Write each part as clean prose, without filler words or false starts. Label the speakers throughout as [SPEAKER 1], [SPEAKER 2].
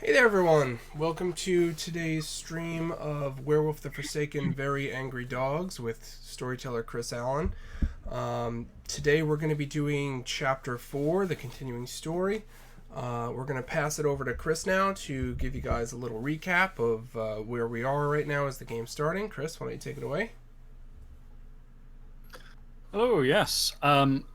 [SPEAKER 1] Hey there, everyone! Welcome to today's stream of Werewolf the Forsaken Very Angry Dogs with storyteller Chris Allen. Today we're going to be doing Chapter 4, the continuing story. We're going to pass it over to Chris now to give you guys a little recap of where we are right now as the game's starting. Chris, why don't you take it away?
[SPEAKER 2] Oh, yes.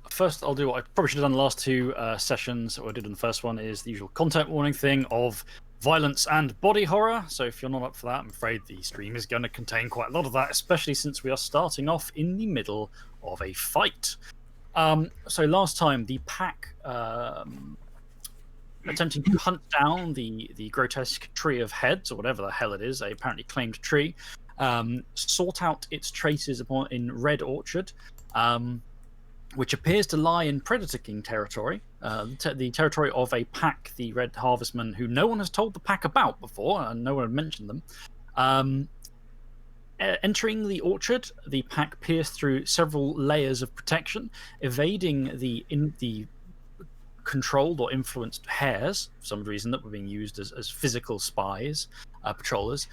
[SPEAKER 2] First, I'll do what I probably should have done the last two sessions, or I did in the first one, is the usual content warning thing of violence and body horror. So if you're not up for that, I'm afraid the stream is going to contain quite a lot of that, especially since we are starting off in the middle of a fight. So last time, the pack attempting to hunt down the grotesque tree of heads, or whatever the hell it is, a apparently claimed tree, sought out its traces in Red Orchard, which appears to lie in Predator King territory, the territory of a pack, the Red Harvestmen, who no one has told the pack about before, and no one had mentioned them. Entering the orchard, the pack pierced through several layers of protection, evading the controlled or influenced hares, for some reason, that were being used as physical spies, patrollers,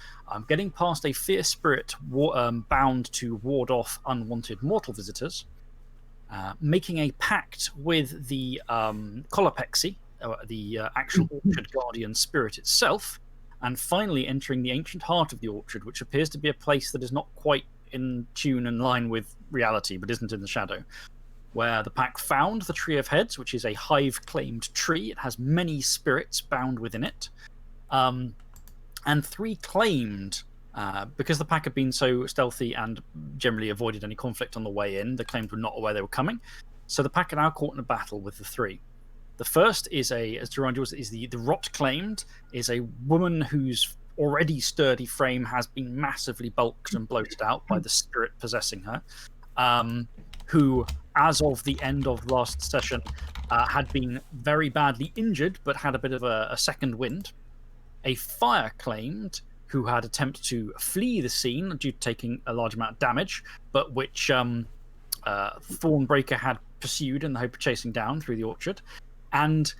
[SPEAKER 2] getting past a fierce spirit bound to ward off unwanted mortal visitors, making a pact with the Colopexy, the actual orchard guardian spirit itself, and finally entering the ancient heart of the orchard, which appears to be a place that is not quite in tune and line with reality, but isn't in the shadow, where the pack found the Tree of Heads, which is a hive-claimed tree. It has many spirits bound within it, and three claimed, because the pack had been so stealthy and generally avoided any conflict on the way in, the claimed were not aware they were coming. So the pack are now caught in a battle with the three. The first is as to remind you, is the Rot claimed, is a woman whose already sturdy frame has been massively bulked and bloated out by the spirit possessing her, who, as of the end of last session, had been very badly injured but had a bit of a second wind. A fire claimed, who had attempted to flee the scene due to taking a large amount of damage, but which Thornbreaker had pursued in the hope of chasing down through the orchard. And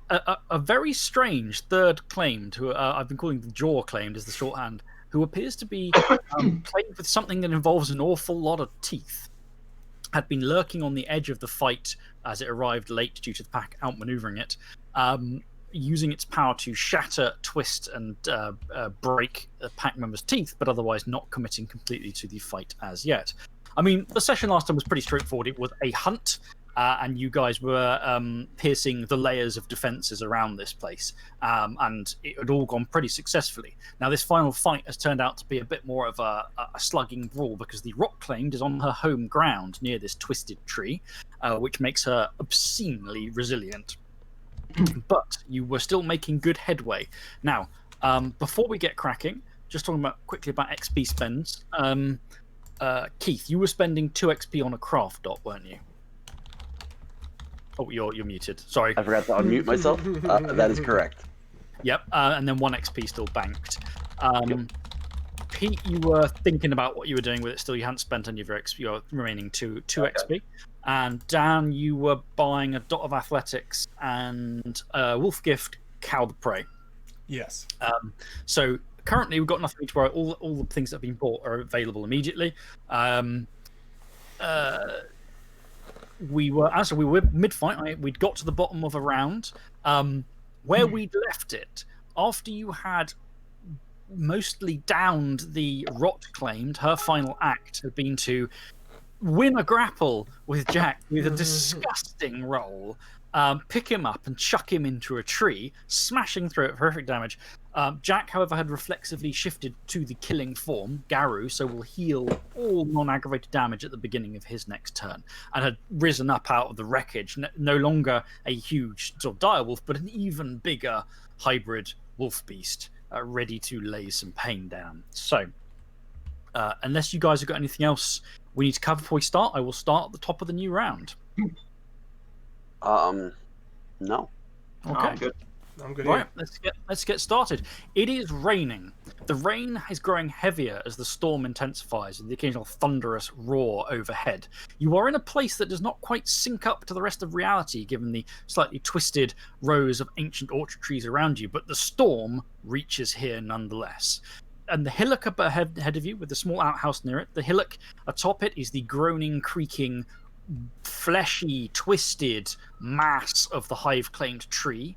[SPEAKER 2] a very strange third claimed, who I've been calling the Jaw claimed as the shorthand, who appears to be claimed with something that involves an awful lot of teeth, had been lurking on the edge of the fight as it arrived late due to the pack outmaneuvering it, using its power to shatter, twist, and break the pack members' teeth, but otherwise not committing completely to the fight as yet. I mean, the session last time was pretty straightforward. It was a hunt, and you guys were piercing the layers of defenses around this place, and it had all gone pretty successfully. Now, this final fight has turned out to be a bit more of a slugging brawl, because the Rock claimed is on her home ground near this twisted tree, which makes her obscenely resilient. But you were still making good headway. Now, before we get cracking, just talking quickly about XP spends. Keith, you were spending 2 XP on a craft dot, weren't you? Oh, you're muted. Sorry.
[SPEAKER 3] I forgot to unmute myself. That is correct.
[SPEAKER 2] Yep, and then 1 XP still banked.
[SPEAKER 3] Yep.
[SPEAKER 2] Pete, you were thinking about what you were doing with it still. You hadn't spent any of your XP, your remaining 2 XP. And Dan, you were buying a dot of athletics and Wolf Gift, Cow the Prey.
[SPEAKER 1] Yes.
[SPEAKER 2] So currently we've got nothing to worry. All the things that have been bought are available immediately. We were mid-fight. We'd got to the bottom of a round. Where we'd left it, after you had mostly downed the Rot claimed, her final act had been to win a grapple with Jack with a disgusting roll, pick him up and chuck him into a tree, smashing through it for horrific damage. Jack, however, had reflexively shifted to the killing form, Garu, so will heal all non-aggravated damage at the beginning of his next turn, and had risen up out of the wreckage, no longer a huge sort of direwolf, but an even bigger hybrid wolf beast, ready to lay some pain down. So, unless you guys have got anything else we need to cover before we start, I will start at the top of the new round.
[SPEAKER 3] No.
[SPEAKER 2] Okay.
[SPEAKER 4] Good.
[SPEAKER 1] I'm good.
[SPEAKER 2] Right, let's get started. It is raining. The rain is growing heavier as the storm intensifies, with the occasional thunderous roar overhead. You are in a place that does not quite sync up to the rest of reality, given the slightly twisted rows of ancient orchard trees around you, but the storm reaches here nonetheless. And the hillock up ahead of you, with the small outhouse near it, the hillock atop it is the groaning, creaking, fleshy, twisted mass of the hive-claimed tree.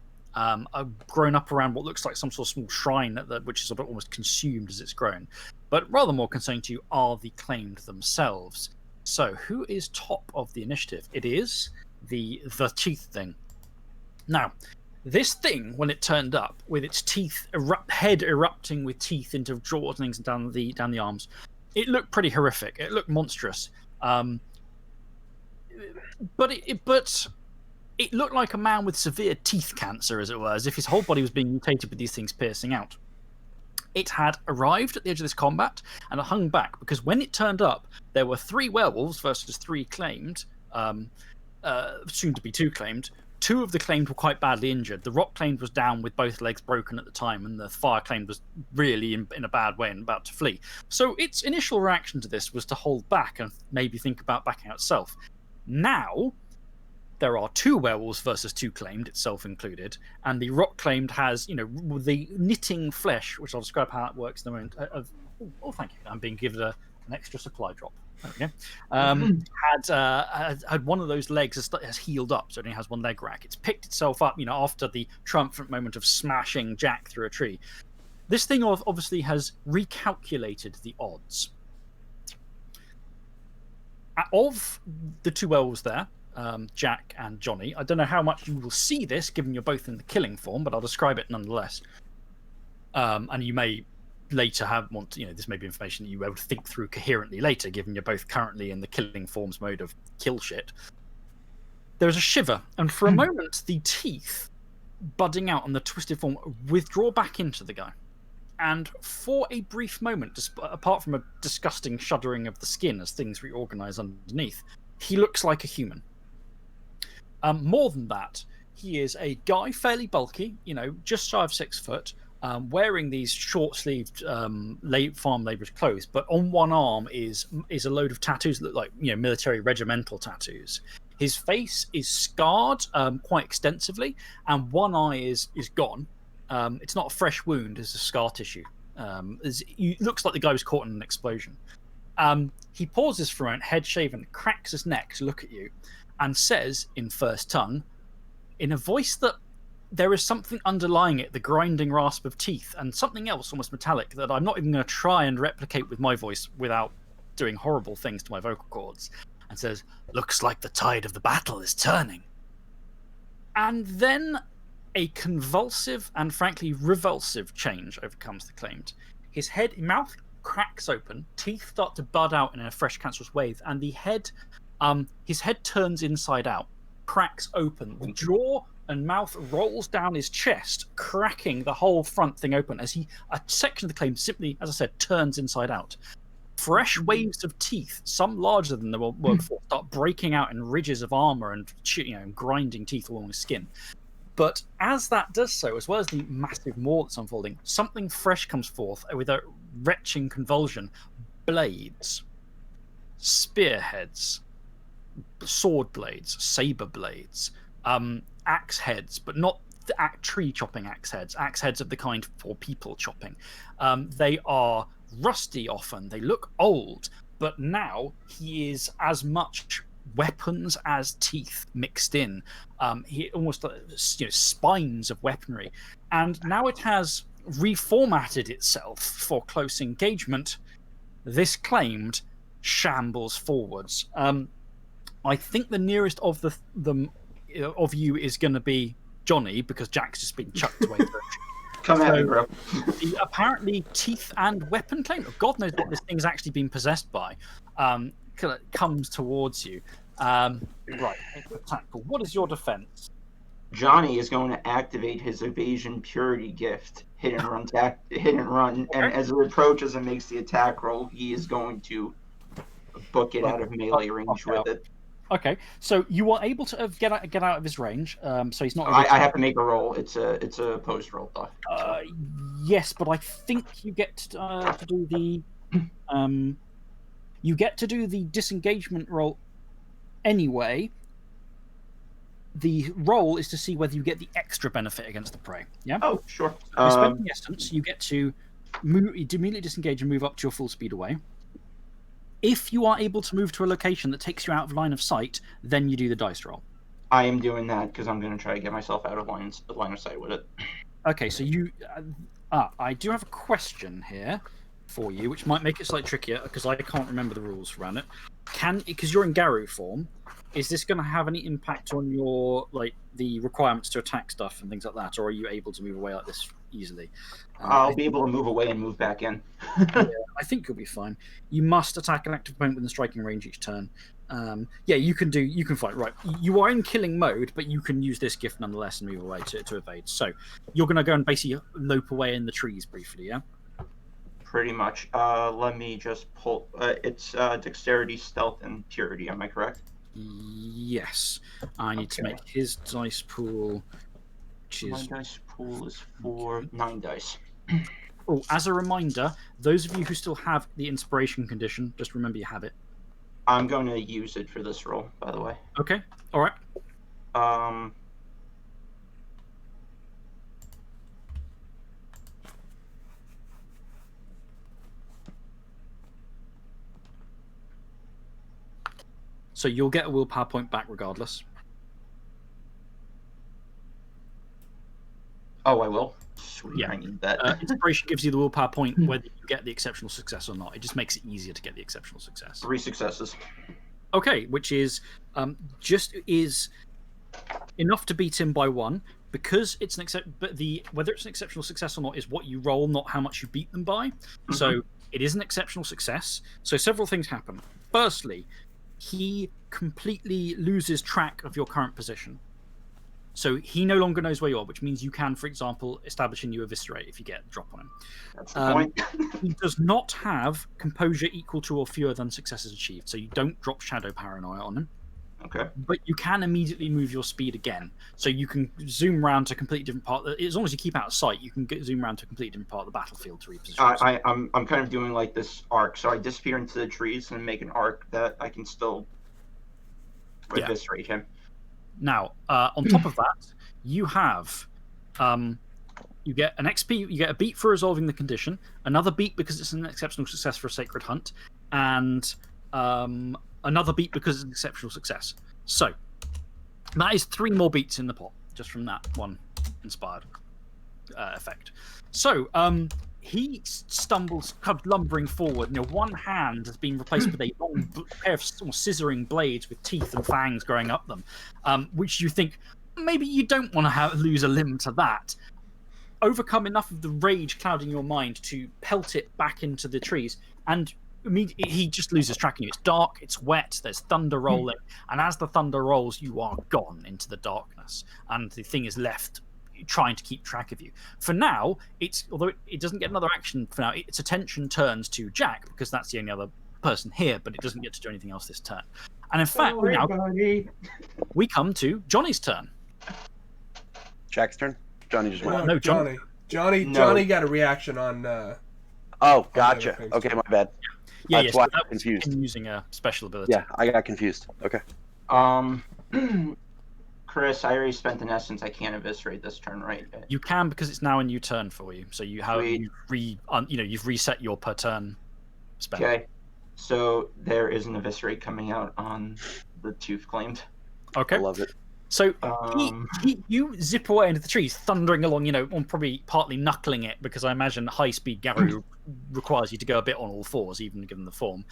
[SPEAKER 2] Grown up around what looks like some sort of small shrine which is sort of almost consumed as it's grown. But rather more concerning to you are the claimed themselves. So, who is top of the initiative? It is the teeth thing. Now, this thing, when it turned up with its teeth, head erupting with teeth into jaws and things down the arms, it looked pretty horrific. It looked monstrous. But it looked like a man with severe teeth cancer, as it were, as if his whole body was being mutated with these things piercing out. It had arrived at the edge of this combat, and it hung back, because when it turned up, there were 3 werewolves versus 3 claimed, soon to be 2 claimed. 2 of the claimed were quite badly injured. The rock claimed was down with both legs broken at the time, and the fire claimed was really in a bad way and about to flee. So its initial reaction to this was to hold back and maybe think about backing out itself. Now, there are 2 werewolves versus 2 claimed, itself included, and the rock claimed has, the knitting flesh, which I'll describe how it works in a moment. Thank you. I'm being given an extra supply drop. There we go. Had one of those legs has healed up, so it only has 1 leg rack. It's picked itself up, after the triumphant moment of smashing Jack through a tree. This thing obviously has recalculated the odds. Of the 2 werewolves there, Jack and Johnny. I don't know how much you will see this, given you're both in the killing form, but I'll describe it nonetheless. And you may later this may be information that you will be able to think through coherently later, given you're both currently in the killing forms mode of kill shit. There's a shiver, and for a moment, the teeth budding out on the twisted form withdraw back into the guy. And for a brief moment, apart from a disgusting shuddering of the skin as things reorganize underneath, he looks like a human. More than that, he is a guy fairly bulky, just shy of 6 foot, wearing these short-sleeved farm labourer's clothes, but on one arm is a load of tattoos that look like military regimental tattoos. His face is scarred quite extensively, and one eye is gone. It's not a fresh wound; it's a scar tissue. It looks like the guy was caught in an explosion. He pauses for a moment, head shaven, cracks his neck to look at you, and says in first tongue, in a voice that there is something underlying it, the grinding rasp of teeth, and something else almost metallic that I'm not even going to try and replicate with my voice without doing horrible things to my vocal cords, and says, "Looks like the tide of the battle is turning." And then a convulsive and frankly revulsive change overcomes the claimed. His mouth cracks open, teeth start to bud out in a fresh cancerous wave, and his head turns inside out, cracks open. The jaw and mouth rolls down his chest, cracking the whole front thing open as a section of the claim simply, as I said, turns inside out. Fresh waves of teeth, some larger than they were before, start breaking out in ridges of armor and grinding teeth along his skin. But as that does so, as well as the massive maw that's unfolding, something fresh comes forth with a retching convulsion. Blades, spearheads, sword blades, saber blades, axe heads, but not the tree chopping axe heads of the kind for people chopping. They are rusty often, they look old, but now he is as much weapons as teeth mixed in. He almost spines of weaponry, and now it has reformatted itself for close engagement. This claimed shambles forwards. I think the nearest of of you is going to be Johnny, because Jack's just been chucked away.
[SPEAKER 4] Come at me, bro.
[SPEAKER 2] The apparently teeth and weapon claim, God knows what this thing's actually been possessed by, comes towards you. Right, tactical. What is your defense?
[SPEAKER 4] Johnny is going to activate his evasion purity gift, hit and run, and as it approaches and makes the attack roll, he is going to book it out of melee range with it.
[SPEAKER 2] Okay, so you are able to get out of his range. So he's not.
[SPEAKER 4] I have to make a roll. It's a opposed roll though.
[SPEAKER 2] Yes, but I think you get to do the you get to do the disengagement roll anyway. The roll is to see whether you get the extra benefit against the prey. Yeah.
[SPEAKER 4] Oh, sure.
[SPEAKER 2] You spend the essence, you get to move, you immediately disengage and move up to your full speed away. If you are able to move to a location that takes you out of line of sight, then you do the dice roll.
[SPEAKER 4] I am doing that because I'm going to try to get myself out of line of sight with it.
[SPEAKER 2] Okay, so you. I do have a question here for you, which might make it slightly trickier because I can't remember the rules around it. Because you're in Garou form, is this going to have any impact on your the requirements to attack stuff and things like that, or are you able to move away like this easily?
[SPEAKER 4] I'll be able to move away and move back in.
[SPEAKER 2] Yeah, I think you'll be fine. You must attack an active opponent within striking range each turn. Yeah, you can fight. Right, you are in killing mode, but you can use this gift nonetheless and move away to evade. So you're going to go and basically lope away in the trees briefly, yeah?
[SPEAKER 4] Pretty much. Let me just pull. It's dexterity, stealth, and purity. Am I correct?
[SPEAKER 2] Yes. I need to make his dice pool, which is...
[SPEAKER 4] My dice pool is 9 dice.
[SPEAKER 2] Oh, as a reminder, those of you who still have the inspiration condition, just remember you have it.
[SPEAKER 4] I'm going to use it for this roll, by the way.
[SPEAKER 2] Okay. All right. So you'll get a willpower point back regardless.
[SPEAKER 4] Oh, I will. Sweet,
[SPEAKER 2] Yeah.
[SPEAKER 4] I need that.
[SPEAKER 2] Inspiration gives you the willpower point whether you get the exceptional success or not. It just makes it easier to get the exceptional success.
[SPEAKER 4] 3 successes.
[SPEAKER 2] Okay, which is just is enough to beat him by 1 because it's an whether it's an exceptional success or not is what you roll, not how much you beat them by. Mm-hmm. So it is an exceptional success. So several things happen. Firstly, he completely loses track of your current position. So he no longer knows where you are, which means you can, for example, establish a new eviscerate if you get a drop on him.
[SPEAKER 4] That's the point.
[SPEAKER 2] He does not have composure equal to or fewer than successes achieved, so you don't drop Shadow Paranoia on him.
[SPEAKER 4] Okay.
[SPEAKER 2] But you can immediately move your speed again, so you can zoom around to a completely different part. As long as you keep out of sight, you can zoom around to a completely different part of the battlefield to reposition.
[SPEAKER 4] I'm kind of doing like this arc, so I disappear into the trees and make an arc that I can still eviscerate him.
[SPEAKER 2] Now, on top of that, you have you get an XP, you get a beat for resolving the condition, another beat because it's an exceptional success for a sacred hunt, and another beat because it's an exceptional success. So that is 3 more beats in the pot just from that one inspired effect. So he stumbles, lumbering forward. One hand has been replaced with a long pair of scissoring blades with teeth and fangs growing up them, which you think maybe you don't want to lose a limb to that. Overcome enough of the rage clouding your mind to pelt it back into the trees, and he just loses track of you. It's dark, it's wet, there's thunder rolling, and as the thunder rolls, you are gone into the darkness, and the thing is left trying to keep track of you. For now, although it doesn't get another action for now, its attention turns to Jack because that's the only other person here, but it doesn't get to do anything else this turn. And in fact, we come to Johnny's turn.
[SPEAKER 3] Jack's turn? Johnny just went.
[SPEAKER 1] No, Johnny. Johnny got a reaction on.
[SPEAKER 3] Oh, gotcha. Okay, my bad.
[SPEAKER 2] Yeah,
[SPEAKER 3] That's why
[SPEAKER 2] that
[SPEAKER 3] I'm confused.
[SPEAKER 2] Using a special ability.
[SPEAKER 3] Yeah, I got confused. Okay.
[SPEAKER 4] Chris, I already spent an essence. I can't eviscerate this turn, right?
[SPEAKER 2] You can because it's now a new turn for you. So you have you've reset your per turn spell.
[SPEAKER 4] Okay, so there is an eviscerate coming out on the tooth claimed.
[SPEAKER 2] Okay,
[SPEAKER 3] I love it.
[SPEAKER 2] So you zip away into the trees, thundering along. On probably partly knuckling it because I imagine high-speed Garou requires you to go a bit on all fours, even given the form.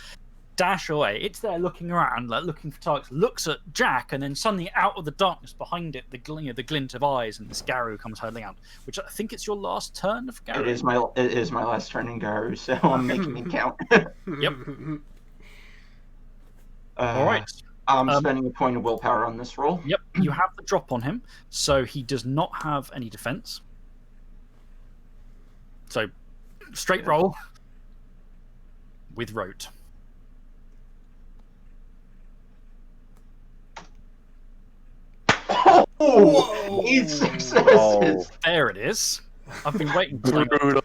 [SPEAKER 2] Dash away. It's there looking around, looking for targets. Looks at Jack, and then suddenly, out of the darkness behind it, the glint of eyes, and this Garou comes hurtling out. Which I think it's your last turn of Garou.
[SPEAKER 4] It is my last turn in Garou, so I'm making it count.
[SPEAKER 2] Yep. All right.
[SPEAKER 4] I'm spending a point of willpower on this roll.
[SPEAKER 2] Yep. You have the drop on him, so he does not have any defense. So, straight roll with rote.
[SPEAKER 4] Oh, 8 successes.
[SPEAKER 3] Oh.
[SPEAKER 2] There it is. I've been waiting. To
[SPEAKER 3] Brutal.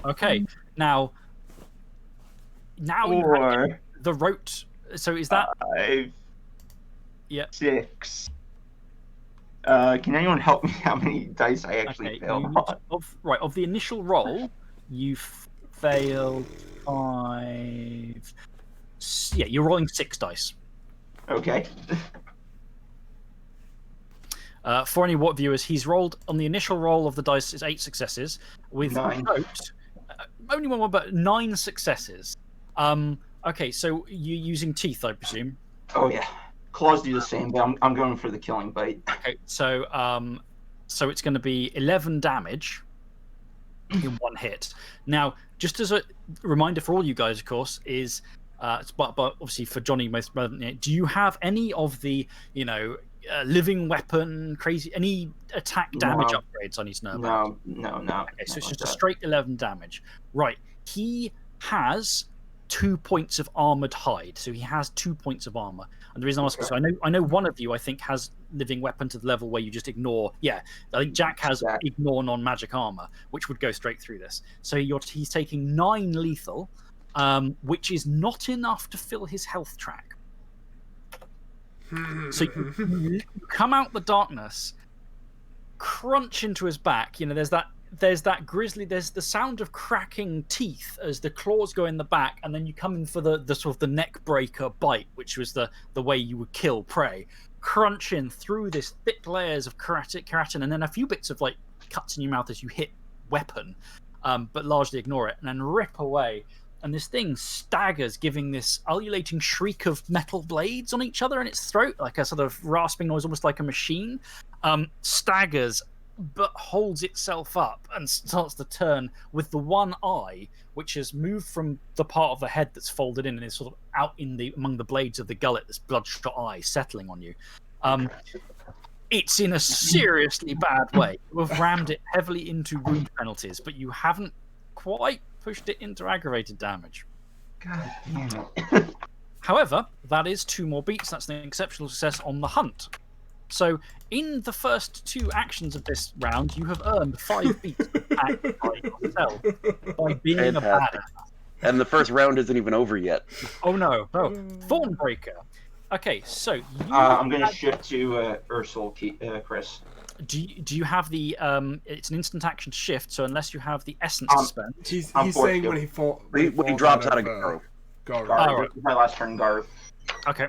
[SPEAKER 2] Okay, now you have
[SPEAKER 4] 4,
[SPEAKER 2] the rote. So is that
[SPEAKER 4] 5,
[SPEAKER 2] Yeah.
[SPEAKER 4] 6. Can anyone help me how many dice I actually
[SPEAKER 2] okay?
[SPEAKER 4] failed on?
[SPEAKER 2] Of the initial roll, you failed 5. Yeah, you're rolling 6 dice.
[SPEAKER 4] Okay.
[SPEAKER 2] For any What viewers, he's rolled on the initial roll of the dice is 8 successes with
[SPEAKER 4] 9.
[SPEAKER 2] note. Only one, but 9 successes. Okay, so you're using teeth, I presume.
[SPEAKER 4] Oh yeah. Claws do the same, but I'm going for the killing bite.
[SPEAKER 2] Okay, so so it's going to be 11 damage in one hit. Now, just as a reminder for all you guys, of course, is but obviously for Johnny most relevant, do you have any of the living weapon any attack damage
[SPEAKER 4] No.
[SPEAKER 2] upgrades I need to know about?
[SPEAKER 4] No.
[SPEAKER 2] Okay, so it's just a straight 11 damage. Right. He has 2 points of armored hide, so he has 2 points of armor. And the reason I'm asking, so I know one of you I think has living weapon to the level where you just ignore. Yeah, I think Jack has ignore non-magic armor, which would go straight through this. So he's taking 9 lethal, which is not enough to fill his health track. So you come out the darkness, crunch into his back. There's that grisly. There's the sound of cracking teeth as the claws go in the back, and then you come in for the sort of the neck breaker bite, which was the way you would kill prey. Crunch in through this thick layers of keratin, and then a few bits of like cuts in your mouth as you hit weapon, but largely ignore it, and then rip away. And this thing staggers, giving this ululating shriek of metal blades on each other in its throat, like a sort of rasping noise, almost like a machine. Staggers, but holds itself up and starts to turn with the one eye, which has moved from the part of the head that's folded in and is sort of out among the blades of the gullet, this bloodshot eye settling on you. It's in a seriously bad way. You have rammed it heavily into wound penalties, but you haven't quite pushed it into aggravated damage.
[SPEAKER 4] God damn it.
[SPEAKER 2] However, that is 2 more beats. That's an exceptional success on the hunt. So, in the first 2 actions of this round, you have earned 5 beats by yourself by being
[SPEAKER 3] Fantastic.
[SPEAKER 2] a badass.
[SPEAKER 3] And the first round isn't even over yet.
[SPEAKER 2] Oh no, Thornbreaker. Okay, so
[SPEAKER 4] I'm going to shift to Ursula, Chris.
[SPEAKER 2] Do you have the it's an instant action shift, so unless you have the essence to spend.
[SPEAKER 1] He's
[SPEAKER 4] I'm
[SPEAKER 1] saying when he
[SPEAKER 3] When he drops out of Garo.
[SPEAKER 1] Garo.
[SPEAKER 4] Garth. This is my last turn, Garth.
[SPEAKER 2] Okay.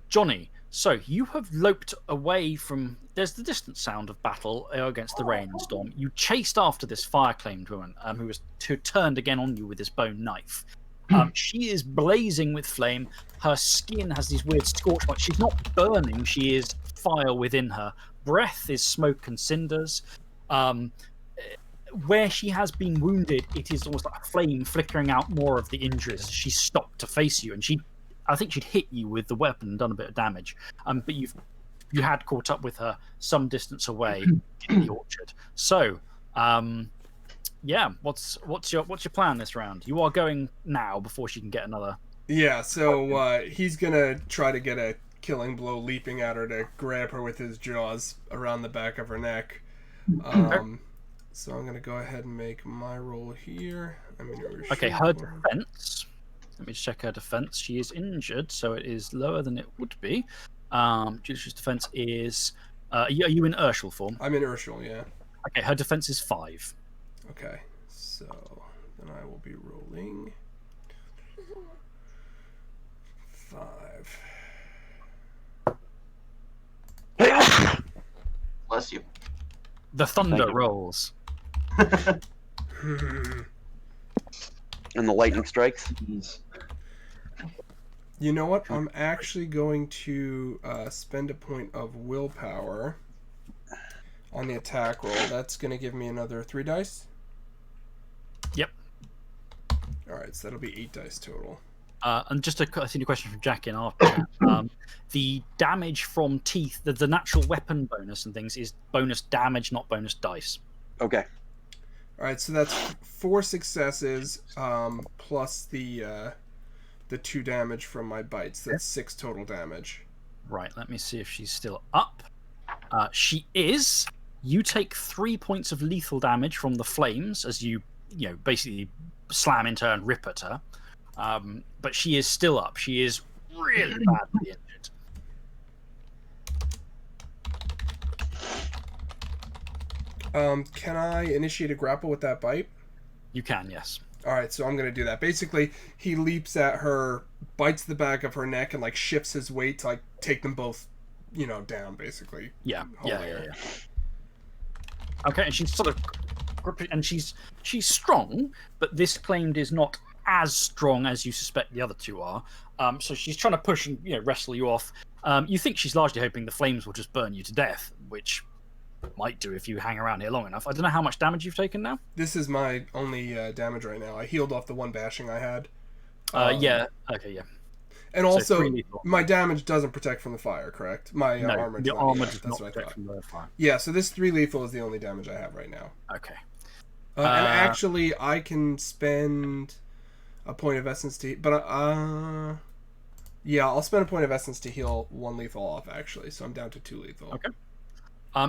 [SPEAKER 2] Johnny, so you have loped away from. There's the distant sound of battle against the rainstorm. You chased after this fire-claimed woman who turned again on you with this bone knife. She is blazing with flame. Her skin has these weird scorch marks. She's not burning. She is fire within her. Breath is smoke and cinders. Where she has been wounded, it is almost like a flame flickering out more of the injuries. She stopped to face you, and I think she'd hit you with the weapon and done a bit of damage. But you had caught up with her some distance away in the orchard. So, yeah, what's your plan this round? You are going now before she can get another.
[SPEAKER 1] Yeah, so he's gonna try to get a killing blow, leaping at her to grab her with his jaws around the back of her neck. So I'm gonna go ahead and make my roll here.
[SPEAKER 2] Okay, her defense. Let me check her defense. She is injured, so it is lower than it would be. Judicious defense is. Are you in Urshel form?
[SPEAKER 1] I'm in Urshel, yeah.
[SPEAKER 2] Okay, her defense is 5.
[SPEAKER 1] Okay, so then I will be rolling 5.
[SPEAKER 4] Bless you.
[SPEAKER 2] The thunder
[SPEAKER 3] Thank you.
[SPEAKER 2] rolls.
[SPEAKER 3] And the lightning strikes.
[SPEAKER 1] You know what? I'm actually going to spend a point of willpower on the attack roll. That's going to give me another 3 dice.
[SPEAKER 2] Yep.
[SPEAKER 1] Alright, so that'll be 8 dice total.
[SPEAKER 2] And just a senior question from Jack in our the damage from teeth, the natural weapon bonus and things is bonus damage, not bonus dice.
[SPEAKER 3] Okay.
[SPEAKER 1] Alright, so that's 4 successes plus the the 2 damage from my bites. That's 6 total damage.
[SPEAKER 2] Right, let me see if she's still up. She is. You take 3 points of lethal damage from the flames as you basically slam into her and rip at her. But she is still up. She is really badly injured.
[SPEAKER 1] Can I initiate a grapple with that bite?
[SPEAKER 2] You can, yes.
[SPEAKER 1] Alright, so I'm going to do that. Basically, he leaps at her, bites the back of her neck, and, like, shifts his weight to, like, take them both, down, basically.
[SPEAKER 2] Yeah.
[SPEAKER 1] Holding her.
[SPEAKER 2] Okay, and she's sort of... And she's strong, but this claimed is not as strong as you suspect the other two are. So she's trying to push and wrestle you off. You think she's largely hoping the flames will just burn you to death, which might do if you hang around here long enough. I don't know how much damage you've taken now.
[SPEAKER 1] This is my only damage right now. I healed off the 1 bashing I had.
[SPEAKER 2] Yeah. Okay. Yeah.
[SPEAKER 1] And also, my damage doesn't protect from the fire, correct? My armor.
[SPEAKER 2] The armor does not protect from the fire.
[SPEAKER 1] Yeah. So this 3 lethal is the only damage I have right now.
[SPEAKER 2] Okay.
[SPEAKER 1] And actually, I can spend a point of essence to... But, yeah, I'll spend a point of essence to heal 1 lethal off, actually. So I'm down to 2 lethal.
[SPEAKER 2] Okay.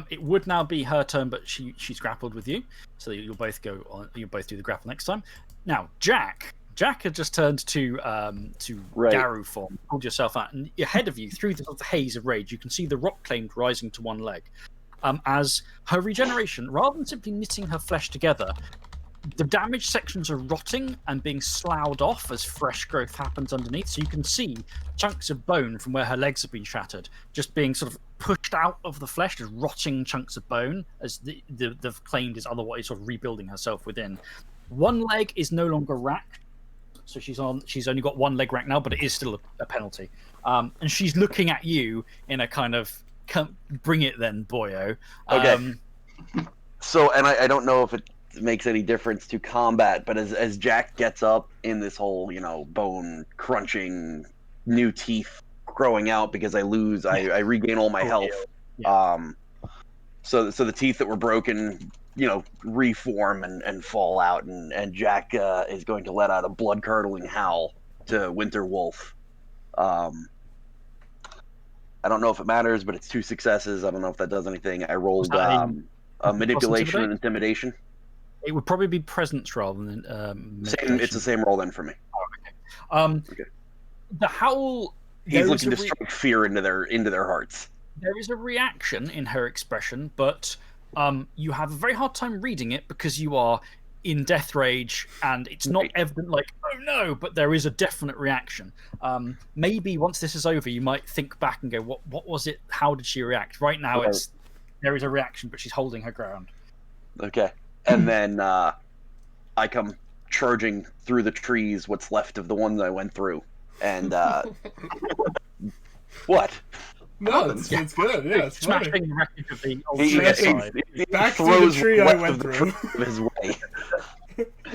[SPEAKER 2] It would now be her turn, but she's grappled with you. So you'll both go on. You'll both do the grapple next time. Now, Jack had just turned to Garu form, pulled yourself out, and ahead of you, through the haze of rage, you can see the rock claimed rising to 1 leg. As her regeneration, rather than simply knitting her flesh together, the damaged sections are rotting and being sloughed off as fresh growth happens underneath. So you can see chunks of bone from where her legs have been shattered, just being sort of pushed out of the flesh, just rotting chunks of bone, as the claimed is otherwise sort of rebuilding herself within. 1 leg is no longer racked, so she's only got 1 leg racked now, but it is still a penalty. And she's looking at you in a kind of, bring it then, boyo.
[SPEAKER 3] Okay. So, and I don't know if it makes any difference to combat, but as Jack gets up in this whole, bone crunching, new teeth growing out because I regain all my health.
[SPEAKER 2] Yeah.
[SPEAKER 3] So the teeth that were broken, reform and fall out, and Jack is going to let out a blood-curdling howl to Winter Wolf. I don't know if it matters, but it's 2 successes. I don't know if that does anything. I rolled a manipulation and intimidation.
[SPEAKER 2] It would probably be presence rather than
[SPEAKER 3] It's the same roll then for me.
[SPEAKER 2] Okay. The howl.
[SPEAKER 3] He's looking to strike fear into their hearts.
[SPEAKER 2] There is a reaction in her expression, but you have a very hard time reading it because you are in death rage, and it's not evident like, oh no, but there is a definite reaction. Maybe once this is over, you might think back and go, what was it? How did she react? Right now, there is a reaction, but she's holding her ground. Okay.
[SPEAKER 3] And then I come charging through the trees, what's left of the ones I went through. And what?
[SPEAKER 1] No, it's good. Yeah, it's
[SPEAKER 2] smashing
[SPEAKER 1] funny.
[SPEAKER 2] the wreckage of the old
[SPEAKER 3] He
[SPEAKER 1] Back to
[SPEAKER 3] throws
[SPEAKER 1] the tree I
[SPEAKER 3] west
[SPEAKER 1] went
[SPEAKER 3] of the
[SPEAKER 1] through.
[SPEAKER 3] tree of his way.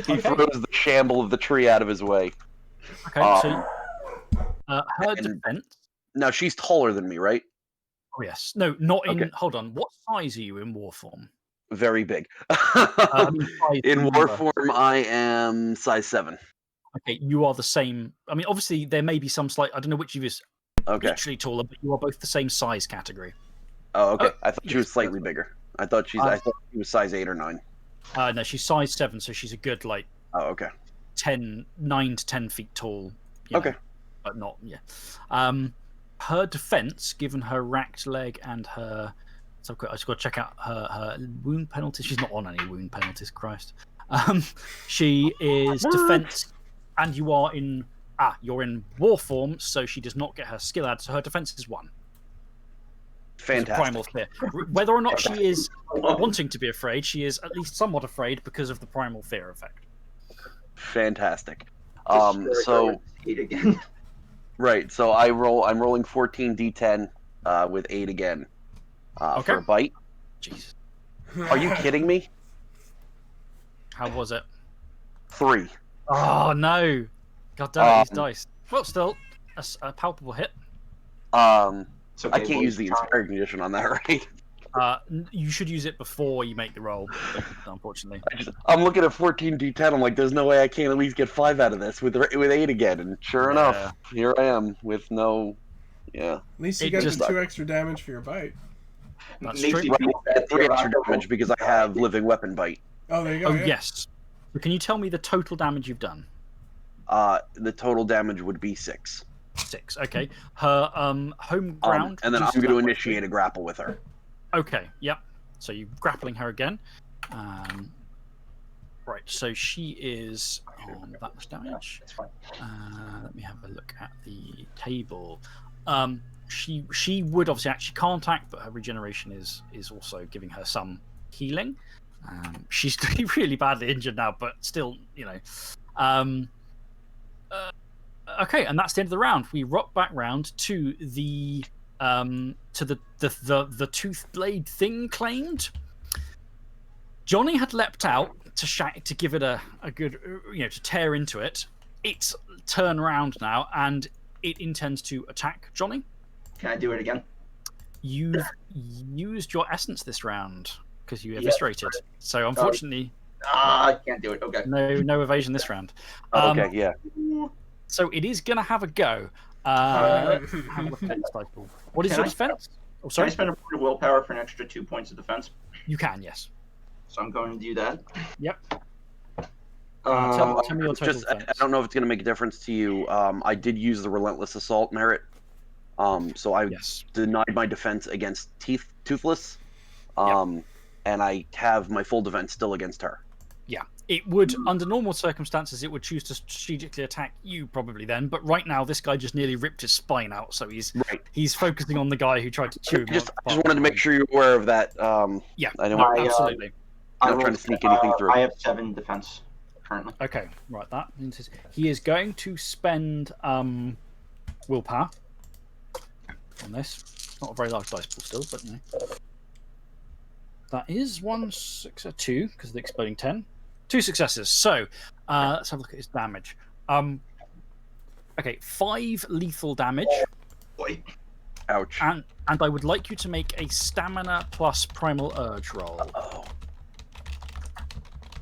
[SPEAKER 3] He throws the shamble of the tree out of his way.
[SPEAKER 2] Okay, so her defense.
[SPEAKER 3] Now she's taller than me, right?
[SPEAKER 2] Oh yes. No, not in.
[SPEAKER 3] Okay.
[SPEAKER 2] Hold on. What size are you in war form?
[SPEAKER 3] Very big.
[SPEAKER 2] Size
[SPEAKER 3] In war
[SPEAKER 2] number.
[SPEAKER 3] form, I am size 7.
[SPEAKER 2] Okay, you are the same. I mean, obviously there may be some slight. I don't know which of you is literally taller, but you are both the same size category.
[SPEAKER 3] Oh, okay. I thought she was slightly bigger. I thought she was size 8 or 9.
[SPEAKER 2] No, she's size 7, so she's a good like.
[SPEAKER 3] Oh, okay.
[SPEAKER 2] 9 to 10 feet tall.
[SPEAKER 3] Okay.
[SPEAKER 2] But not her defense, given her racked leg and her. So I just got to check out her wound penalties. She's not on any wound penalties, Christ. She is defense, and you are in. You're in war form, so she does not get her skill add. So her defense is 1.
[SPEAKER 3] Fantastic.
[SPEAKER 2] Primal fear. Whether or not she is wanting to be afraid, she is at least somewhat afraid because of the primal fear effect.
[SPEAKER 3] Fantastic. So
[SPEAKER 4] again.
[SPEAKER 3] Right. So I'm rolling 14 d10 with 8 again. For a bite.
[SPEAKER 2] Jesus.
[SPEAKER 3] Are you kidding me?
[SPEAKER 2] How was it?
[SPEAKER 3] 3.
[SPEAKER 2] Oh no! God damn it, these dice. Well, still a palpable hit.
[SPEAKER 3] So I can't use the inspired condition on that, right?
[SPEAKER 2] You should use it before you make the roll, unfortunately.
[SPEAKER 3] I'm looking at 14d10. I'm like, there's no way I can't at least get 5 out of this with 8 again. And sure enough, here I am with no. Yeah.
[SPEAKER 1] At least you
[SPEAKER 2] It
[SPEAKER 1] got
[SPEAKER 2] just-
[SPEAKER 1] the 2 extra damage for your bite.
[SPEAKER 2] That's
[SPEAKER 4] Makes
[SPEAKER 2] true.
[SPEAKER 4] me
[SPEAKER 3] Right,
[SPEAKER 4] feel
[SPEAKER 3] I
[SPEAKER 4] bad
[SPEAKER 3] get 3
[SPEAKER 4] for
[SPEAKER 3] extra damage because I have living weapon bite.
[SPEAKER 1] Oh, there you go.
[SPEAKER 2] Oh,
[SPEAKER 1] yeah.
[SPEAKER 2] yes. So can you tell me the total damage you've done?
[SPEAKER 3] The total damage would be 6.
[SPEAKER 2] 6. Okay. Her home ground.
[SPEAKER 3] And then I'm
[SPEAKER 2] reduces
[SPEAKER 3] going to
[SPEAKER 2] that by
[SPEAKER 3] initiate a grapple with her.
[SPEAKER 2] 3. Okay. Yep. So you're grappling her again. Right. So she is on that much damage.
[SPEAKER 4] It's fine.
[SPEAKER 2] Let me have a look at the table. She would obviously actually can't act, but her regeneration is also giving her some healing. She's really badly injured now, but still, okay, and that's the end of the round. We rock back round to the tooth blade thing claimed. Johnny had leapt out to give it a good, to tear into it. It's turned around now, and it intends to attack Johnny.
[SPEAKER 4] Can I do it again?
[SPEAKER 2] You've used your essence this round because you eviscerated. So unfortunately,
[SPEAKER 4] I can't do it. Okay.
[SPEAKER 2] no evasion this round.
[SPEAKER 3] Okay, yeah.
[SPEAKER 2] So it is going to have a go. Have a look at its dice pool. What is
[SPEAKER 4] Can
[SPEAKER 2] your
[SPEAKER 4] I-
[SPEAKER 2] defense? Oh,
[SPEAKER 4] Can I
[SPEAKER 2] sorry.
[SPEAKER 4] spend a point of willpower for an extra 2 points of defense?
[SPEAKER 2] You can, yes.
[SPEAKER 4] So I'm going to do that.
[SPEAKER 2] Yep.
[SPEAKER 4] Uh,
[SPEAKER 2] Tell me your total
[SPEAKER 3] Just, I
[SPEAKER 2] defense.
[SPEAKER 3] don't know if it's going to make a difference to you. I did use the Relentless Assault merit. So I
[SPEAKER 2] Yes.
[SPEAKER 3] denied my defense against Toothless. And I have my full defense still against her.
[SPEAKER 2] Yeah. It would, under normal circumstances, it would choose to strategically attack you probably then. But right now, this guy just nearly ripped his spine out, so he's focusing on the guy who tried to chew him.
[SPEAKER 3] I just wanted to make sure you're aware of that.
[SPEAKER 2] Yeah.
[SPEAKER 3] I don't
[SPEAKER 2] No,
[SPEAKER 3] want
[SPEAKER 2] absolutely.
[SPEAKER 4] I
[SPEAKER 3] not trying
[SPEAKER 4] rolled-
[SPEAKER 3] to sneak anything through.
[SPEAKER 4] I have 7 defense currently.
[SPEAKER 2] Okay, right. That means he is going to spend willpower on this. Not a very large dice pool still, but that is 1, 6, 2 because of the exploding 10. 2 successes. So let's have a look at his damage. Okay, 5 lethal damage,
[SPEAKER 4] Boy.
[SPEAKER 3] Ouch.
[SPEAKER 2] and I would like you to make a stamina plus primal urge roll.
[SPEAKER 3] Oh.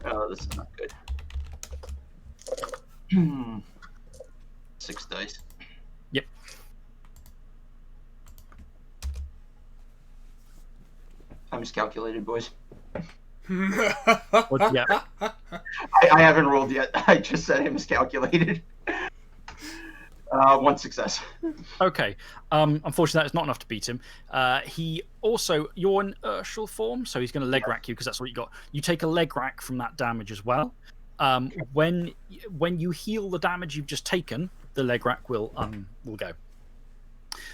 [SPEAKER 4] Oh, this is not good. 6 dice.
[SPEAKER 2] Yep.
[SPEAKER 4] I miscalculated, boys.
[SPEAKER 2] What, yeah.
[SPEAKER 4] I haven't rolled yet. I just said I miscalculated. 1 success.
[SPEAKER 2] Okay. Unfortunately, that is not enough to beat him. He also, you're in Urshal form, so he's going to leg rack you because that's what you got. You take a leg rack from that damage as well. When you heal the damage you've just taken, the leg rack will go.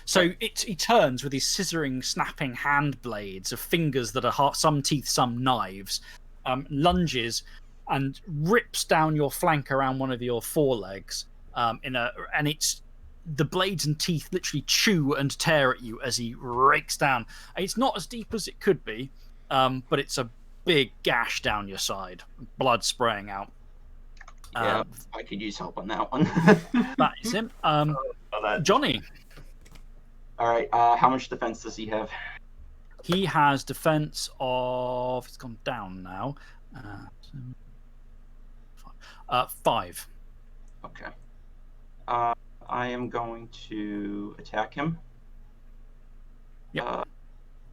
[SPEAKER 2] So he turns with his scissoring, snapping hand blades of fingers that are some teeth, some knives, lunges, and rips down your flank around one of your forelegs. And it's the blades and teeth literally chew and tear at you as he rakes down. It's not as deep as it could be, but it's a big gash down your side, blood spraying out.
[SPEAKER 4] Yeah, I could use help on that one.
[SPEAKER 2] That is him. Johnny.
[SPEAKER 4] All right. How much defense does he have?
[SPEAKER 2] He has defense of. It's gone down now. 5.
[SPEAKER 4] Okay. I am going to attack him.
[SPEAKER 2] Yep.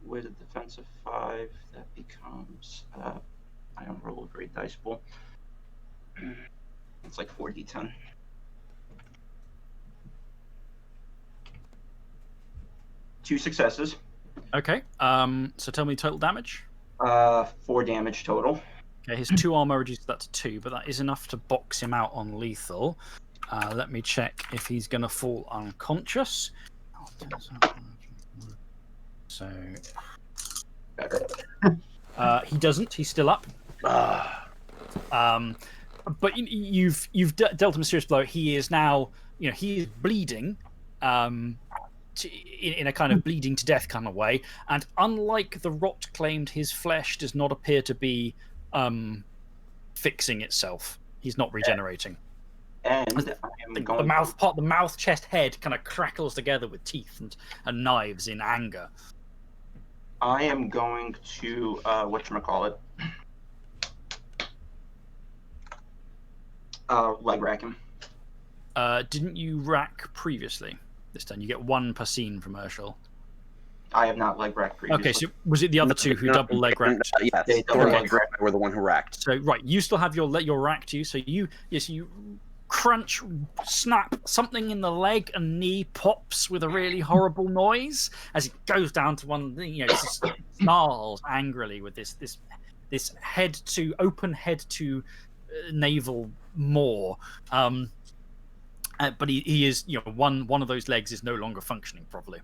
[SPEAKER 4] With a defense of 5, that becomes. I don't roll a great dice pool. It's like 4d10. Two successes.
[SPEAKER 2] Okay. So tell me total damage.
[SPEAKER 4] 4 damage total.
[SPEAKER 2] Okay, his 2 armor reduces that to 2, but that is enough to box him out on lethal. Let me check if he's going to fall unconscious. So
[SPEAKER 4] Better.
[SPEAKER 2] he doesn't. He's still up. But you've dealt him a serious blow. He is now, he is bleeding, in a kind of bleeding to death kind of way. And unlike the rot claimed, his flesh does not appear to be fixing itself. He's not regenerating.
[SPEAKER 4] And I am going
[SPEAKER 2] The mouth, chest, head kind of crackles together with teeth and knives in anger.
[SPEAKER 4] I am going to whatchamacallit? Leg rack him.
[SPEAKER 2] Didn't you rack previously? This time you get 1 per scene from Urshel.
[SPEAKER 4] I have not leg racked previously.
[SPEAKER 2] Okay, so was it the other 2 who double leg racked?
[SPEAKER 3] Yes,
[SPEAKER 4] They double
[SPEAKER 3] Thorn
[SPEAKER 4] leg
[SPEAKER 3] and
[SPEAKER 4] racked.
[SPEAKER 3] I were the one who racked.
[SPEAKER 2] So right, you still have your rack to you. So you crunch, snap something in the leg, and knee pops with a really horrible noise as it goes down to one. You know, it just snarls angrily with this open head to navel maw. But he is, you know, one of those legs is no longer functioning properly.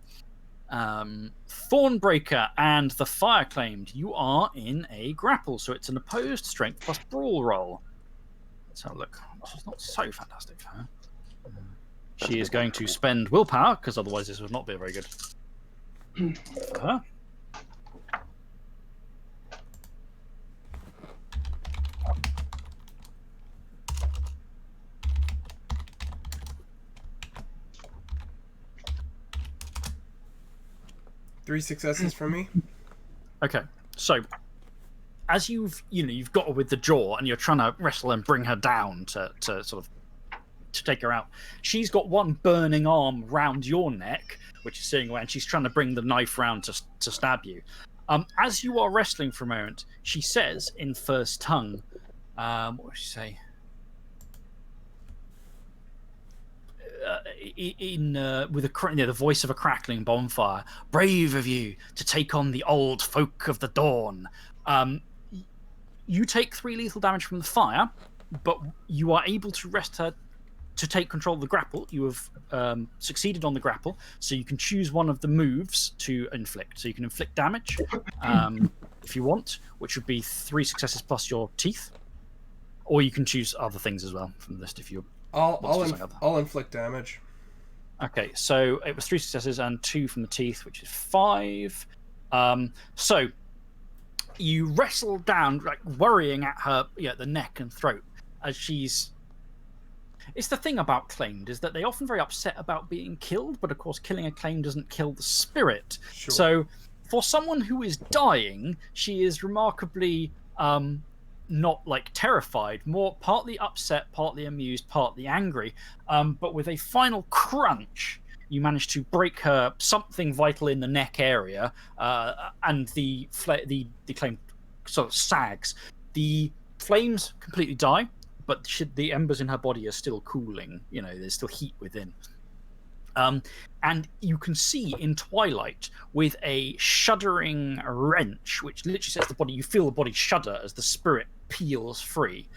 [SPEAKER 2] Thornbreaker and the Fire Claimed, you are in a grapple, so it's an opposed strength plus brawl roll. Let's have a look. This is not so fantastic for her. She is going to spend willpower, because otherwise this would not be very good for her.
[SPEAKER 1] Three successes from me.
[SPEAKER 2] Okay, so as you've got her with the jaw and you're trying to wrestle and bring her down to sort of to take her out, she's got one burning arm round your neck, which is sitting away, and she's trying to bring the knife round to stab you. As you are wrestling for a moment, she says in first tongue, what does she say? With the voice of a crackling bonfire, brave of you to take on the old folk of the dawn. You take 3 lethal damage from the fire, but you are able to rest her to take control of the grapple. You have succeeded on the grapple, so you can choose one of the moves to inflict. So you can inflict damage if you want, which would be 3 successes plus your teeth, or you can choose other things as well from the list if you.
[SPEAKER 1] I'll inflict damage.
[SPEAKER 2] Okay, so it was 3 successes and 2 from the teeth, which is 5. So you wrestle down, like worrying at her, the neck and throat, as she's. It's the thing about claimed is that they often very upset about being killed, but of course, killing a claim doesn't kill the spirit.
[SPEAKER 1] Sure.
[SPEAKER 2] So, for someone who is dying, she is remarkably. Not like terrified, more partly upset, partly amused, partly angry. But with a final crunch, you manage to break her something vital in the neck area, and the flame sort of sags. The flames completely die, but the embers in her body are still cooling. There's still heat within. And you can see in twilight with a shuddering wrench, which literally sets the body. You feel the body shudder as the spirit peels free.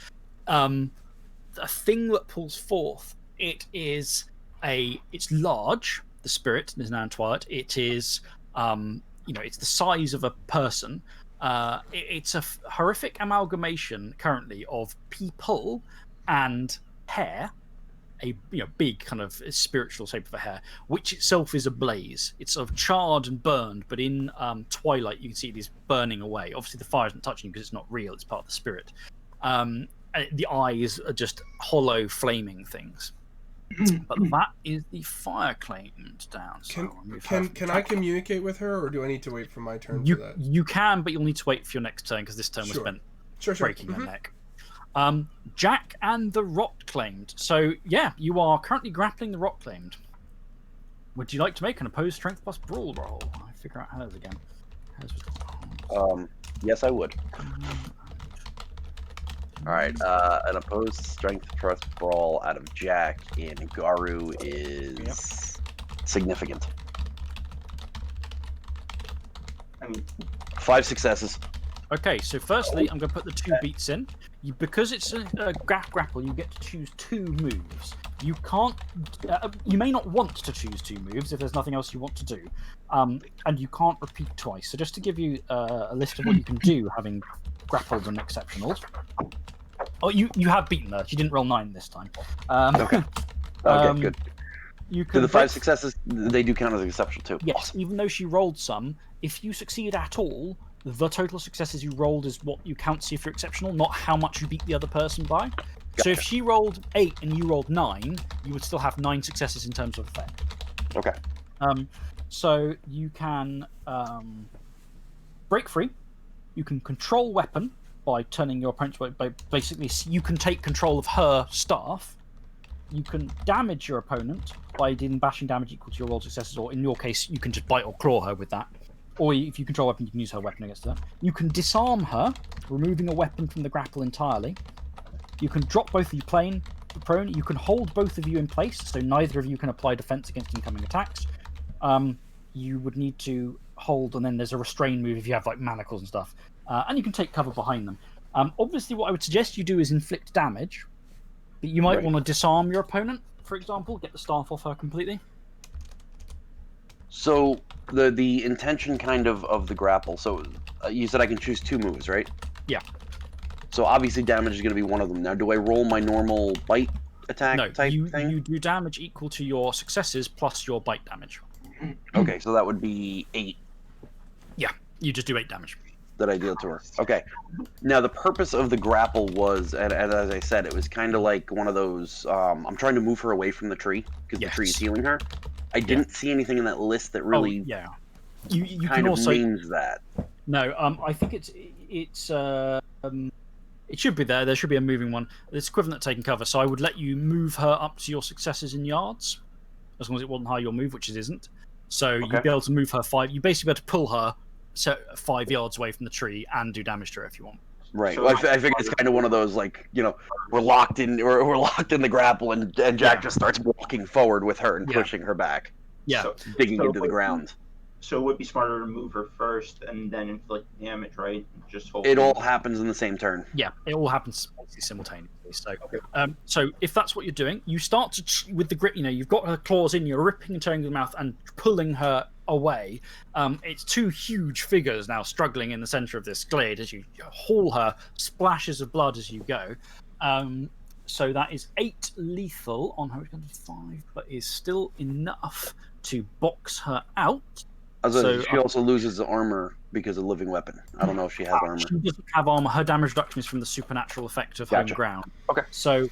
[SPEAKER 2] The thing that pulls forth, it's large. The spirit is now in twilight. It is, it's the size of a person. It's a horrific amalgamation currently of people and hair. A big kind of spiritual shape of a hair, which itself is ablaze. It's sort of charred and burned, but in twilight you can see it is burning away. Obviously the fire isn't touching you because it's not real, it's part of the spirit. The eyes are just hollow flaming things. But that is the Fire Claimed down. So
[SPEAKER 1] can I communicate with her, or do I need to wait for my turn for that?
[SPEAKER 2] You can, but you'll need to wait for your next turn because this turn was spent breaking her neck. Jack and the Rot Claimed. So, yeah, you are currently grappling the Rot Claimed. Would you like to make an opposed strength plus brawl roll? I figure out hers again.
[SPEAKER 3] Yes, I would. All right, an opposed strength plus brawl out of Jack in Garu is significant. 5 successes.
[SPEAKER 2] Okay, so firstly, I'm going to put the 2 beats in. Because it's a grapple, you get to choose 2 moves. You can't. You may not want to choose 2 moves if there's nothing else you want to do, and you can't repeat twice. So just to give you a list of what you can do, having grappled and exceptionals. Oh, you have beaten her. She didn't roll 9 this time.
[SPEAKER 3] Okay. Okay, good.
[SPEAKER 2] You can.
[SPEAKER 3] So the 5 successes, they do count as exceptional too.
[SPEAKER 2] Yes,
[SPEAKER 3] Awesome.
[SPEAKER 2] even though she rolled some, if you succeed at all, the total successes you rolled is what you count to see if you're exceptional, not how much you beat the other person by. Gotcha. So if she rolled 8 and you rolled 9, you would still have 9 successes in terms of effect.
[SPEAKER 3] Okay.
[SPEAKER 2] So you can break free. You can control weapon by turning your opponent's way. By basically, you can take control of her staff. You can damage your opponent by dealing bashing damage equal to your roll successes, or in your case, you can just bite or claw her with that. Or if you control a weapon, you can use her weapon against her. You can disarm her, removing a weapon from the grapple entirely. You can drop both of you prone. You can hold both of you in place, so neither of you can apply defense against incoming attacks. You would need to hold, and then there's a restrain move if you have like manacles and stuff. And you can take cover behind them. Obviously, what I would suggest you do is inflict damage, but you might want to disarm your opponent, for example, get the staff off her completely.
[SPEAKER 3] So the intention kind of the grapple. So you said I can choose 2 moves, right?
[SPEAKER 2] Yeah.
[SPEAKER 3] So obviously damage is going to be one of them. Now, do I roll my normal bite attack
[SPEAKER 2] No,
[SPEAKER 3] type thing?
[SPEAKER 2] you do damage equal to your successes plus your bite damage.
[SPEAKER 3] Okay, so that would be 8
[SPEAKER 2] Yeah, you just do 8 damage.
[SPEAKER 3] that I deal to her. Okay. Now, the purpose of the grapple was, and as I said, it was kind of like one of those, I'm trying to move her away from the tree, because the tree is healing her. I didn't see anything in that list that really
[SPEAKER 2] You
[SPEAKER 3] kind
[SPEAKER 2] can
[SPEAKER 3] of
[SPEAKER 2] also
[SPEAKER 3] means that.
[SPEAKER 2] No, I think it should be there. There should be a moving one. It's equivalent to taking cover, so I would let you move her up to your successes in yards, as long as it wasn't high your move, which it isn't. So you'd be able to move her 5. You basically be able to pull her 5 yards away from the tree and do damage to her if you want.
[SPEAKER 3] Right. So well, I think it's kind of one of those, like, you know, we're locked in the grapple, and Jack just starts walking forward with her and pushing her back.
[SPEAKER 2] Yeah.
[SPEAKER 3] Digging into the ground.
[SPEAKER 4] So it would be smarter to move her first and then inflict damage, right? Just hold.
[SPEAKER 3] It all happens in the same turn.
[SPEAKER 2] Yeah, it all happens simultaneously. So, so if that's what you're doing, you start to with the grip. You know, you've got her claws in. You're ripping and tearing the mouth and pulling her away. It's 2 huge figures now struggling in the center of this glade as you haul her. Splashes of blood as you go. So that is 8 lethal on her. It's going to be 5, but is still enough to box her out.
[SPEAKER 3] She also loses the armor because of living weapon. I don't know if she has armor.
[SPEAKER 2] She doesn't have armor. Her damage reduction is from the supernatural effect of home ground.
[SPEAKER 3] Okay.
[SPEAKER 2] So,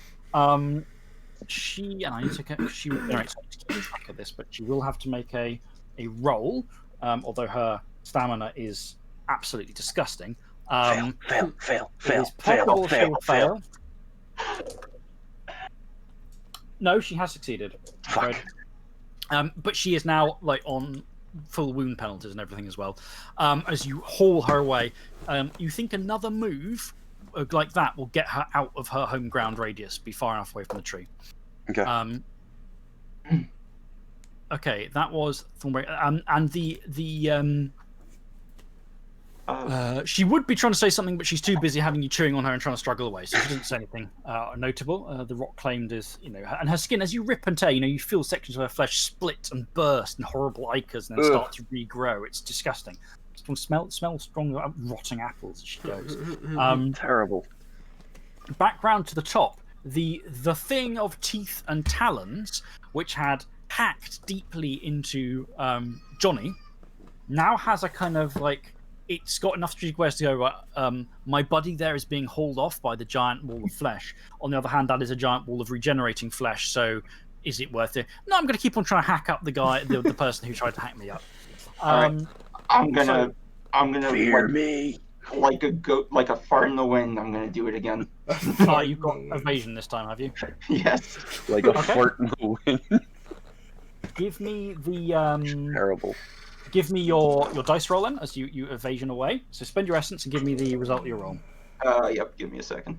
[SPEAKER 2] she and I need to get she. Right, so I need to keep track of this, but she will have to make a roll. Although her stamina is absolutely disgusting.
[SPEAKER 3] Fail.
[SPEAKER 2] No, she has succeeded.
[SPEAKER 3] Fuck.
[SPEAKER 2] But she is now like on full wound penalties and everything as well. As you haul her away, you think another move like that will get her out of her home ground radius, be far enough away from the tree.
[SPEAKER 3] Okay.
[SPEAKER 2] Okay, that was Thornberry. And she would be trying to say something, but she's too busy having you chewing on her and trying to struggle away, so she didn't say anything notable. The rock claimed is, and her skin, as you rip and tear, you feel sections of her flesh split and burst and horrible ichors and then start to regrow. It's disgusting. Smell strong rotting apples as she goes.
[SPEAKER 3] Terrible.
[SPEAKER 2] Background to the top. The thing of teeth and talons, which had hacked deeply into Johnny, now has a kind of like, it's got enough strategic ways to go, my buddy there is being hauled off by the giant wall of flesh. On the other hand, that is a giant wall of regenerating flesh, so is it worth it? No, I'm going to keep on trying to hack up the guy, the person who tried to hack me up.
[SPEAKER 4] I'm gonna
[SPEAKER 3] fear me
[SPEAKER 4] like a goat, like a fart in the wind. I'm gonna do it again.
[SPEAKER 2] You've got evasion this time, have you?
[SPEAKER 4] Yes.
[SPEAKER 3] Like a fart in the wind.
[SPEAKER 2] Give me the
[SPEAKER 3] Terrible.
[SPEAKER 2] Give me your dice roll then, as you evasion away. So spend your essence and give me the result of your roll.
[SPEAKER 4] Yep. Give me a second.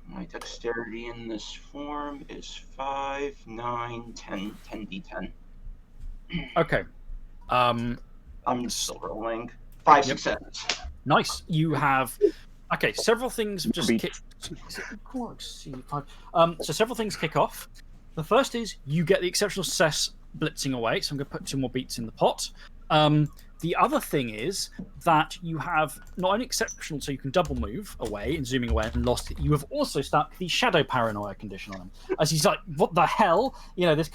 [SPEAKER 4] My dexterity in this form is 5, 9, 10, 10d10.
[SPEAKER 2] Okay.
[SPEAKER 4] I'm still rolling. 5 successes.
[SPEAKER 2] Nice. You have. Okay, several things have just kicked. So several things kick off. The first is you get the exceptional success blitzing away. So I'm going to put 2 more beats in the pot. The other thing is that you have not only exceptional, so you can double move away and zooming away and lost it. You have also stuck the shadow paranoia condition on him. As he's like, what the hell? This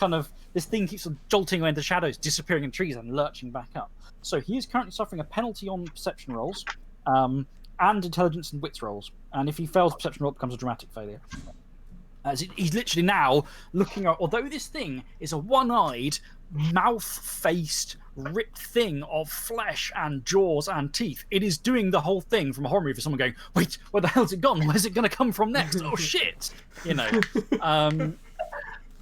[SPEAKER 2] thing keeps jolting away into the shadows, disappearing in trees and lurching back up. So he is currently suffering a penalty on perception rolls. and intelligence and wits rolls. And if he fails perception roll, it becomes a dramatic failure. He's literally now looking at, although this thing is a one-eyed, mouth-faced, ripped thing of flesh and jaws and teeth, it is doing the whole thing from a horror movie for someone going, wait, where the hell's it gone? Where's it going to come from next? Oh, shit! You know,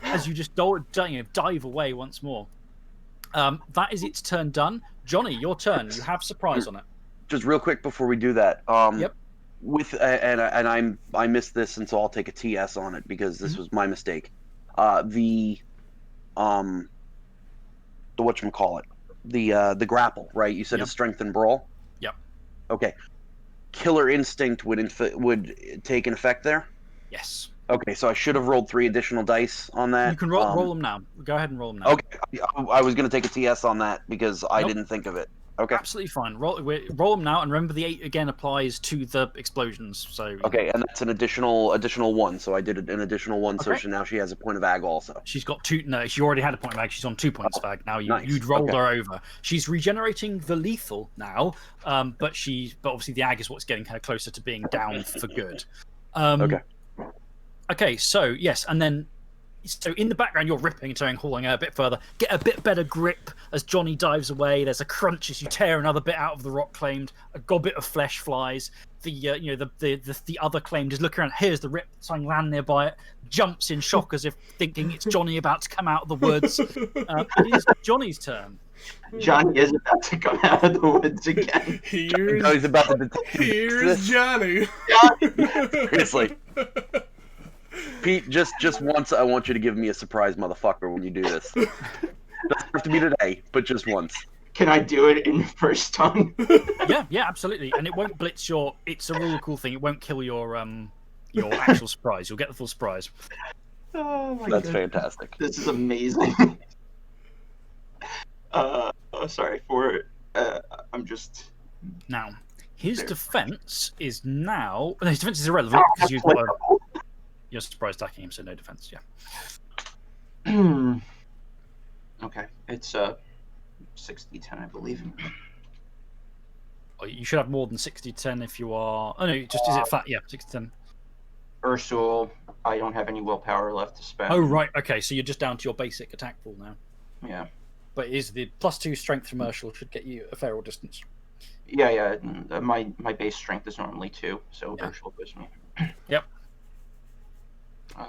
[SPEAKER 2] as you just dive away once more. That is its turn done. Johnny, your turn. You have surprise on it.
[SPEAKER 3] Just real quick before we do that.
[SPEAKER 2] Yep.
[SPEAKER 3] I missed this, and so I'll take a TS on it because this was my mistake. The whatchamacallit, the grapple, right? You said it's strength and brawl.
[SPEAKER 2] Yep.
[SPEAKER 3] Okay. Killer instinct would take an effect there.
[SPEAKER 2] Yes.
[SPEAKER 3] Okay, so I should have rolled 3 additional dice on that.
[SPEAKER 2] You can roll them now. Go ahead and roll them now.
[SPEAKER 3] Okay, I was going to take a TS on that because I didn't think of it. Okay.
[SPEAKER 2] Absolutely fine. Roll them now, and remember the 8 again applies to the explosions. So
[SPEAKER 3] okay, and that's an additional 1. So I did an additional 1.
[SPEAKER 2] Okay.
[SPEAKER 3] So now she has a point of ag also.
[SPEAKER 2] She's got 2. No, she already had a point of ag. She's on 2 points of ag now.
[SPEAKER 3] Nice.
[SPEAKER 2] You'd rolled
[SPEAKER 3] Okay.
[SPEAKER 2] her over. She's regenerating the lethal now, but obviously the ag is what's getting her closer to being down for good.
[SPEAKER 3] Okay.
[SPEAKER 2] Okay, so yes, and then in the background you're ripping and tearing, hauling her a bit further. Get a bit better grip as Johnny dives away. There's a crunch as you tear another bit out of the rock claimed. A gobbit of flesh flies. The other claimed is looking around. Here's the rip. Something land nearby it. Jumps in shock as if thinking it's Johnny about to come out of the woods. It is Johnny's turn.
[SPEAKER 4] Johnny is about to come out of the woods again.
[SPEAKER 3] He's about to detect
[SPEAKER 1] Here's
[SPEAKER 3] this.
[SPEAKER 1] Johnny.
[SPEAKER 3] Seriously. Pete, just once, I want you to give me a surprise, motherfucker, when you do this. Doesn't have to be today, but just once.
[SPEAKER 4] Can I do it in first tongue?
[SPEAKER 2] Yeah, absolutely. And it won't blitz your. It's a really cool thing. It won't kill your actual surprise. You'll get the full surprise.
[SPEAKER 4] Oh my
[SPEAKER 3] That's
[SPEAKER 4] God.
[SPEAKER 3] fantastic.
[SPEAKER 4] This is amazing. Sorry for I'm just.
[SPEAKER 2] Now, his defense is now. No, his defense is irrelevant because you've got you're surprise attacking him, so no defense. Yeah.
[SPEAKER 4] Okay, it's 60-10, I believe.
[SPEAKER 2] Oh, you should have more than 60-10 if you are. Oh no, just is it flat? Yeah, 60-10.
[SPEAKER 4] Ursul, I don't have any willpower left to spend.
[SPEAKER 2] Oh right, okay. So you're just down to your basic attack pool now.
[SPEAKER 4] Yeah.
[SPEAKER 2] But is the +2 strength from Ursul should get you a fair distance.
[SPEAKER 4] Yeah. My base strength is normally 2, so
[SPEAKER 2] Yeah.
[SPEAKER 4] Ursul gives me.
[SPEAKER 2] Yep. You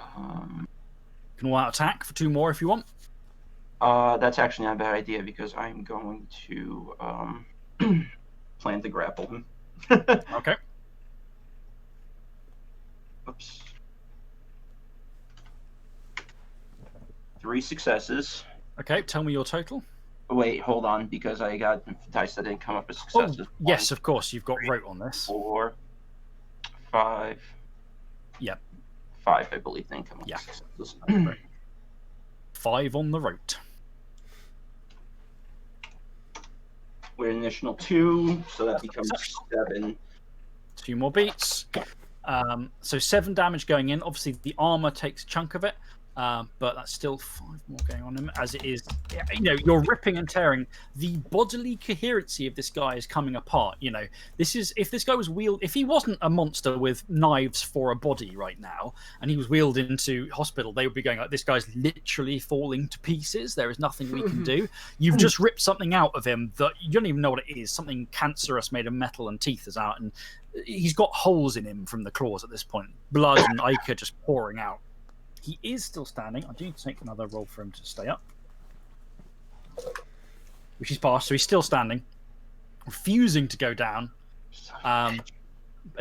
[SPEAKER 2] can all out attack for 2 more if you want.
[SPEAKER 4] That's actually not a bad idea because I'm going to plan to grapple him.
[SPEAKER 2] Okay.
[SPEAKER 4] Oops. 3 successes.
[SPEAKER 2] Okay, tell me your total.
[SPEAKER 4] Wait, hold on, because I got dice that didn't come up as
[SPEAKER 2] Oh,
[SPEAKER 4] successes.
[SPEAKER 2] yes, of course. You've got rote on this.
[SPEAKER 4] 4, 5.
[SPEAKER 2] Yep.
[SPEAKER 4] 5, I believe, didn't come up
[SPEAKER 2] Yeah.
[SPEAKER 4] as successes.
[SPEAKER 2] 5 on the rote.
[SPEAKER 4] We're an additional 2, so that becomes 7.
[SPEAKER 2] 2 more beats. So 7 damage going in. Obviously, the armor takes a chunk of it, but that's still 5 more going on him. As it is, you're ripping and tearing. The bodily coherency of this guy is coming apart. This is if this guy was if he wasn't a monster with knives for a body right now, and he was wheeled into hospital, they would be going like, "This guy's literally falling to pieces. There is nothing we can do." You've just ripped something out of him that you don't even know what it is. Something cancerous made of metal and teeth is out, and he's got holes in him from the claws at this point. Blood and ichor just pouring out. He is still standing. I do need to take another roll for him to stay up. Which is passed, so he's still standing. Refusing to go down.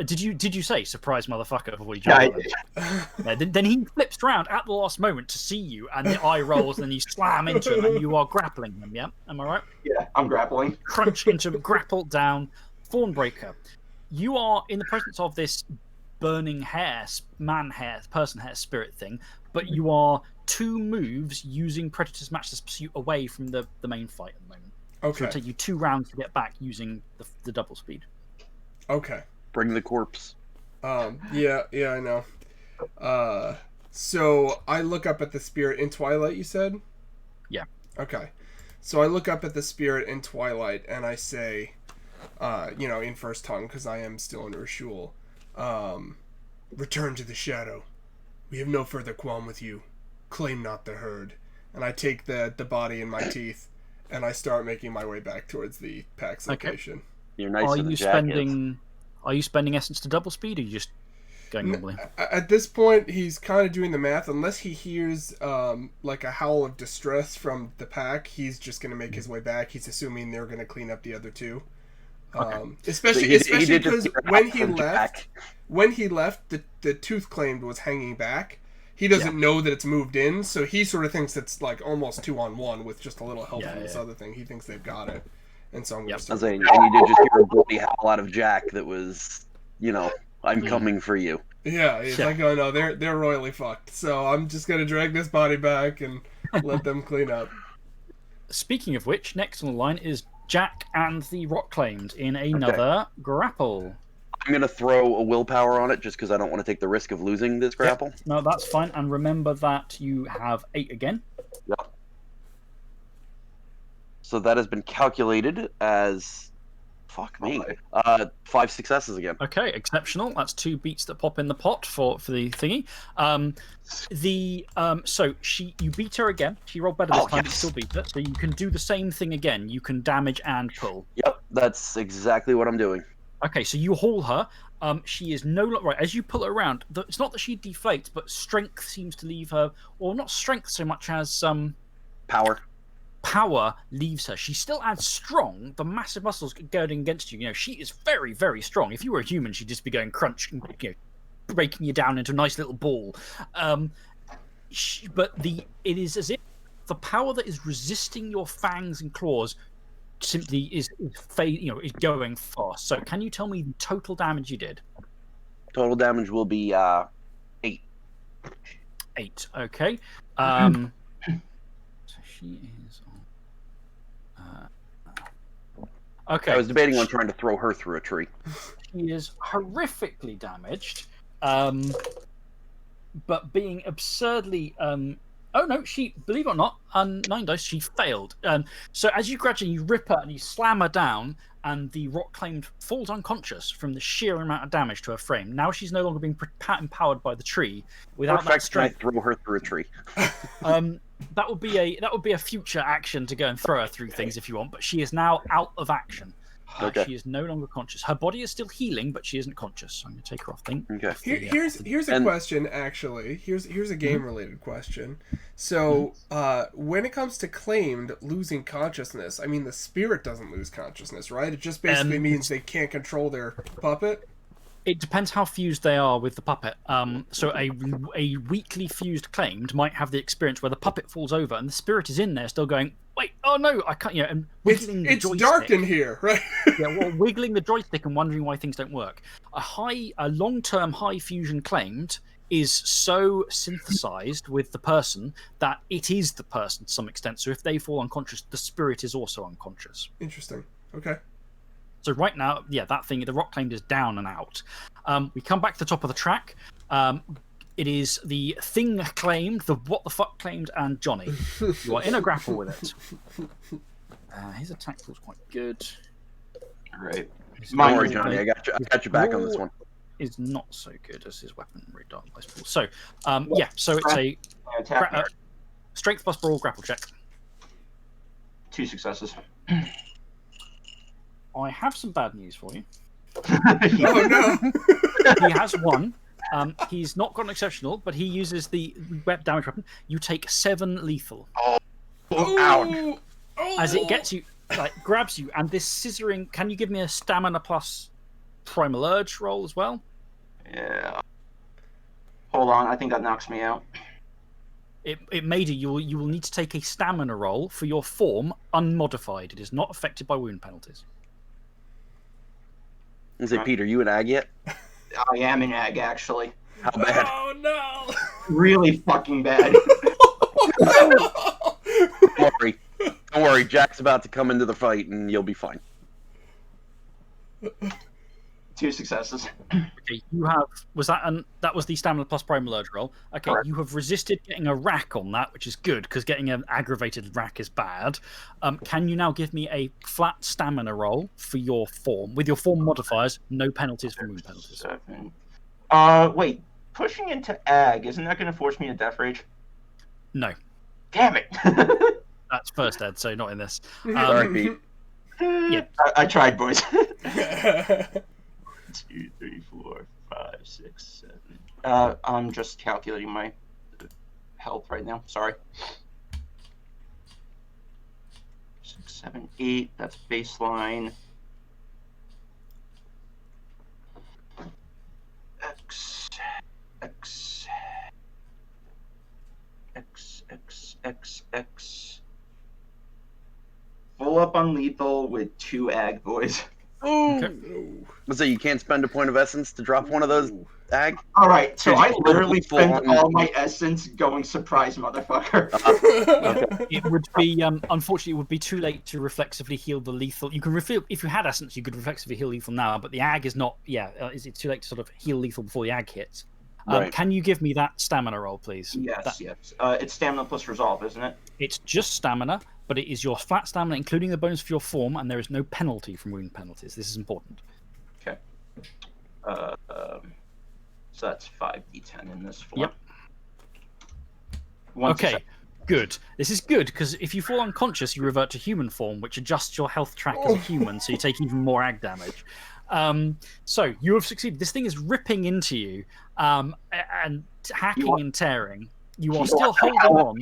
[SPEAKER 2] Did you say surprise motherfucker before you
[SPEAKER 4] Yeah,
[SPEAKER 2] jumped
[SPEAKER 4] I
[SPEAKER 2] on him? Then he flips around at the last moment to see you, and the eye rolls, and then you slam into him, and you are grappling him, yeah? Am I right?
[SPEAKER 4] Yeah, I'm grappling.
[SPEAKER 2] Crunch into him, grapple down, Thornbreaker. You are in the presence of this burning hair, person hair spirit thing, but you are 2 moves using Predator's Matchless Pursuit away from the main fight at the moment. So
[SPEAKER 1] Okay.
[SPEAKER 2] it'll take you 2 rounds to get back using the double speed.
[SPEAKER 1] Okay.
[SPEAKER 3] Bring the corpse.
[SPEAKER 1] Yeah, I know. So I look up at the spirit in Twilight, you said?
[SPEAKER 2] Yeah.
[SPEAKER 1] Okay. So I look up at the spirit in Twilight and I say, in first tongue, because I am still in Urshul. Return to the shadow. We have no further qualm with you. Claim not the herd. And I take the body in my teeth, and I start making my way back towards the pack's location.
[SPEAKER 3] You're nicer than Jack is.
[SPEAKER 2] Are you spending essence to double speed, or are you just going normally?
[SPEAKER 1] At this point, he's kind of doing the math. Unless he hears like a howl of distress from the pack, he's just going to make his way back. He's assuming they're going to clean up the other two.
[SPEAKER 2] Okay.
[SPEAKER 1] Especially because when he left, the tooth claimed was hanging back. He doesn't know that it's moved in, so he sort of thinks it's like almost 2-on-1 with just a little help from this other thing. He thinks they've got it, and so I'm going to.
[SPEAKER 3] I was saying, and you did just hear a bloody howl out of Jack that was, I'm coming for you.
[SPEAKER 1] Yeah, he's like, oh no, they're royally fucked. So I'm just going to drag this body back and let them clean up.
[SPEAKER 2] Speaking of which, next on the line is Jack and the Rock Claimed in another grapple.
[SPEAKER 3] I'm going to throw a willpower on it just because I don't want to take the risk of losing this grapple.
[SPEAKER 2] Yep. No, that's fine. And remember that you have 8 again.
[SPEAKER 3] Yep. So that has been calculated as... Fuck me. 5 successes again.
[SPEAKER 2] Okay, exceptional. That's 2 beats that pop in the pot for the thingy. So you beat her again. She rolled better this time, but you still beat her. So you can do the same thing again. You can damage and pull.
[SPEAKER 3] Yep, that's exactly what I'm doing.
[SPEAKER 2] Okay, so you haul her. She is no longer right as you pull her around. It's not that she deflates, but strength seems to leave her, or not strength so much as
[SPEAKER 3] power.
[SPEAKER 2] Power leaves her. She still adds strong. The massive muscles girding against you. She is very, very strong. If you were a human, she'd just be going crunch, breaking you down into a nice little ball. But it is as if the power that is resisting your fangs and claws simply is going fast. So can you tell me the total damage you did?
[SPEAKER 3] Total damage will be 8.
[SPEAKER 2] 8. Okay. So she is on. Okay.
[SPEAKER 3] I was debating on trying to throw her through a tree.
[SPEAKER 2] She is horrifically damaged, but being absurdly. Oh no, she, believe it or not, on 9 dice, she failed. So as you gradually rip her and you slam her down, and the Rock Claimed falls unconscious from the sheer amount of damage to her frame. Now she's no longer being empowered by the tree. Without that strength,
[SPEAKER 3] I throw her through a tree.
[SPEAKER 2] That would be a future action to go and throw her through things if you want. But she is now out of action.
[SPEAKER 3] Okay.
[SPEAKER 2] She is no longer conscious. Her body is still healing, but she isn't conscious. So I'm going to take her off.
[SPEAKER 3] Okay.
[SPEAKER 1] Here's a question. Actually, here's a game related question. So when it comes to claimed losing consciousness, I mean the spirit doesn't lose consciousness, right? It just basically means they can't control their puppet.
[SPEAKER 2] It depends how fused they are with the puppet. So a weakly fused claimed might have the experience where the puppet falls over and the spirit is in there still going, wait, oh no, I can't, and wiggling the joystick.
[SPEAKER 1] It's dark in here, right?
[SPEAKER 2] Wiggling the joystick and wondering why things don't work. A long-term high fusion claimed is so synthesized with the person that it is the person to some extent. So if they fall unconscious, the spirit is also unconscious.
[SPEAKER 1] Interesting. Okay.
[SPEAKER 2] So right now, the Rock Claimed is down and out. We come back to the top of the track. It is the Thing Claimed, the What the Fuck Claimed, and Johnny. You are in a grapple with it. His attack feels quite good.
[SPEAKER 3] All right. Don't worry, Johnny. I got you back on this one.
[SPEAKER 2] Is not so good as his weaponry dice pool. So, so it's a strength plus brawl grapple check.
[SPEAKER 4] 2 successes.
[SPEAKER 2] I have some bad news for you.
[SPEAKER 1] Oh no!
[SPEAKER 2] He has 1. He's not got an exceptional, but he uses the damage weapon. You take 7 lethal.
[SPEAKER 3] Ouch!
[SPEAKER 2] As it gets you, grabs you, and this scissoring. Can you give me a stamina plus primal urge roll as well?
[SPEAKER 4] Yeah. Hold on, I think that knocks me out.
[SPEAKER 2] It may do. You will need to take a stamina roll for your form unmodified. It is not affected by wound penalties.
[SPEAKER 3] Is it Peter? You an ag yet?
[SPEAKER 4] I am an ag, actually.
[SPEAKER 3] How bad?
[SPEAKER 1] Oh no!
[SPEAKER 4] Really fucking bad.
[SPEAKER 3] Don't worry. Jack's about to come into the fight, and you'll be fine.
[SPEAKER 4] 2 successes.
[SPEAKER 2] Okay, you have that was the stamina plus primal urge roll. Okay,
[SPEAKER 4] Correct.
[SPEAKER 2] you have resisted getting a rack on that, which is good because getting an aggravated rack is bad. Can you now give me a flat stamina roll for your form with your form modifiers? No penalties for wound penalties.
[SPEAKER 4] 7. Wait. Pushing into ag, isn't that going to force me to death rage?
[SPEAKER 2] No,
[SPEAKER 4] Damn it!
[SPEAKER 2] that's first ed, so not in this.
[SPEAKER 3] Sorry, Pete.
[SPEAKER 2] Yeah.
[SPEAKER 4] I tried, boys. 2, 3, 4, 5, 6, 7. I'm just calculating my health right now. Sorry. 6, 7, 8. That's baseline. X. Full up on lethal with 2 ag, boys.
[SPEAKER 2] Okay.
[SPEAKER 3] So you can't spend a point of essence to drop one of those ag?
[SPEAKER 4] All right, so I literally
[SPEAKER 3] Full
[SPEAKER 4] spent
[SPEAKER 3] on.
[SPEAKER 4] all my essence going surprise, motherfucker.
[SPEAKER 2] It would be unfortunately it would be too late to reflexively heal the lethal. You can refill if you had essence, you could reflexively heal lethal now, but the ag is not. Yeah, is it too late to sort of heal lethal before the ag hits?
[SPEAKER 3] Right.
[SPEAKER 2] Can you give me that stamina roll, please?
[SPEAKER 4] Yes. It's stamina plus resolve, isn't it?
[SPEAKER 2] It's just stamina, but it is your flat stamina, including the bonus for your form, and there is no penalty from wound penalties. This is important.
[SPEAKER 4] Okay. So that's 5d10 in this form.
[SPEAKER 2] Yep.
[SPEAKER 4] Okay.
[SPEAKER 2] Okay, good. This is good because if you fall unconscious, you revert to human form, which adjusts your health track as a human, so you take even more ag damage. So you have succeeded. This thing is ripping into you and hacking and tearing. You are still holding on.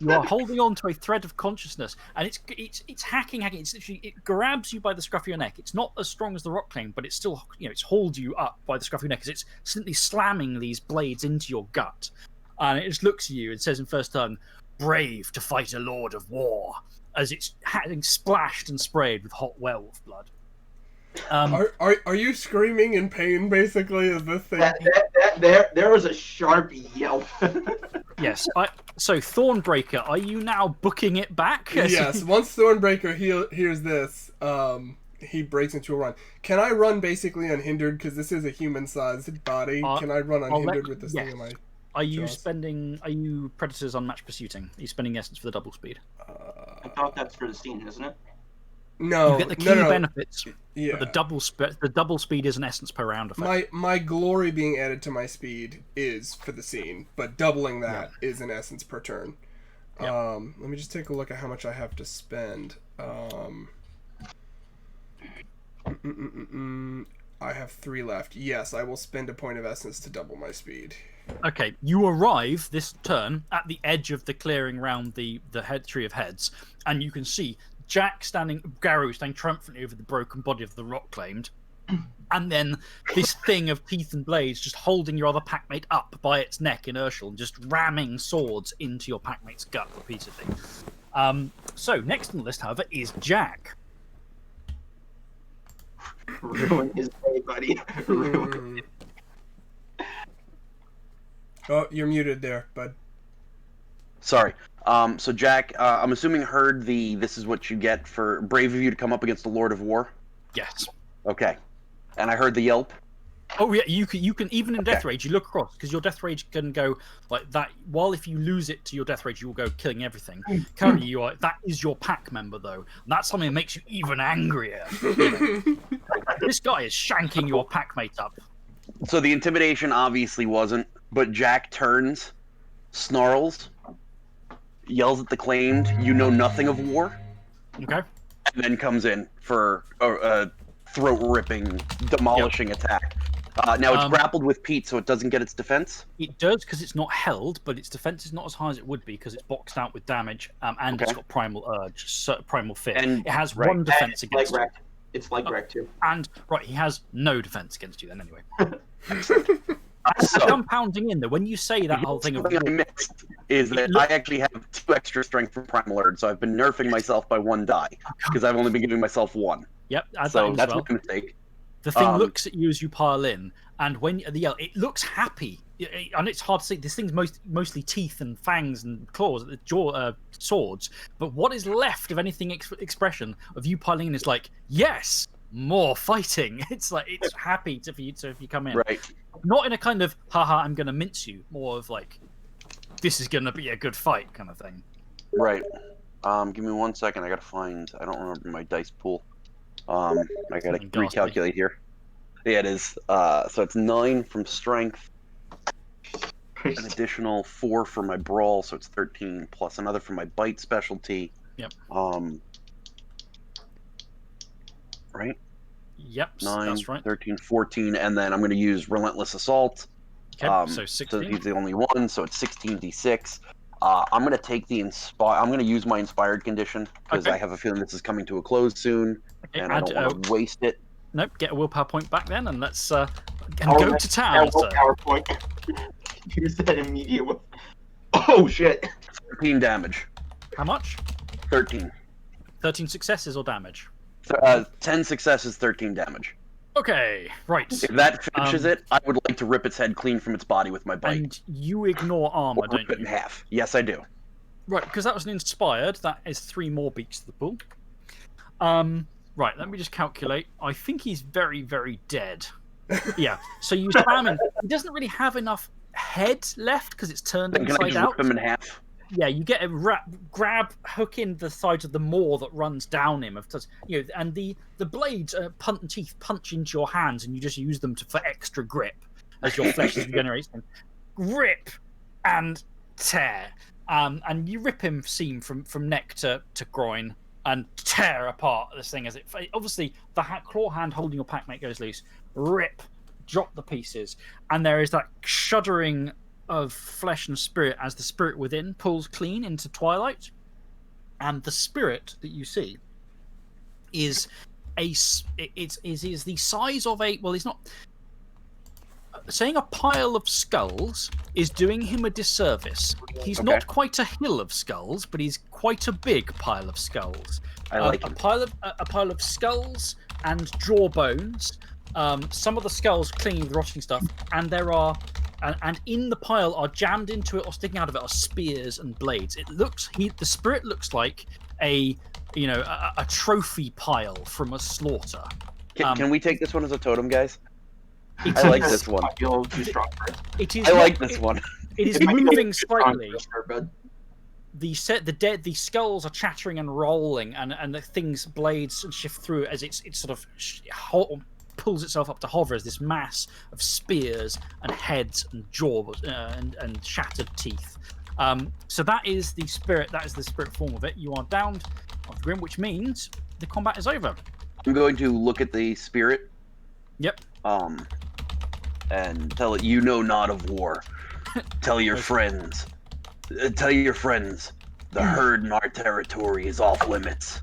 [SPEAKER 2] You are holding on to a thread of consciousness, and it's hacking. It's literally, it grabs you by the scruff of your neck. It's not as strong as the rock claim, but it's still, it's holds you up by the scruff of your neck as it's simply slamming these blades into your gut. And it just looks at you and says in first tongue, "Brave to fight a lord of war," as it's having splashed and sprayed with hot werewolf blood.
[SPEAKER 1] Are you screaming in pain? Basically, is this thing?
[SPEAKER 4] There was a sharp yelp.
[SPEAKER 2] Yes. So Thornbreaker, are you now booking it back?
[SPEAKER 1] Yes. Once Thornbreaker hears this, he breaks into a run. Can I run basically unhindered? Because this is a human-sized body. Can I run unhindered with this thing in my?
[SPEAKER 2] Are you Predators unmatched pursuing? Are you spending essence for the double speed?
[SPEAKER 4] I thought that's for the scene, isn't it?
[SPEAKER 1] No.
[SPEAKER 2] You get the key benefits.
[SPEAKER 1] Yeah.
[SPEAKER 2] But the double speed is an essence per round effect.
[SPEAKER 1] My glory being added to my speed is for the scene, but doubling that is an essence per turn.
[SPEAKER 2] Yep.
[SPEAKER 1] Let me just take a look at how much I have to spend. I have 3 left. Yes, I will spend a point of essence to double my speed.
[SPEAKER 2] Okay, you arrive this turn at the edge of the clearing round the head tree of heads, and you can see Garou standing triumphantly over the broken body of the rock claimed, and then this thing of teeth and blades just holding your other packmate up by its neck inertial and just ramming swords into your packmate's gut repeatedly. So next on the list, however, is Jack.
[SPEAKER 4] Ruin his day, buddy. Ruin.
[SPEAKER 1] Oh, you're muted there, bud.
[SPEAKER 3] Sorry. So Jack, I'm assuming heard this is what you get for brave of you to come up against the Lord of War.
[SPEAKER 2] Yes.
[SPEAKER 3] Okay. And I heard the yelp.
[SPEAKER 2] Oh yeah, you can even in Death Rage you look across because your Death Rage can go like that. While if you lose it to your Death Rage, you will go killing everything. Currently, that is your pack member though. And that's something that makes you even angrier. This guy is shanking your packmate up.
[SPEAKER 3] So the intimidation obviously wasn't, but Jack turns, snarls, yells at the claimed, "You know nothing of war,"
[SPEAKER 2] Okay.
[SPEAKER 3] and then comes in for a throat-ripping, demolishing attack. Now it's grappled with Pete, so it doesn't get its defense?
[SPEAKER 2] It does because it's not held, but its defense is not as high as it would be because it's boxed out with damage, and it's got Primal Urge, Primal Fear.
[SPEAKER 3] And
[SPEAKER 2] it has one defense against you.
[SPEAKER 4] It's like Wreck too.
[SPEAKER 2] And, he has no defense against you then anyway.
[SPEAKER 3] So,
[SPEAKER 2] Compounding in there, when you say that whole thing of...
[SPEAKER 3] something I missed is that I actually have 2 extra strength for Primal Urge, so I've been nerfing myself by 1 die, because I've only been giving myself 1.
[SPEAKER 2] Yep,
[SPEAKER 3] so that's my mistake.
[SPEAKER 2] The thing looks at you as you pile in, and when the yell, it looks happy, and it's hard to see. This thing's mostly teeth and fangs and claws, swords. But what is left of anything expression of you piling in is like, yes, more fighting. It's like it's happy for you to if you come in,
[SPEAKER 3] Right.
[SPEAKER 2] not in a kind of haha I'm gonna mince you, more of like this is gonna be a good fight kind of thing.
[SPEAKER 3] Right. Give me 1 second. I gotta find. I don't remember my dice pool. I gotta
[SPEAKER 2] Something ghastly.
[SPEAKER 3] recalculate here. Yeah, it is. So it's 9 from strength, an additional 4 for my brawl, so it's 13 plus another for my bite specialty.
[SPEAKER 2] Yep.
[SPEAKER 3] Right.
[SPEAKER 2] Yep,
[SPEAKER 3] 9,
[SPEAKER 2] that's right.
[SPEAKER 3] 13, 14, and then I'm going to use Relentless Assault.
[SPEAKER 2] Okay, so
[SPEAKER 3] So
[SPEAKER 2] 16.
[SPEAKER 3] he's the only one, so it's 16d6. I'm going to take the I'm going to use my Inspired condition, because
[SPEAKER 2] Okay.
[SPEAKER 3] I have a feeling this is coming to a close soon,
[SPEAKER 2] Okay,
[SPEAKER 3] and I don't want to waste it.
[SPEAKER 2] Nope, get a willpower point back then, and let's and
[SPEAKER 4] Oh,
[SPEAKER 2] go
[SPEAKER 4] that's
[SPEAKER 2] to town. sir.
[SPEAKER 4] PowerPoint. Use that immediate. Oh shit!
[SPEAKER 3] 13 damage.
[SPEAKER 2] How much?
[SPEAKER 3] 13.
[SPEAKER 2] 13 successes or damage?
[SPEAKER 3] 10 successes, 13 damage.
[SPEAKER 2] Okay, right.
[SPEAKER 3] If that finishes it, I would like to rip its head clean from its body with my bite.
[SPEAKER 2] And you ignore armor,
[SPEAKER 3] Or
[SPEAKER 2] don't
[SPEAKER 3] rip it in
[SPEAKER 2] you?
[SPEAKER 3] half. Yes, I do.
[SPEAKER 2] Right, because that was an inspired. That is 3 more beats to the pool. Right, let me just calculate. I think he's very, very dead. Yeah, so you spam him. He doesn't really have enough head left because it's turned
[SPEAKER 3] Then can I
[SPEAKER 2] inside
[SPEAKER 3] just
[SPEAKER 2] out.
[SPEAKER 3] rip him in half?
[SPEAKER 2] Yeah, you get a grab, hook in the sides of the maw that runs down him. You know, and the blades, punt and teeth, punch into your hands, and you just use them for extra grip as your flesh is regenerating. Rip and tear, and you rip him seam from neck to groin and tear apart this thing as it obviously the claw hand holding your packmate goes loose. Rip, drop the pieces, and there is that shuddering of flesh and spirit as the spirit within pulls clean into twilight, and the spirit that you see is is the size of a well, he's not saying a pile of skulls is doing him a disservice. He's
[SPEAKER 3] Okay.
[SPEAKER 2] not quite a hill of skulls, but he's quite a big pile of skulls.
[SPEAKER 3] I like
[SPEAKER 2] a
[SPEAKER 3] him.
[SPEAKER 2] pile of skulls and jawbones. Some of the skulls clinging with rotting stuff, and there are. And in the pile are jammed into it or sticking out of it are spears and blades. It looks the spirit looks like a trophy pile from a slaughter.
[SPEAKER 3] Can we take this one as a totem, guys?
[SPEAKER 2] It
[SPEAKER 3] I like
[SPEAKER 2] is-
[SPEAKER 3] this one.
[SPEAKER 4] I feel too strong for it.
[SPEAKER 2] It is.
[SPEAKER 3] I like
[SPEAKER 2] not-
[SPEAKER 3] this one.
[SPEAKER 2] It is
[SPEAKER 4] It might be
[SPEAKER 2] moving
[SPEAKER 4] too strong
[SPEAKER 2] slightly.
[SPEAKER 4] for us, bud.
[SPEAKER 2] The skulls are chattering and rolling, and the thing's blades shift through as it's sort of pulls itself up to hover as this mass of spears and heads and jaws and shattered teeth. So that is the spirit. That is the spirit form of it. You are downed off the grim, which means the combat is over.
[SPEAKER 3] I'm going to look at the spirit.
[SPEAKER 2] Yep.
[SPEAKER 3] And tell it, you know not of war. Tell your
[SPEAKER 2] Okay.
[SPEAKER 3] friends. Tell your friends. The herd in our territory is off limits.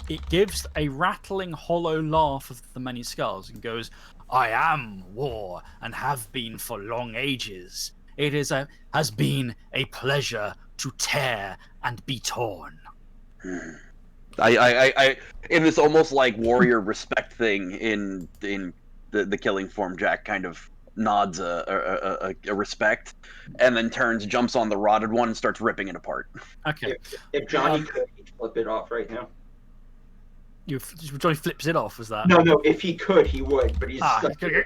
[SPEAKER 2] It gives a rattling, hollow laugh of the many skulls and goes, "I am war and have been for long ages. It has been a pleasure to tear and be torn."
[SPEAKER 3] I in this almost like warrior respect thing in the killing form, Jack kind of nods a respect, and then turns, jumps on the rotted one, and starts ripping it apart.
[SPEAKER 2] Okay,
[SPEAKER 4] If Johnny could, he'd flip it off right now.
[SPEAKER 2] Johnny flips it off. Was that?
[SPEAKER 4] No, if he could, he would, but he's stuck.
[SPEAKER 2] okay.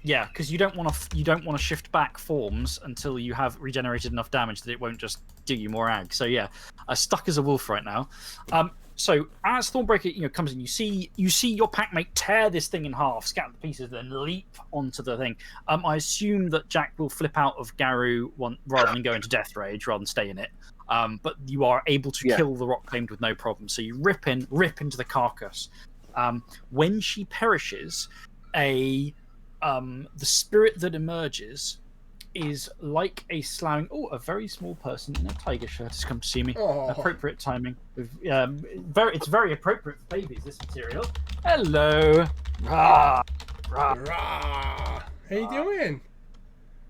[SPEAKER 2] Yeah, because you don't want to shift back forms until you have regenerated enough damage that it won't just do you more ag. So yeah, stuck as a wolf right now. So as Thornbreaker comes in, you see your packmate tear this thing in half, scatter the pieces, then leap onto the thing. I assume that Jack will flip out of Garu rather than go into Death Rage, rather than stay in it. But you are able to kill the rock claimed with no problem. So you rip into the carcass. When she perishes, the spirit that emerges is like a sloughing. Oh, a very small person in a tiger shirt has come to see me.
[SPEAKER 1] Oh.
[SPEAKER 2] Appropriate timing. It's very appropriate for babies. This material. Hello. Rah, rah.
[SPEAKER 1] Rah. How you doing?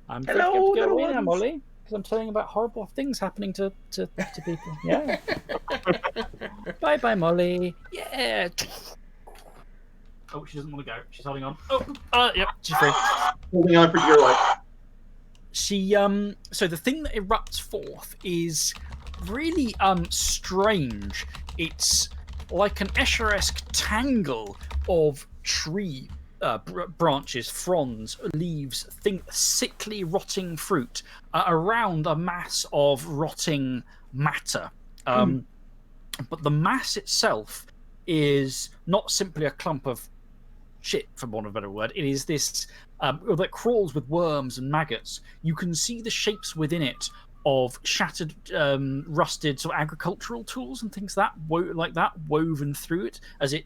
[SPEAKER 2] I'm
[SPEAKER 3] Hello,
[SPEAKER 2] thinking of
[SPEAKER 3] little
[SPEAKER 2] going in,
[SPEAKER 3] ones.
[SPEAKER 2] Molly, because I'm telling about horrible things happening to people. Yeah. Bye, Molly. Yeah. Oh, she doesn't want to go. She's holding on. Oh, yep, she's free.
[SPEAKER 4] Holding on for dear life.
[SPEAKER 2] She so the thing that erupts forth is really strange. It's like an Escher-esque tangle of tree branches, fronds, leaves, sickly rotting fruit around a mass of rotting matter. But the mass itself is not simply a clump of shit, for want of a better word. It is this that crawls with worms and maggots. You can see the shapes within it of shattered, rusted sort of agricultural tools and things like that woven through it, as it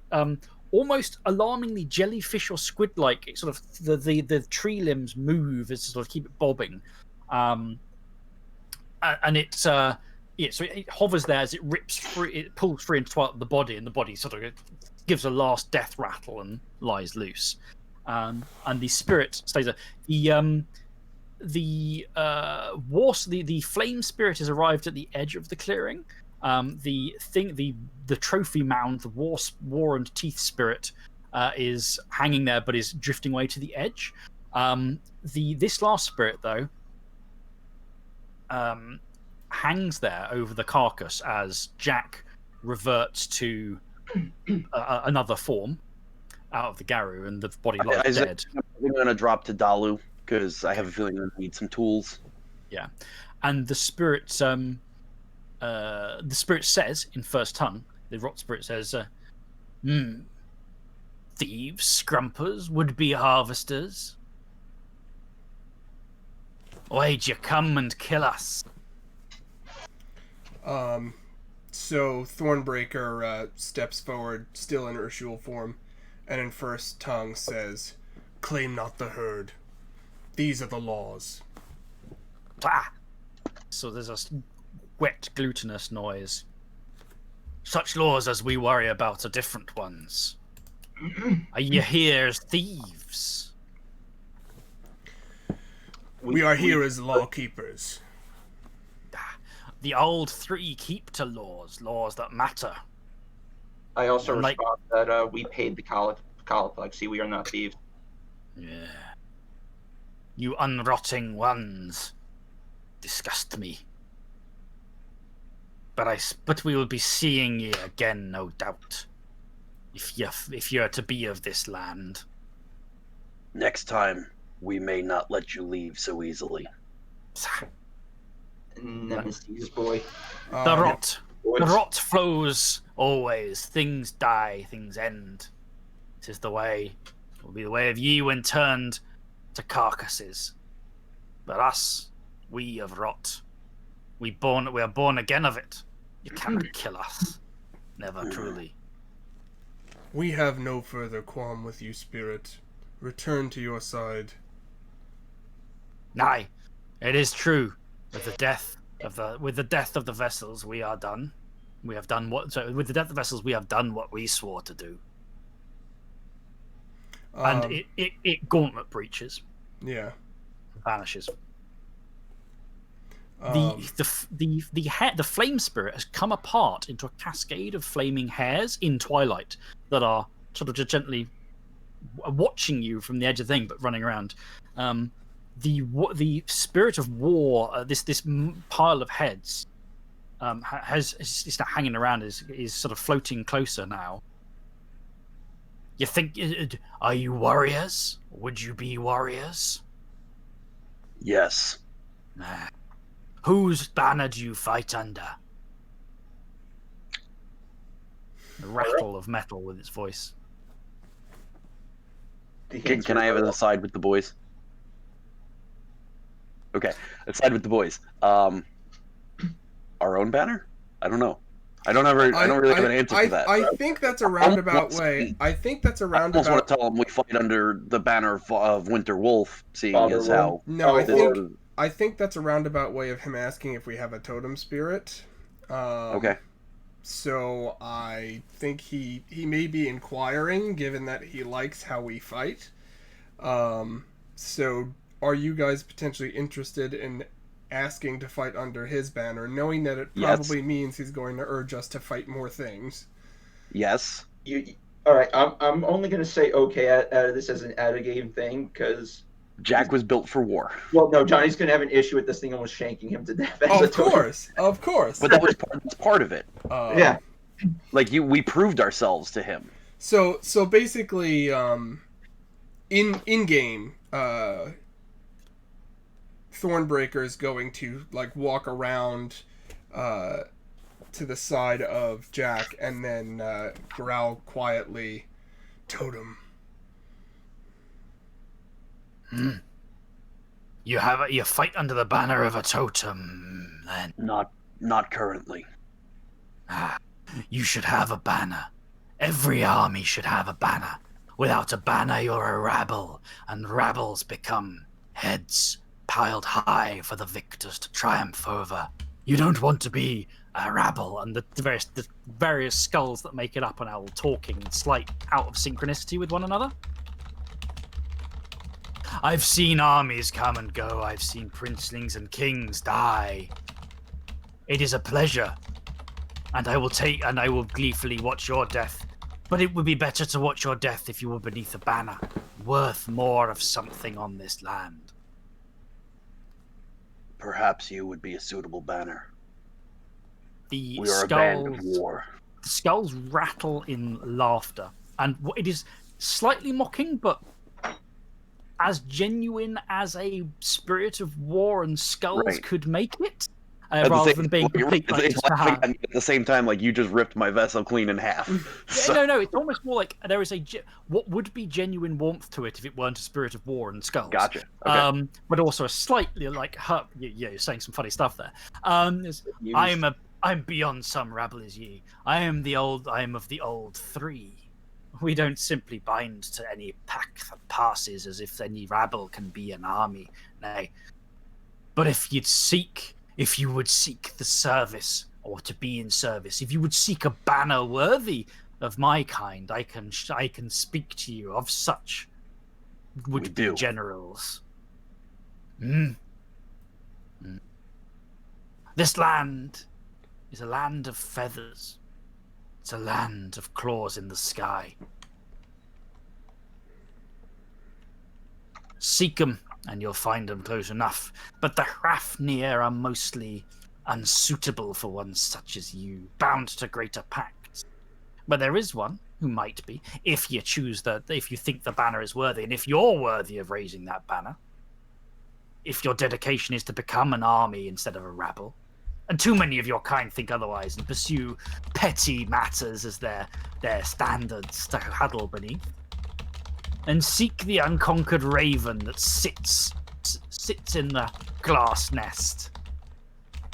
[SPEAKER 2] almost alarmingly jellyfish or squid-like. It sort of the tree limbs move as to sort of keep it bobbing, and it's so it hovers there as it rips free, it pulls free into the body, and the body sort of gives a last death rattle and lies loose. And the spirit stays there. The flame spirit has arrived at the edge of the clearing. The trophy mound, the war and teeth spirit, is hanging there, but is drifting away to the edge. This last spirit, though, hangs there over the carcass as Jack reverts to another form out of the Garou, and the body lies dead.
[SPEAKER 3] I'm going to drop to Dalu because I have a feeling I need some tools.
[SPEAKER 2] Yeah, and the spirit says in first tongue, the rot spirit says, thieves, scrumpers, would-be harvesters, why'd you come and kill us?
[SPEAKER 1] So Thornbreaker steps forward, still in Ursule form, and in first tongue says, "Claim not the herd. These are the laws."
[SPEAKER 2] Ah! So there's a wet, glutinous noise. Such laws as we worry about are different ones. Are you here as thieves?
[SPEAKER 1] We are here as law keepers.
[SPEAKER 2] The old three keep to laws that matter.
[SPEAKER 4] I also respond that we paid the Coliplexy. We are not thieves.
[SPEAKER 2] Yeah. You unrotting ones disgust me. But we will be seeing ye again, no doubt. If you're to be of this land.
[SPEAKER 3] Next time, we may not let you leave so easily.
[SPEAKER 4] Nemesis boy.
[SPEAKER 2] The rot flows always. Things die, things end. It is the way. It will be the way of ye when turned to carcasses. But us, we of rot. We are born again of it. You cannot kill us. Never truly.
[SPEAKER 1] We have no further qualm with you, spirit. Return to your side.
[SPEAKER 2] Nay, it is true. With the death of the vessels, we are done. With the death of the vessels, we have done what we swore to do. And it gauntlet breaches.
[SPEAKER 1] Yeah.
[SPEAKER 2] Vanishes. The flame spirit has come apart into a cascade of flaming hairs in twilight that are sort of just gently watching you from the edge of the thing, but running around. The spirit of war, this pile of heads, is now hanging around. Is sort of floating closer now. You think? Are you warriors? Would you be warriors?
[SPEAKER 3] Yes.
[SPEAKER 2] Whose banner do you fight under? The rattle of metal with its voice.
[SPEAKER 3] Can I have an aside with the boys? Okay, aside with the boys. Our own banner? I don't know. I don't really have an answer for that.
[SPEAKER 1] I think that's a roundabout way. I think that's a roundabout.
[SPEAKER 3] I almost want to tell them we fight under the banner of Winter Wolf, seeing as how.
[SPEAKER 1] No, I think that's a roundabout way of him asking if we have a totem spirit.
[SPEAKER 3] Okay.
[SPEAKER 1] So I think he may be inquiring, given that he likes how we fight. So are you guys potentially interested in asking to fight under his banner, knowing that it probably means he's going to urge us to fight more things?
[SPEAKER 3] Yes.
[SPEAKER 4] All right. I'm only going to say okay out of this as an out of game thing because
[SPEAKER 3] Jack was built for war.
[SPEAKER 4] Well, no, Johnny's going to have an issue with this thing almost shanking him to death.
[SPEAKER 1] Of course.
[SPEAKER 3] But that was part of it.
[SPEAKER 4] Yeah.
[SPEAKER 3] Like we proved ourselves to him.
[SPEAKER 1] So basically, in game, Thornbreaker is going to like walk around to the side of Jack and then growl quietly, "Totem."
[SPEAKER 2] You fight under the banner of a totem, then.
[SPEAKER 3] Not currently.
[SPEAKER 2] You should have a banner. Every army should have a banner. Without a banner, you're a rabble, and rabbles become heads piled high for the victors to triumph over. You don't want to be a rabble, and the various skulls that make it up are now all talking in slight out of synchronicity with one another. I've seen armies come and go. I've seen princelings and kings die. It is a pleasure, and I will gleefully watch your death. But it would be better to watch your death if you were beneath a banner, worth more of something on this land.
[SPEAKER 3] Perhaps you would be a suitable banner.
[SPEAKER 2] The
[SPEAKER 3] We are a band of war.
[SPEAKER 2] The skulls rattle in laughter, and it is slightly mocking, but as genuine as a spirit of war and skulls could make it. Rather than being complete, like,
[SPEAKER 3] it's laughing at me at the same time, like you just ripped my vessel clean in half.
[SPEAKER 2] No, it's almost more like there is what would be genuine warmth to it if it weren't a spirit of war and skulls.
[SPEAKER 3] Gotcha. Okay.
[SPEAKER 2] But also a slightly like hurt. Yeah, you're saying some funny stuff there. I'm beyond some rabble as ye. I am of the old three. We don't simply bind to any pack that passes as if any rabble can be an army. Nay, but if you would seek the service, or to be in service, if you would seek a banner worthy of my kind, I can speak to you of such would-be generals. This land is a land of feathers. It's a land of claws in the sky. Seek them, and you'll find them close enough. But the Hrafnir are mostly unsuitable for one such as you, bound to greater pacts. But there is one who might be, if you think the banner is worthy, and if you're worthy of raising that banner. If your dedication is to become an army instead of a rabble. And too many of your kind think otherwise and pursue petty matters as their standards to huddle beneath. And seek the unconquered raven that sits in the glass nest.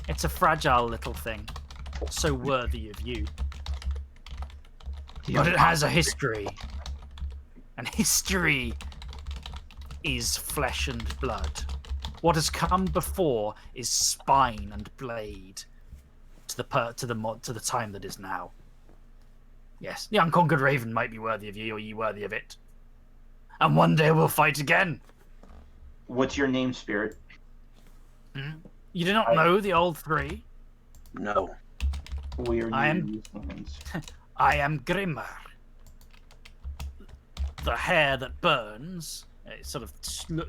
[SPEAKER 2] It's a fragile little thing, so worthy of you. But it has a history. And history is flesh and blood. What has come before is spine and blade to the time that is now. Yes, the unconquered raven might be worthy of you, or ye worthy of it. And one day we'll fight again.
[SPEAKER 4] What's your name, Spirit?
[SPEAKER 2] You do not know the old three?
[SPEAKER 3] No.
[SPEAKER 4] I
[SPEAKER 2] am Grimmer. The hair that burns. It's sort of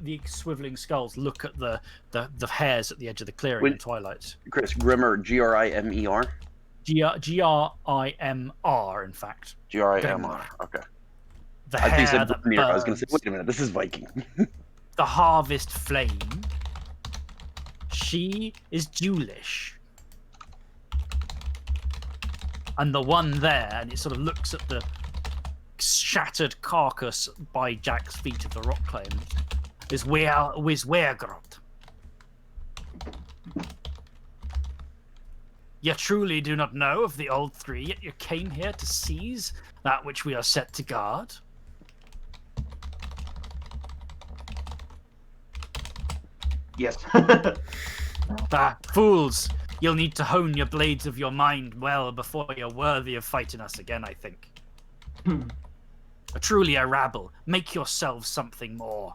[SPEAKER 2] the swiveling skulls look at the hairs at the edge of the clearing in twilight.
[SPEAKER 3] Chris, Grimmer, Grimer?
[SPEAKER 2] Grimr, in fact.
[SPEAKER 3] Grimr, okay.
[SPEAKER 2] The hair
[SPEAKER 3] you said
[SPEAKER 2] that
[SPEAKER 3] Grimir.
[SPEAKER 2] burns.
[SPEAKER 3] I was going to say, wait a minute, this is Viking.
[SPEAKER 2] The harvest flame. She is Julish. And the one there, and it sort of looks at the shattered carcass by Jack's feet of the rock claim, is Weregrod. You truly do not know of the old three, yet you came here to seize that which we are set to guard.
[SPEAKER 4] Yes.
[SPEAKER 2] Fools! You'll need to hone your blades of your mind well before you're worthy of fighting us again, I think. Truly a rabble. Make yourselves something more.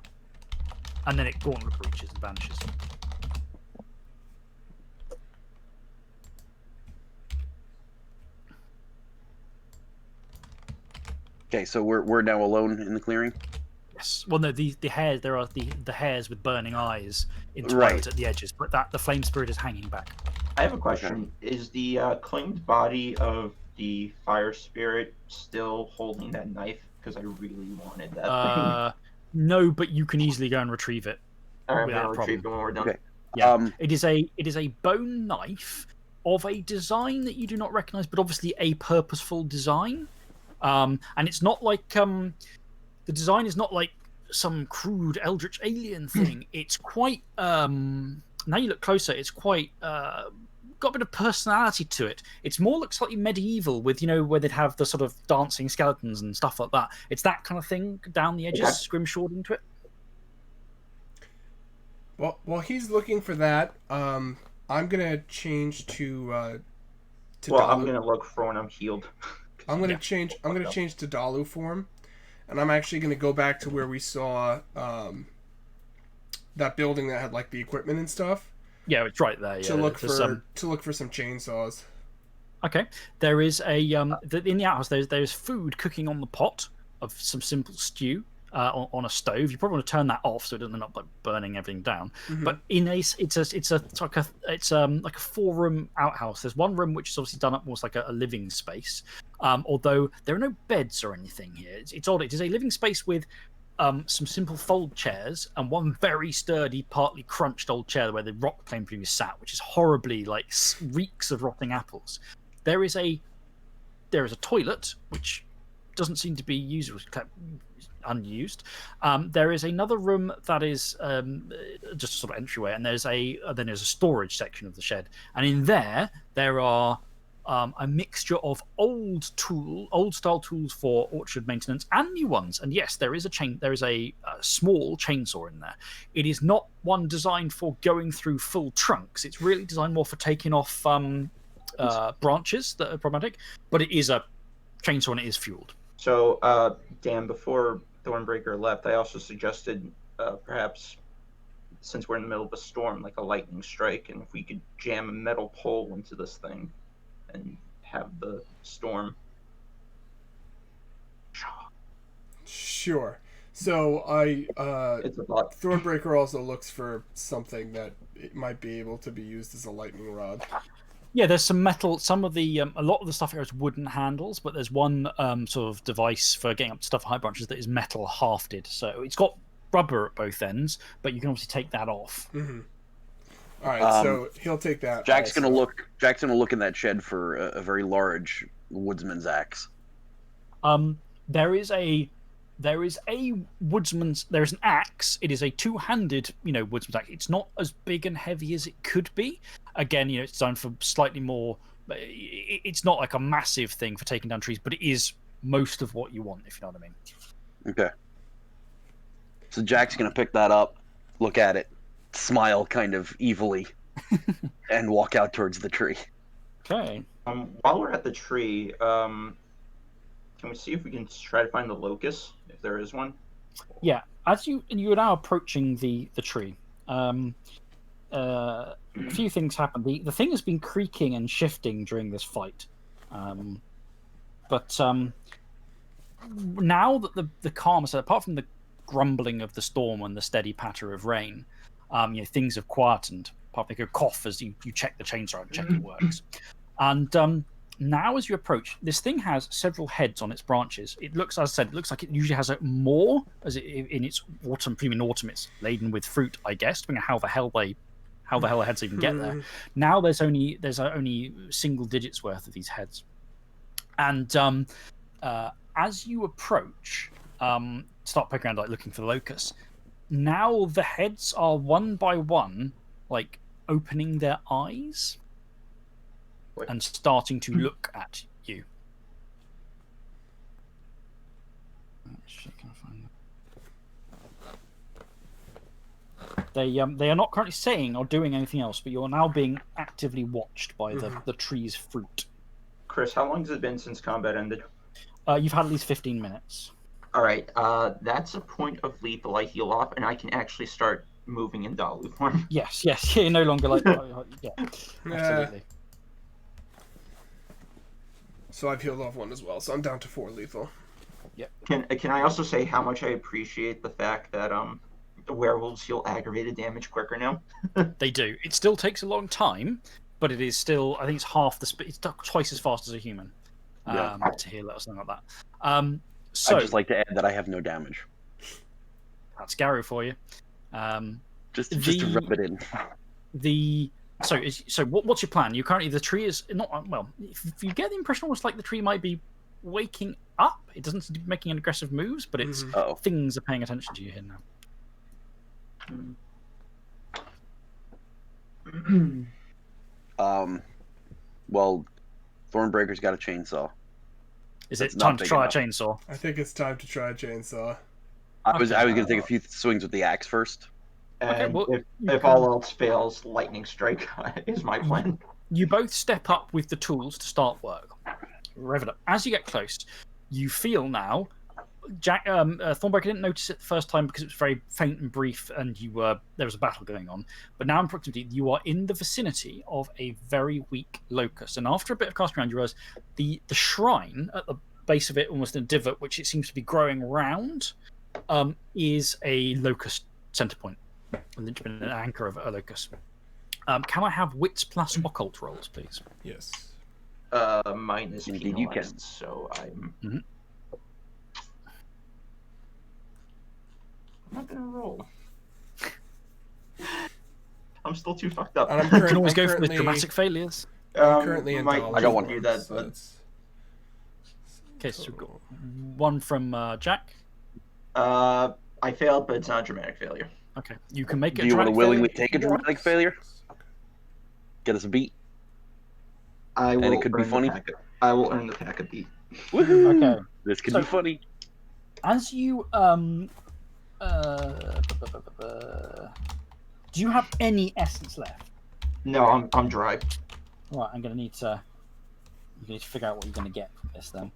[SPEAKER 2] And then it gauntlet breaches and vanishes.
[SPEAKER 3] Okay, so we're now alone in the clearing?
[SPEAKER 2] Yes. Well, no, the hairs. There are the hairs with burning eyes intertwined at the edges, but the flame spirit is hanging back.
[SPEAKER 4] I have a question. Is the claimed body of the fire spirit still holding that knife? Because I really wanted that thing.
[SPEAKER 2] No, but you can easily go and retrieve it.
[SPEAKER 4] All right, I'm
[SPEAKER 2] without
[SPEAKER 4] gonna retrieve it
[SPEAKER 2] problem.
[SPEAKER 4] when we're done.
[SPEAKER 3] Okay.
[SPEAKER 2] Yeah, it is a bone knife of a design that you do not recognize, but obviously a purposeful design. And it's not like the design is not like some crude eldritch alien thing. It's quite now you look closer, it's quite got a bit of personality to it. It's more like slightly medieval, with where they'd have the sort of dancing skeletons and stuff like that. It's that kind of thing down the edges, scrimshawed into it.
[SPEAKER 1] Well, while he's looking for that, I'm gonna change to
[SPEAKER 4] Well,
[SPEAKER 1] Dalu.
[SPEAKER 4] I'm gonna look for when I'm healed.
[SPEAKER 1] I'm gonna change to Dalu form, and I'm actually gonna go back to where we saw that building that had like the equipment and stuff.
[SPEAKER 2] Yeah, it's right there. Yeah,
[SPEAKER 1] to look for some chainsaws.
[SPEAKER 2] Okay, there is a in the outhouse. There's food cooking on the pot of some simple stew on a stove. You probably want to turn that off so it doesn't end up like burning everything down.
[SPEAKER 1] Mm-hmm.
[SPEAKER 2] But it's like a 4-room outhouse. There's one room which is obviously done up almost like a living space. Although there are no beds or anything here. It's odd. It is a living space with some simple fold chairs and one very sturdy, partly crunched old chair where the rock plane preview sat, which is horribly like reeks of rotting apples. There is a toilet which doesn't seem to be used, unused. There is another room that is just a sort of entryway, and there's a storage section of the shed, and in there are a mixture of old style tools for orchard maintenance and new ones. And yes, there is a small chainsaw in there. It is not one designed for going through full trunks. It's really designed more for taking off branches that are problematic. But it is a chainsaw and it is fueled.
[SPEAKER 4] So, Dan, before Thornbreaker left, I also suggested perhaps, since we're in the middle of a storm, like a lightning strike, and if we could jam a metal pole into this thing and have the storm.
[SPEAKER 1] Sure. So
[SPEAKER 4] It's a lot.
[SPEAKER 1] Thornbreaker also looks for something that it might be able to be used as a lightning rod.
[SPEAKER 2] Yeah, there's some metal. Some of the a lot of the stuff here is wooden handles, but there's one sort of device for getting up to stuff high branches that is metal hafted. So it's got rubber at both ends, but you can obviously take that off.
[SPEAKER 1] Mm-hmm. All right, so he'll take that.
[SPEAKER 3] Jack's
[SPEAKER 1] also.
[SPEAKER 3] gonna look in that shed for a very large woodsman's axe.
[SPEAKER 2] There is an axe. It is a two-handed, woodsman's axe. It's not as big and heavy as it could be. Again, it's designed for slightly more. It's not like a massive thing for taking down trees, but it is most of what you want, if you know what I mean.
[SPEAKER 3] Okay. So Jack's gonna pick that up, look at it, smile kind of evilly, and walk out towards the tree.
[SPEAKER 2] Okay.
[SPEAKER 4] While we're at the tree, can we see if we can try to find the locust, if there is one?
[SPEAKER 2] Yeah. As you are now approaching the tree, a few things happen. The thing has been creaking and shifting during this fight, but now that the calm is, apart from the grumbling of the storm and the steady patter of rain, things have quietened. Apart from you cough as you check the chainsaw and check it works. And now, as you approach, this thing has several heads on its branches. It looks, as I said, like it usually has more in its autumn. Premium autumn, it's laden with fruit, I guess. Depending on how the hell the heads even get there. Now there's only single digits worth of these heads, and as you approach, start poking around like looking for the locusts. Now the heads are one by one, like opening their eyes and starting to look at you. They are not currently saying or doing anything else, but you are now being actively watched by the tree's fruit.
[SPEAKER 4] Chris, how long has it been since combat ended?
[SPEAKER 2] You've had at least 15 minutes.
[SPEAKER 4] All right, that's a point of lethal. I heal off, and I can actually start moving in Dalu form.
[SPEAKER 2] Yes, you're no longer like yeah, absolutely.
[SPEAKER 1] So I've healed off one as well, so I'm down to 4 lethal.
[SPEAKER 2] Yep.
[SPEAKER 4] Can I also say how much I appreciate the fact that werewolves heal aggravated damage quicker now?
[SPEAKER 2] They do. It still takes a long time, but it is still, I think it's half the speed. It's twice as fast as a human.
[SPEAKER 3] Yeah.
[SPEAKER 2] to heal it or something like that. So
[SPEAKER 3] I'd just like to add that I have no damage.
[SPEAKER 2] that's Garou for you.
[SPEAKER 3] Just to rub it in.
[SPEAKER 2] What's your plan? You currently, the tree is not well. If you get the impression almost like the tree might be waking up, it doesn't seem to be making any aggressive moves, but it's things are paying attention to you here
[SPEAKER 3] now. Well, Thornbreaker's got a chainsaw.
[SPEAKER 2] Is it time to try a chainsaw?
[SPEAKER 1] I think it's time to try a chainsaw.
[SPEAKER 3] I was going to take a few swings with the axe first.
[SPEAKER 4] And if all else fails, lightning strike is my plan.
[SPEAKER 2] You both step up with the tools to start work. Rev it up. As you get close, you feel now. Thornbreaker didn't notice it the first time because it was very faint and brief, and there was a battle going on. But now in proximity, you are in the vicinity of a very weak locust. And after a bit of casting around, you realize the shrine at the base of it, almost in a divot, which it seems to be growing round, is a locust center point. An anchor of a locust. Can I have wits plus occult rolls, please?
[SPEAKER 1] Yes.
[SPEAKER 4] Mine is
[SPEAKER 3] Indeed,
[SPEAKER 4] penalized,
[SPEAKER 3] you can.
[SPEAKER 4] so I'm. I'm not gonna roll. I'm still too fucked up.
[SPEAKER 1] And
[SPEAKER 2] You can always go for the dramatic failures.
[SPEAKER 1] I'm currently in
[SPEAKER 4] might
[SPEAKER 1] knowledge.
[SPEAKER 3] I got one.
[SPEAKER 4] do that,
[SPEAKER 1] So
[SPEAKER 4] but
[SPEAKER 1] it's-
[SPEAKER 2] Okay, so we've got one from Jack.
[SPEAKER 4] I failed, but it's not a dramatic failure.
[SPEAKER 2] Okay, you can make it.
[SPEAKER 3] Do you want to
[SPEAKER 2] dramatic
[SPEAKER 3] willingly
[SPEAKER 2] failure
[SPEAKER 3] take a
[SPEAKER 2] if you want.
[SPEAKER 3] dramatic failure? Get us a beat.
[SPEAKER 4] I will
[SPEAKER 3] it could be
[SPEAKER 4] earn the
[SPEAKER 3] funny.
[SPEAKER 4] I will earn the pack a beat.
[SPEAKER 3] Woohoo!
[SPEAKER 2] Okay.
[SPEAKER 3] This could
[SPEAKER 2] So-
[SPEAKER 3] be funny.
[SPEAKER 2] As you do you have any essence left?
[SPEAKER 4] No, I'm dry.
[SPEAKER 2] Right, I'm gonna need to. You need to figure out what you're gonna get from this then.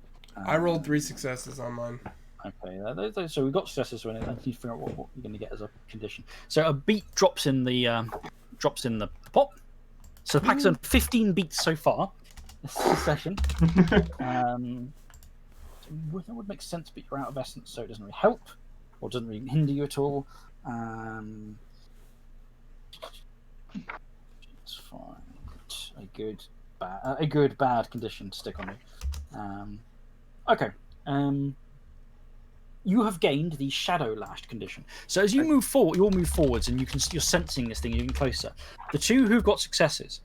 [SPEAKER 1] I rolled 3 successes on mine.
[SPEAKER 2] Okay, so we've got successes, so I need to figure out what you're gonna get as a condition. So a beat drops in the pot. So the pack's done 15 beats so far this session. That would make sense, but you're out of essence, so it doesn't really help, or doesn't really hinder you at all. It's fine. A good bad condition to stick on you. Okay. You have gained the shadow lashed condition. So as you move forward, you'll move forwards, and you're sensing this thing. You're getting closer. The two who've got successes,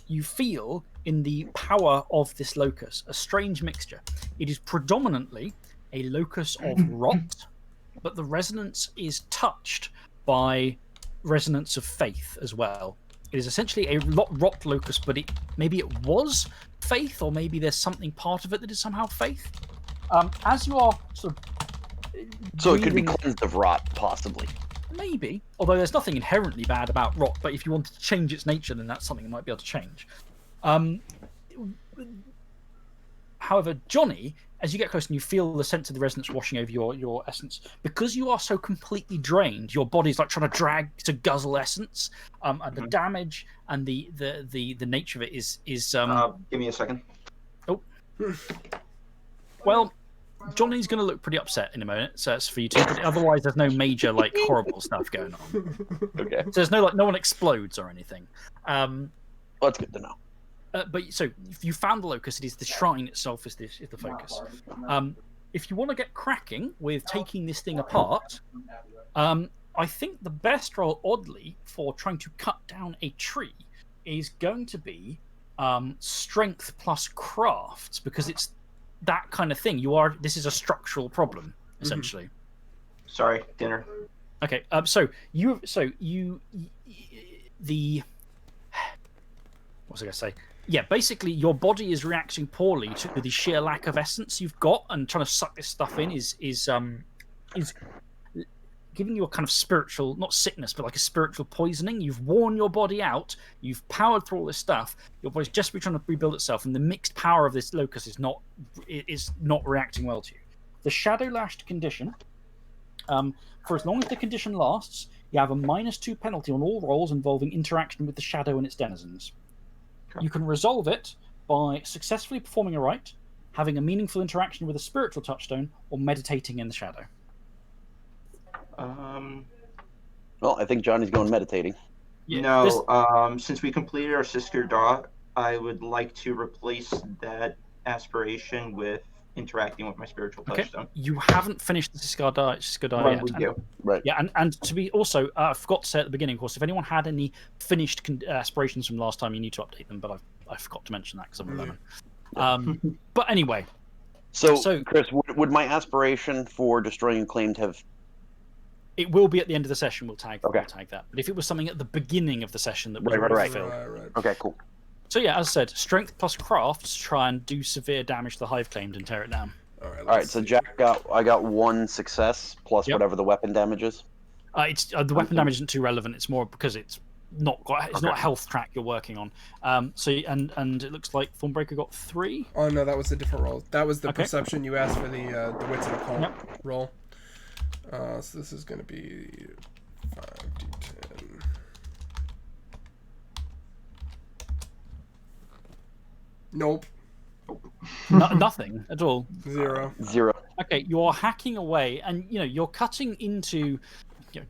[SPEAKER 2] you feel in the power of this locus a strange mixture. It is predominantly a locus of rot, but the resonance is touched by resonance of faith as well. It is essentially a rot locus, but maybe it was faith, or maybe there's something part of it that is somehow faith. As you are sort of
[SPEAKER 3] So it could be
[SPEAKER 2] breathing-
[SPEAKER 3] cleansed of rot, possibly.
[SPEAKER 2] Maybe, although there's nothing inherently bad about rot, but if you wanted to change its nature, then that's something you might be able to change. However, Johnny, as you get close and you feel the sense of the resonance washing over your essence, because you are so completely drained, your body's like trying to drag to guzzle essence, and the damage and the nature of it is
[SPEAKER 4] Give me a second.
[SPEAKER 2] well, Johnny's going to look pretty upset in a moment, so it's for you two. But otherwise, there's no major horrible stuff going on.
[SPEAKER 3] Okay.
[SPEAKER 2] So there's no one explodes or anything.
[SPEAKER 3] Well, that's good to know.
[SPEAKER 2] But so if you found the locus, it is the shrine itself is the focus. If you want to get cracking with taking this thing apart, I think the best roll, oddly, for trying to cut down a tree is going to be strength plus crafts, because it's that kind of thing. This is a structural problem essentially.
[SPEAKER 4] Sorry, dinner.
[SPEAKER 2] Okay. What was I going to say? Yeah, basically, your body is reacting poorly to the sheer lack of essence you've got, and trying to suck this stuff in is giving you a kind of spiritual, not sickness, but like a spiritual poisoning. You've worn your body out. You've powered through all this stuff. Your body's just trying to rebuild itself, and the mixed power of this locus is not reacting well to you. The shadow lashed condition. For as long as the condition lasts, you have a -2 penalty on all rolls involving interaction with the shadow and its denizens. You can resolve it by successfully performing a rite, having a meaningful interaction with a spiritual touchstone, or meditating in the shadow.
[SPEAKER 3] Well, I think Johnny's going meditating.
[SPEAKER 2] Yeah,
[SPEAKER 4] No, since we completed our Sister Daw, I would like to replace that aspiration with interacting with my spiritual
[SPEAKER 2] Okay.
[SPEAKER 4] touchstone?
[SPEAKER 2] You haven't finished the Skardar
[SPEAKER 4] When
[SPEAKER 2] yet.
[SPEAKER 4] we do.
[SPEAKER 3] Right.
[SPEAKER 2] Yeah, and to be also, I forgot to say at the beginning, of course, if anyone had any finished aspirations from last time, you need to update them. But I forgot to mention that because I'm a lemon. But anyway,
[SPEAKER 3] So Chris, would my aspiration for destroying Acclaimed have?
[SPEAKER 2] it will be at the end of the session. We'll tag
[SPEAKER 3] Okay.
[SPEAKER 2] we'll tag that. But if it was something at the beginning of the session that was
[SPEAKER 3] Right.
[SPEAKER 2] already filled.
[SPEAKER 1] Right.
[SPEAKER 3] Okay, cool.
[SPEAKER 2] So yeah, as I said, strength plus craft to try and do severe damage to the hive claimed and tear it down.
[SPEAKER 1] All right.
[SPEAKER 3] All right, so I got 1 success plus
[SPEAKER 2] Yep.
[SPEAKER 3] whatever the weapon damage is.
[SPEAKER 2] It's the weapon damage isn't too relevant. It's more because it's not a health track you're working on. So and it looks like Thornbreaker got 3.
[SPEAKER 1] Oh no, that was a different roll. That was the
[SPEAKER 2] Okay.
[SPEAKER 1] perception you asked for the wits and occult
[SPEAKER 2] Yep.
[SPEAKER 1] roll. So this is going to be 5d10. Nope.
[SPEAKER 2] Nothing at all.
[SPEAKER 1] 0.
[SPEAKER 3] 0.
[SPEAKER 2] Okay, you're hacking away, and you're cutting into.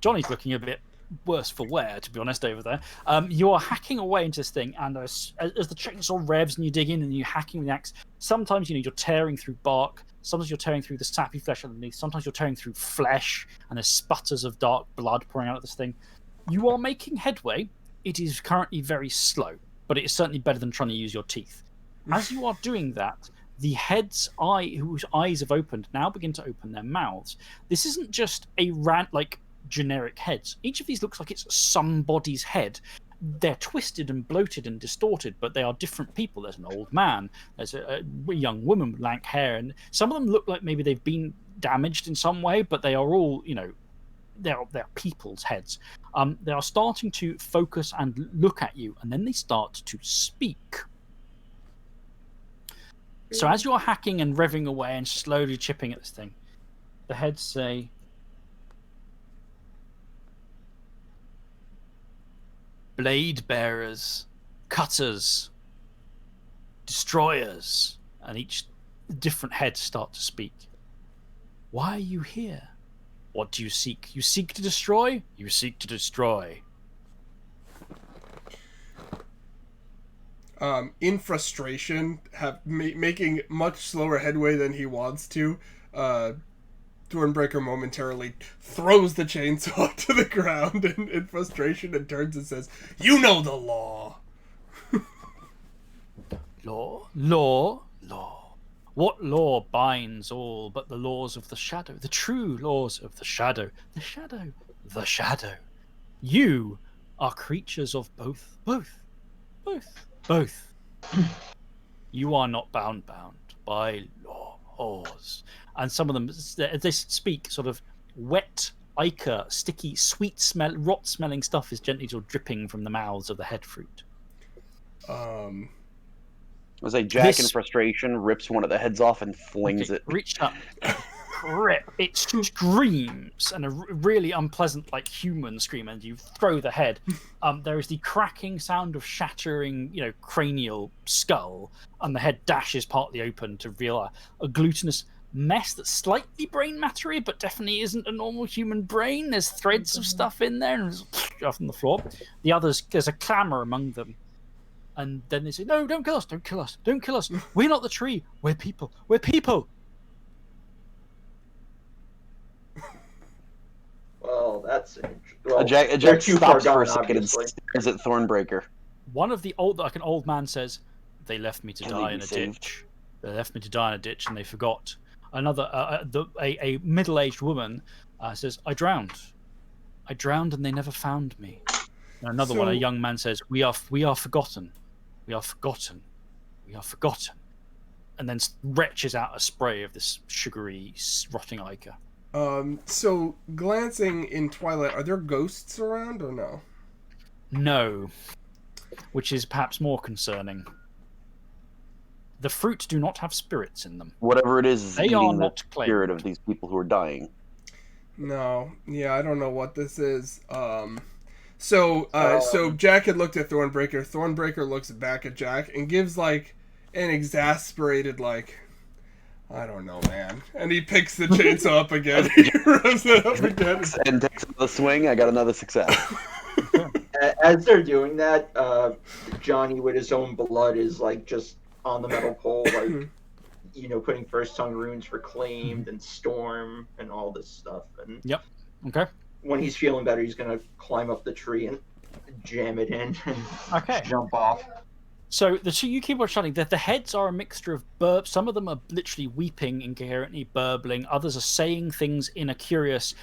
[SPEAKER 2] Johnny's looking a bit worse for wear, to be honest, over there. You're hacking away into this thing, and as the chainsaw revs and you dig in and you're hacking with the axe, sometimes you're tearing through bark, sometimes you're tearing through the sappy flesh underneath, sometimes you're tearing through flesh, and there's sputters of dark blood pouring out of this thing. You are making headway. It is currently very slow, but it is certainly better than trying to use your teeth. As you are doing that, the heads whose eyes have opened now begin to open their mouths. This isn't just a generic heads. Each of these looks like it's somebody's head. They're twisted and bloated and distorted, but they are different people. There's an old man, there's a young woman with lank hair, and some of them look like maybe they've been damaged in some way, but they are all, they're people's heads. They are starting to focus and look at you, and then they start to speak. So as you're hacking and revving away and slowly chipping at this thing, the heads say, blade bearers, cutters, destroyers, and each different head start to speak. Why are you here? What do you seek? You seek to destroy? You seek to destroy.
[SPEAKER 1] In frustration, making much slower headway than he wants to, Thornbreaker momentarily throws the chainsaw to the ground in frustration and turns and says, "You know the law."
[SPEAKER 2] Law. What law binds all but the laws of the shadow? The true laws of the shadow. The shadow. You are creatures of both. You are not bound by laws. And some of them, they speak sort of wet, ichor, sticky, sweet smell, rot-smelling stuff is gently sort of dripping from the mouths of the head fruit.
[SPEAKER 3] I was like, Jack in frustration rips one of the heads off and flings it.
[SPEAKER 2] Reach up, rip. It screams, and a really unpleasant, like human scream, and you throw the head. There is the cracking sound of shattering, cranial skull, and the head dashes partly open to reveal a glutinous mess that's slightly brain mattery, but definitely isn't a normal human brain. There's threads of stuff in there, and it's off on the floor. The others, there's a clamour among them. And then they say, "No, don't kill us! Don't kill us! Don't kill us! We're not the tree. We're people. We're people."
[SPEAKER 4] Well, that's
[SPEAKER 3] Jack
[SPEAKER 4] too far
[SPEAKER 3] stops for a
[SPEAKER 4] gone,
[SPEAKER 3] second and
[SPEAKER 4] obviously.
[SPEAKER 3] stares at Thornbreaker.
[SPEAKER 2] One of the an old man says, "They left me to
[SPEAKER 3] Can
[SPEAKER 2] die
[SPEAKER 3] they
[SPEAKER 2] in
[SPEAKER 3] be
[SPEAKER 2] a
[SPEAKER 3] saved?
[SPEAKER 2] ditch. They left me to die in a ditch, and they forgot." Another, a middle-aged woman says, "I drowned, and they never found me." And another one, a young man says, "We are forgotten. We are forgotten. We are forgotten." And then retches out a spray of this sugary, rotting ichor.
[SPEAKER 1] So glancing in Twilight, are there ghosts around or no?
[SPEAKER 2] No, which is perhaps more concerning. The fruit do not have spirits in them.
[SPEAKER 3] Whatever it is
[SPEAKER 2] They
[SPEAKER 3] eating
[SPEAKER 2] are
[SPEAKER 3] the
[SPEAKER 2] not
[SPEAKER 3] spirit
[SPEAKER 2] claimed.
[SPEAKER 3] of these people who are dying.
[SPEAKER 1] No. Yeah, I don't know what this is. So Jack had looked at Thornbreaker. Thornbreaker looks back at Jack and gives like an exasperated I don't know, man. And he picks the chainsaw up again. He revs it up again.
[SPEAKER 3] And takes another swing. I got another success.
[SPEAKER 4] As they're doing that, Johnny with his own blood is just on the metal pole, putting first tongue runes for claimed and storm and all this stuff. And
[SPEAKER 2] Okay.
[SPEAKER 4] when he's feeling better, he's gonna climb up the tree and jam it in and
[SPEAKER 2] Okay.
[SPEAKER 4] jump off.
[SPEAKER 2] So the two you keep on shouting, the heads are a mixture of burp. Some of them are literally weeping incoherently, burbling. Others are saying things in a curious.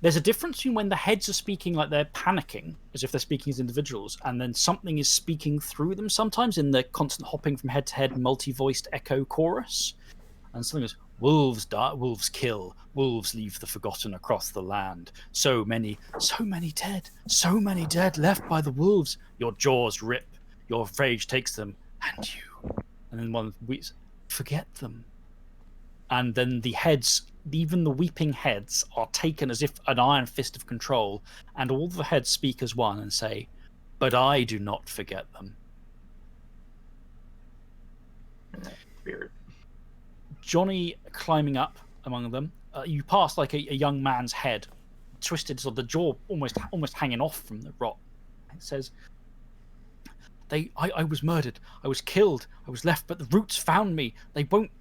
[SPEAKER 2] There's a difference between when the heads are speaking like they're panicking, as if they're speaking as individuals, and then something is speaking through them sometimes in the constant hopping from head to head, multi-voiced echo chorus. And something is, wolves die, wolves kill, wolves leave the forgotten across the land. So many dead left by the wolves. Your jaws rip, your rage takes them, and you. And then one weeps, forget them. And then the heads, even the weeping heads, are taken as if an iron fist of control, and all the heads speak as one and say, but I do not forget them.
[SPEAKER 4] Weird.
[SPEAKER 2] Johnny climbing up among them. You pass like a young man's head, twisted, so the jaw almost hanging off from the rot. It says, I was murdered. I was killed. I was left, but the roots found me. They won't.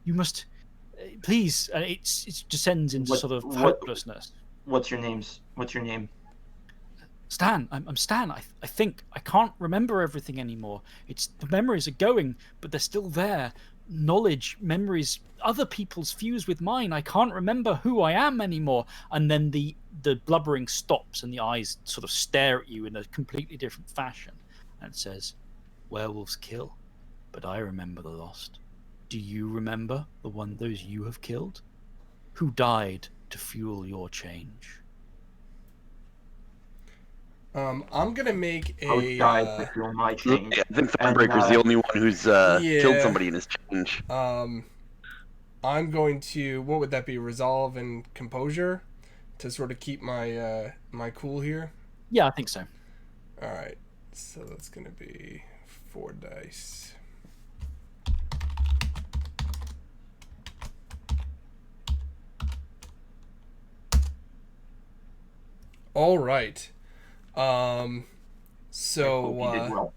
[SPEAKER 2] You must, please. It descends into sort of hopelessness.
[SPEAKER 4] What's your name?
[SPEAKER 2] Stan. I'm Stan. I think I can't remember everything anymore. The memories are going, but they're still there. Knowledge, memories, other people's fuse with mine. I can't remember who I am anymore. And then the blubbering stops, and the eyes sort of stare at you in a completely different fashion. And it says, werewolves kill, but I remember the lost. Do you remember those you have killed? Who died to fuel your change?
[SPEAKER 1] I'm gonna make a.
[SPEAKER 4] Who died to fuel my change?
[SPEAKER 3] Yeah, I think Thornbreaker's the only one who's killed somebody in his change.
[SPEAKER 1] I'm going to. What would that be? Resolve and composure, to sort of keep my my cool here.
[SPEAKER 2] Yeah, I think so.
[SPEAKER 1] All right, so that's gonna be 4 dice. All right. So
[SPEAKER 4] well.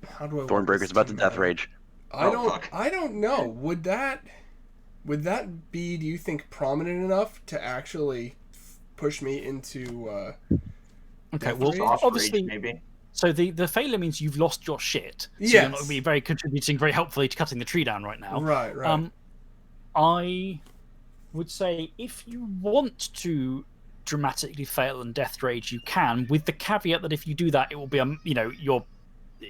[SPEAKER 1] how do I?
[SPEAKER 3] Thornbreaker's about to death rage.
[SPEAKER 1] I don't know. Would that be, do you think, prominent enough to actually push me into
[SPEAKER 2] Okay,
[SPEAKER 1] death
[SPEAKER 2] well,
[SPEAKER 1] rage?
[SPEAKER 2] obviously,
[SPEAKER 4] Maybe.
[SPEAKER 2] so the failure means you've lost your shit. So
[SPEAKER 1] Yes.
[SPEAKER 2] you're not going to be very contributing very helpfully to cutting the tree down right now.
[SPEAKER 1] Right.
[SPEAKER 2] I would say if you want to dramatically fail and death rage, you can, with the caveat that if you do that, it will be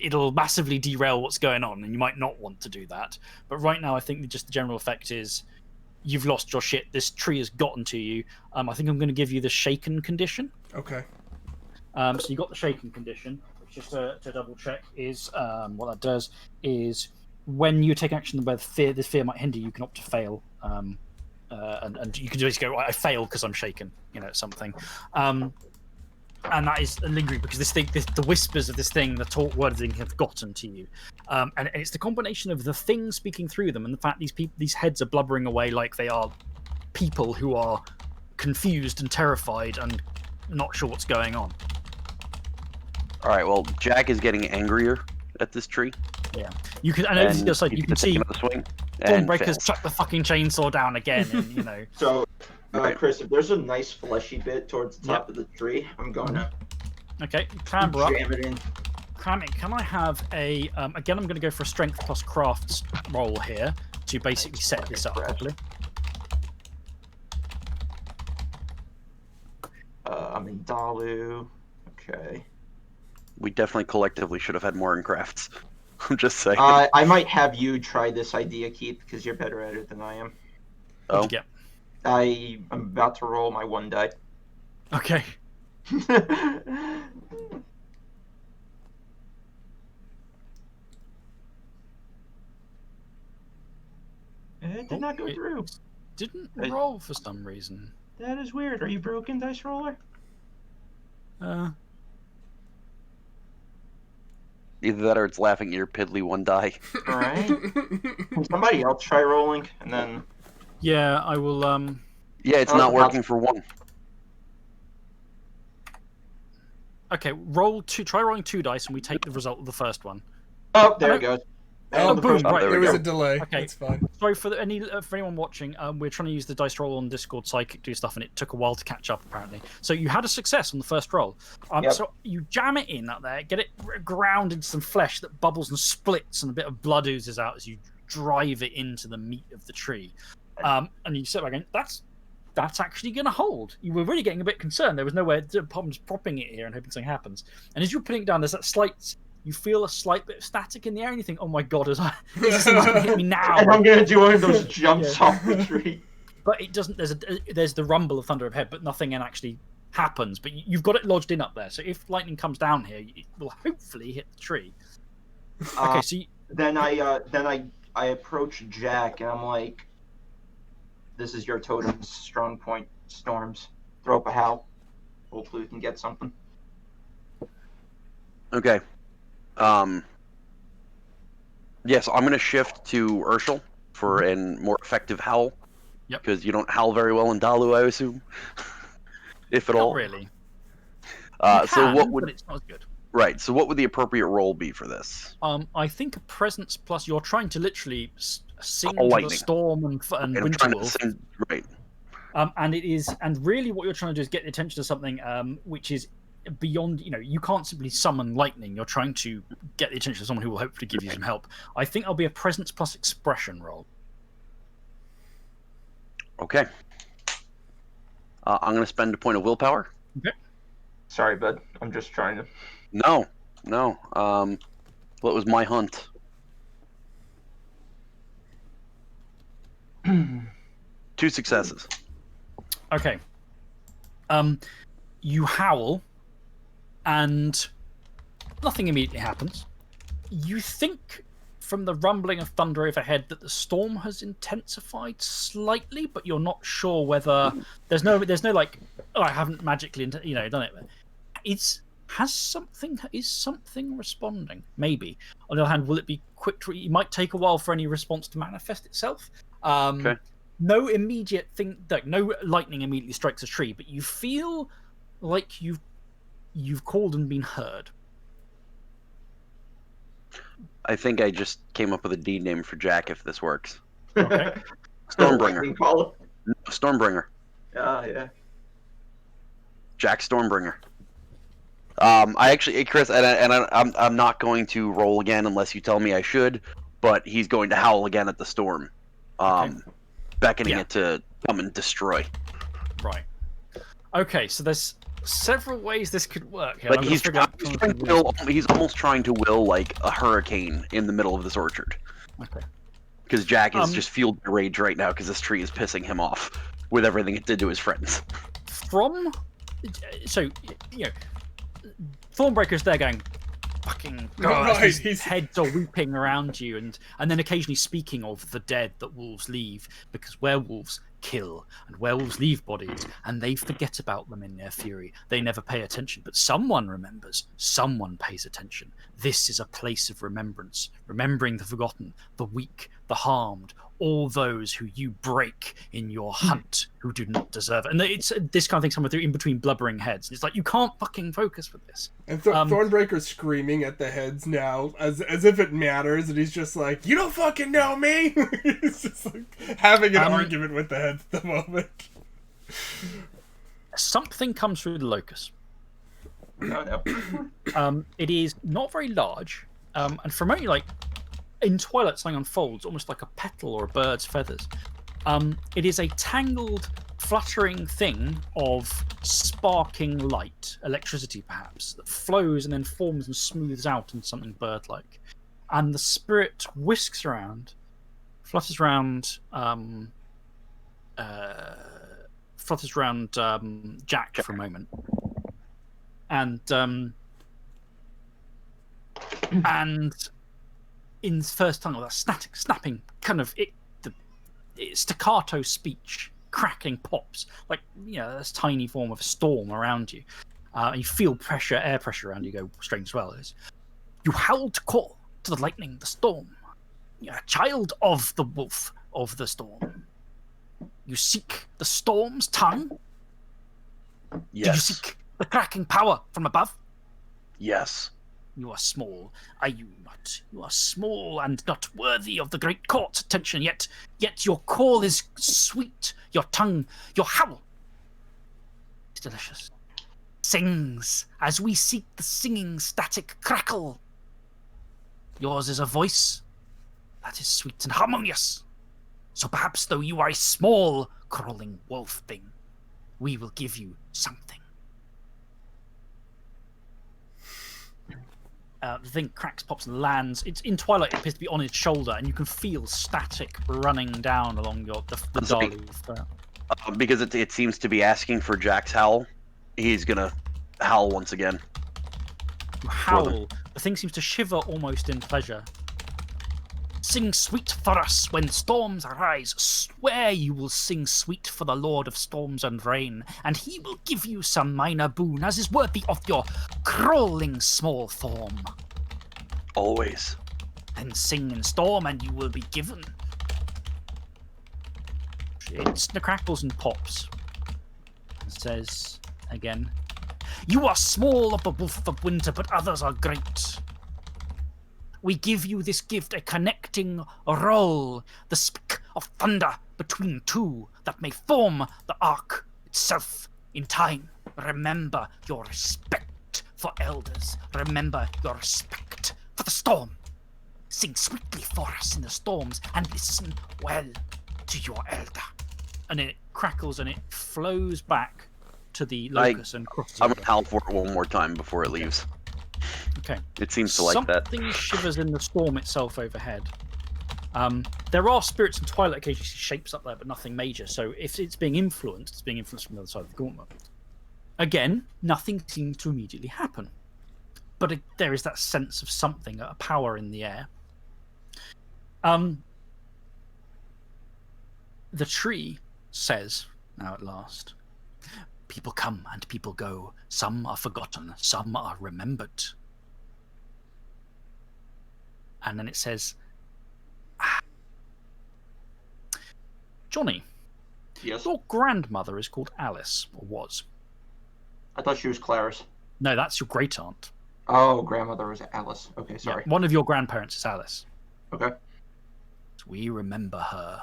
[SPEAKER 2] it'll massively derail what's going on, and you might not want to do that. But right now, I think just the general effect is you've lost your shit. This tree has gotten to you. I think I'm going to give you the shaken condition.
[SPEAKER 1] Okay.
[SPEAKER 2] So you got the shaken condition, which just to double check is what that does is when you take action where this fear might hinder you, can opt to fail. And you can just go, I fail because I'm shaken, something. And that is lingering because the whispers of this thing, the talk wording have gotten to you. And it's the combination of the thing speaking through them and the fact these heads are blubbering away like they are people who are confused and terrified and not sure what's going on.
[SPEAKER 3] All right, well, Jack is getting angrier at this tree.
[SPEAKER 2] Yeah. You can, and over the other side, you can see Thornbreaker's chucked the fucking chainsaw down again, and
[SPEAKER 4] So,
[SPEAKER 3] Right.
[SPEAKER 4] Chris, if there's a nice fleshy bit towards the top of the tree, I'm going to
[SPEAKER 2] Okay, clamber up.
[SPEAKER 4] jam it in.
[SPEAKER 2] Can I have a again? I'm going to go for a strength plus crafts roll here to basically set this up properly.
[SPEAKER 4] I'm in Dalu. Okay.
[SPEAKER 3] We definitely collectively should have had more in crafts. I'm just saying.
[SPEAKER 4] I might have you try this idea, Keith, because you're better at it than I am.
[SPEAKER 2] What'd you get?
[SPEAKER 4] I'm about to roll my 1 die.
[SPEAKER 2] Okay.
[SPEAKER 4] It did not go through.
[SPEAKER 2] Didn't roll for some reason.
[SPEAKER 4] That is weird. Are you broken, dice roller?
[SPEAKER 3] Either that or it's laughing at your piddly 1 die.
[SPEAKER 4] All right. Can somebody else try rolling, and then.
[SPEAKER 2] Yeah, I will.
[SPEAKER 3] Yeah, it's not working for 1.
[SPEAKER 2] Okay, roll 2. Try rolling 2 dice, and we take the result of the first one.
[SPEAKER 4] Oh, there it goes.
[SPEAKER 1] Oh,
[SPEAKER 4] the
[SPEAKER 2] boom,
[SPEAKER 4] first one-
[SPEAKER 2] right,
[SPEAKER 1] there was
[SPEAKER 3] go.
[SPEAKER 1] a delay.
[SPEAKER 2] Okay.
[SPEAKER 1] It's fine.
[SPEAKER 2] Sorry for anyone watching. We're trying to use the dice roll on Discord Psychic do stuff, and it took a while to catch up apparently. So you had a success on the first roll.
[SPEAKER 4] Yep.
[SPEAKER 2] So you jam it in up there, get it ground into some flesh that bubbles and splits, and a bit of blood oozes out as you drive it into the meat of the tree. And you sit back going, that's actually going to hold. You were really getting a bit concerned. There was nowhere to propping it here and hoping something happens. And as you're putting it down, there's that slight. You feel a slight bit of static in the air, and you think, "Oh my god, is this thing going to hit me now?"
[SPEAKER 4] And I'm gonna do one of those jumps off the tree.
[SPEAKER 2] But it doesn't. There's the rumble of thunder overhead, but nothing actually happens. But you've got it lodged in up there. So if lightning comes down here, it will hopefully hit the tree. Okay, so
[SPEAKER 4] Then I approach Jack and I'm like, "This is your totem's strong point, Storms. Throw up a howl. Hopefully we can get something."
[SPEAKER 3] Okay. Yes, I'm going to shift to Urshel for a more effective howl.
[SPEAKER 2] Yep.
[SPEAKER 3] Because you don't howl very well in Dalu, I assume. If at
[SPEAKER 2] not
[SPEAKER 3] all.
[SPEAKER 2] really.
[SPEAKER 3] So
[SPEAKER 2] Can,
[SPEAKER 3] what
[SPEAKER 2] but
[SPEAKER 3] would
[SPEAKER 2] it's not as good.
[SPEAKER 3] right? So what would the appropriate role be for this?
[SPEAKER 2] I think a presence plus. You're trying to literally sing
[SPEAKER 3] Call
[SPEAKER 2] to
[SPEAKER 3] lightning.
[SPEAKER 2] the storm and
[SPEAKER 3] And I'm trying to
[SPEAKER 2] Winterwolf.
[SPEAKER 3] sing right.
[SPEAKER 2] And it is, and really, what you're trying to do is get the attention to something which is beyond. You can't simply summon lightning. You're trying to get the attention of someone who will hopefully give you some help. I think I'll be a presence plus expression roll.
[SPEAKER 3] Okay. I'm going to spend a point of willpower.
[SPEAKER 4] Sorry, bud. I'm just trying to.
[SPEAKER 3] No. Well, it was my hunt. 2 successes.
[SPEAKER 2] Okay. You howl, and nothing immediately happens. You think, from the rumbling of thunder overhead, that the storm has intensified slightly, but you're not sure whether there's no like, oh, I haven't magically done it. Is something responding? Maybe. On the other hand, will it be quick? It might take a while for any response to manifest itself.
[SPEAKER 3] Okay.
[SPEAKER 2] No immediate thing, like no lightning immediately strikes a tree, but you feel like you've called and been heard.
[SPEAKER 3] I think I just came up with a deed name for Jack if this works.
[SPEAKER 2] Okay.
[SPEAKER 3] Stormbringer.
[SPEAKER 4] Lightning call.
[SPEAKER 3] No, Stormbringer.
[SPEAKER 4] Yeah.
[SPEAKER 3] Jack Stormbringer. I actually, Chris, I'm not going to roll again unless you tell me I should, but he's going to howl again at the storm, beckoning it to come and destroy.
[SPEAKER 2] Right. Okay, so there's several ways this could work. Here.
[SPEAKER 3] Like
[SPEAKER 2] I'm
[SPEAKER 3] he's
[SPEAKER 2] gonna figure out-
[SPEAKER 3] he's almost trying to will like a hurricane in the middle of this orchard.
[SPEAKER 2] Okay.
[SPEAKER 3] Because Jack is just fueled by rage right now because this tree is pissing him off with everything it did to his friends.
[SPEAKER 2] Thornbreaker's there going, fucking God,
[SPEAKER 1] Right,
[SPEAKER 2] his heads are weeping around you, and then occasionally speaking of the dead that wolves leave, because werewolves kill, and werewolves leave bodies, and they forget about them in their fury. They never pay attention, but someone remembers, someone pays attention. This is a place of remembrance, remembering the forgotten, the weak, the harmed, all those who you break in your hunt, who do not deserve it. And it's this kind of thing somewhere through in between blubbering heads. It's like, you can't fucking focus with this.
[SPEAKER 1] And Thornbreaker's screaming at the heads now, as if it matters, and he's just like, "You don't fucking know me!" He's just like having an argument with the heads at the moment.
[SPEAKER 2] Something comes through the locus.
[SPEAKER 4] No.
[SPEAKER 2] It is not very large, and from only like in twilight, something unfolds almost like a petal or a bird's feathers. It is a tangled, fluttering thing of sparking light, electricity perhaps, that flows and then forms and smooths out into something bird-like. And the spirit whisks around, flutters around Jack for a moment, and in the first tongue, that static, snapping kind of staccato speech, cracking pops like this tiny form of a storm around you. You feel air pressure around you go strange as well. You howl to call to the lightning, the storm. You're a child of the wolf of the storm. You seek the storm's tongue.
[SPEAKER 3] Yes.
[SPEAKER 2] Do you seek the cracking power from above?
[SPEAKER 3] Yes.
[SPEAKER 2] You are small. Are you not? You are small and not worthy of the great court's attention, yet your call is sweet. Your tongue, your howl is delicious. Sings as we seek the singing static crackle. Yours is a voice that is sweet and harmonious. So perhaps though you are a small, crawling wolf thing, we will give you something. The thing cracks, pops, and lands. It's in twilight. It appears to be on its shoulder, and you can feel static running down along the Dali throat.
[SPEAKER 3] Because it seems to be asking for Jack's howl, he's gonna howl once again.
[SPEAKER 2] You howl. The thing seems to shiver almost in pleasure. Sing sweet for us when storms arise. Swear you will sing sweet for the Lord of Storms and Rain, and he will give you some minor boon as is worthy of your crawling small form.
[SPEAKER 3] Always.
[SPEAKER 2] Then sing in storm and you will be given. It crackles and pops. It says again, you are small of the wolf of winter, but others are great. We give you this gift, a connecting roll, the speak of thunder between two that may form the arc itself in time. Remember your respect for elders. Remember your respect for the storm. Sing sweetly for us in the storms and listen well to your elder. And it crackles and it flows back to the locust and crosses.
[SPEAKER 3] I'm gonna howl for it one more time before it leaves.
[SPEAKER 2] Okay.
[SPEAKER 3] It seems to like that.
[SPEAKER 2] Something shivers in the storm itself overhead. There are spirits in twilight occasionally see shapes up there, but nothing major. So if it's being influenced, it's being influenced from the other side of the gauntlet. Again, nothing seems to immediately happen. But there is that sense of something, a power in the air. The tree says, now at last, people come and people go. Some are forgotten, some are remembered. And then it says, Johnny,
[SPEAKER 4] Yes.
[SPEAKER 2] your grandmother is called Alice, or was.
[SPEAKER 4] I thought she was Clarice.
[SPEAKER 2] No, that's your great aunt.
[SPEAKER 4] Oh, grandmother was Alice. Okay, sorry.
[SPEAKER 2] Yeah, one of your grandparents is Alice.
[SPEAKER 4] Okay.
[SPEAKER 2] We remember her.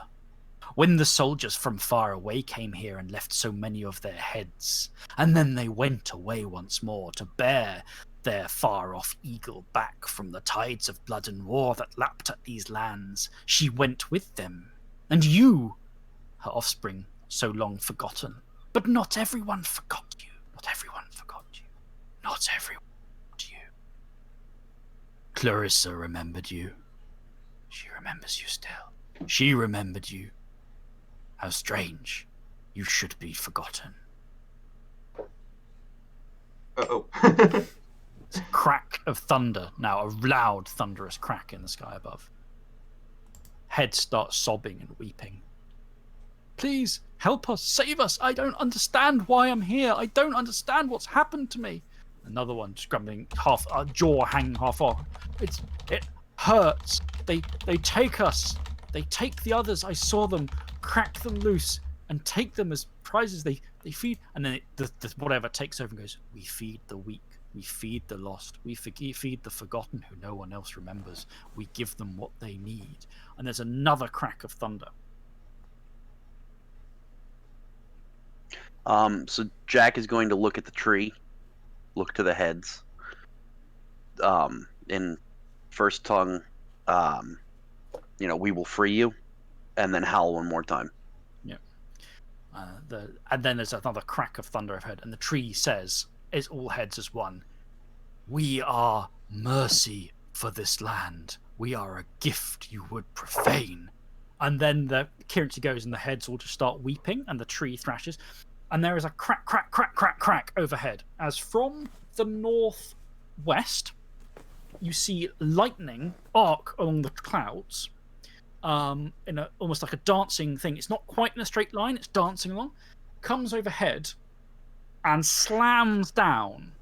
[SPEAKER 2] When the soldiers from far away came here and left so many of their heads, and then they went away once more to bear their far-off eagle back from the tides of blood and war that lapped at these lands, she went with them. And you, her offspring, so long forgotten. But not everyone forgot you. Not everyone forgot you. Not everyone forgot you. Clarissa remembered you. She remembers you still. She remembered you. How strange. You should be forgotten.
[SPEAKER 4] Uh-oh.
[SPEAKER 2] It's a crack of thunder now, a loud, thunderous crack in the sky above. Head starts sobbing and weeping. Please, help us, save us. I don't understand why I'm here. I don't understand what's happened to me. Another one scrambling, half jaw hanging half off. It hurts. They take us. They take the others. I saw them crack them loose and take them as prizes. They feed, and then the whatever takes over and goes. We feed the weak. We feed the lost. We feed the forgotten who no one else remembers. We give them what they need. And there's another crack of thunder.
[SPEAKER 3] So Jack is going to look at the tree, look to the heads. In first tongue, we will free you, and then howl one more time.
[SPEAKER 2] Yeah. And then there's another crack of thunder overhead, and the tree says, "It's all heads as one. We are mercy for this land. We are a gift you would profane." And then the currency goes, and the heads all just start weeping, and the tree thrashes. And there is a crack, crack, crack, crack, crack overhead. As from the northwest, you see lightning arc along the clouds, in almost like a dancing thing. It's not quite in a straight line, it's dancing along. Comes overhead and slams down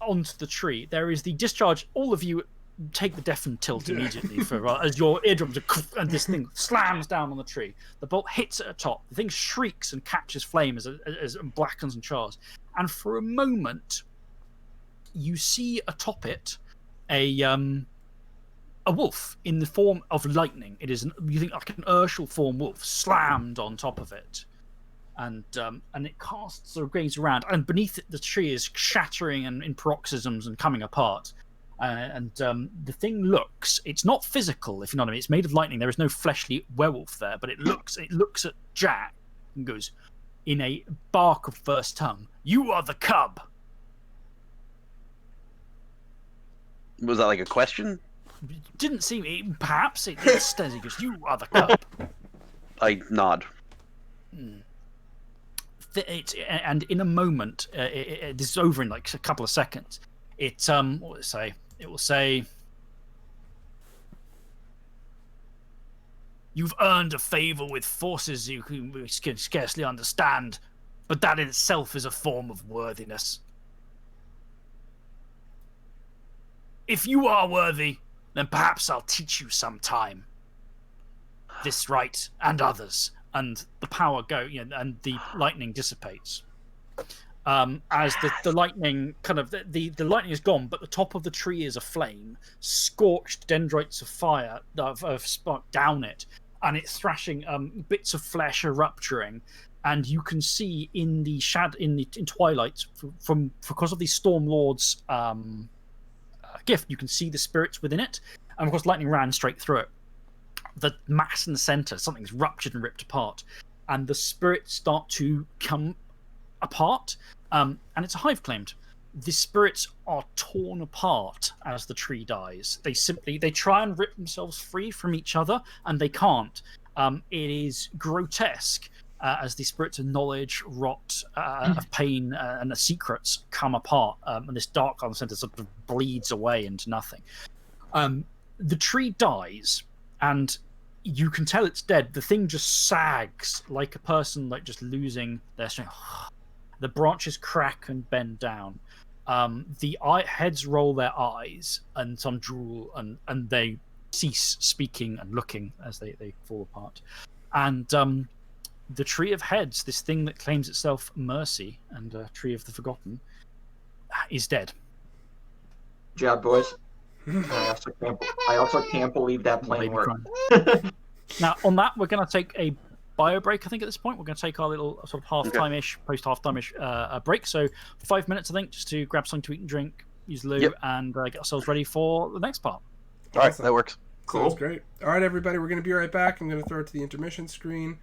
[SPEAKER 2] onto the tree. There is the discharge. All of you take the deafened tilt immediately for as your eardrums are, and this thing slams down on the tree. The bolt hits at the top. The thing shrieks and catches flame as blackens and chars. And for a moment, you see atop it a wolf in the form of lightning. It is you think like an Urshel form wolf slammed on top of it, and it casts sort of grains around, and beneath it the tree is shattering and in paroxysms and coming apart. The thing looks—it's not physical, if you know what I mean. It's made of lightning. There is no fleshly werewolf there, but it looks at Jack and goes, in a bark of first tongue, "You are the cub."
[SPEAKER 3] Was that like a question?
[SPEAKER 2] Didn't seem. Perhaps it says he goes, "You are the cub."
[SPEAKER 3] I nod.
[SPEAKER 2] And in a moment, this is over in like a couple of seconds. What will it say? It will say, "You've earned a favor with forces you can scarcely understand, but that in itself is a form of worthiness. If you are worthy, then perhaps I'll teach you some time. This rite and others." And the power and the lightning dissipates. As the lightning the lightning is gone, but the top of the tree is aflame. Scorched dendrites of fire have sparked down it, and it's thrashing. Bits of flesh are rupturing, and you can see in the in twilight because of the Storm Lord's gift, you can see the spirits within it, and of course lightning ran straight through it. The mass in the center, something's ruptured and ripped apart, and the spirits start to come apart, and it's a hive claimed. The spirits are torn apart as the tree dies. They try and rip themselves free from each other, and they can't. It is grotesque as the spirits of knowledge, rot, of pain, and the secrets come apart, and this dark on the center sort of bleeds away into nothing. The tree dies, and you can tell it's dead. The thing just sags like a person just losing their strength. The branches crack and bend down. The heads roll their eyes, and some drool, and they cease speaking and looking as they fall apart. And the Tree of Heads, this thing that claims itself mercy and Tree of the Forgotten, is dead.
[SPEAKER 4] Good job, boys. I also can't believe that plane worked.
[SPEAKER 2] Now, on that, we're going to take a bio break, I think, at this point. We're going to take our little sort of half-time-ish, post-half-time-ish break. So 5 minutes, I think, just to grab something to eat and drink, use loo, and get ourselves ready for the next part.
[SPEAKER 3] All right, that works.
[SPEAKER 1] Cool. Sounds great. All right, everybody, we're going to be right back. I'm going to throw it to the intermission screen.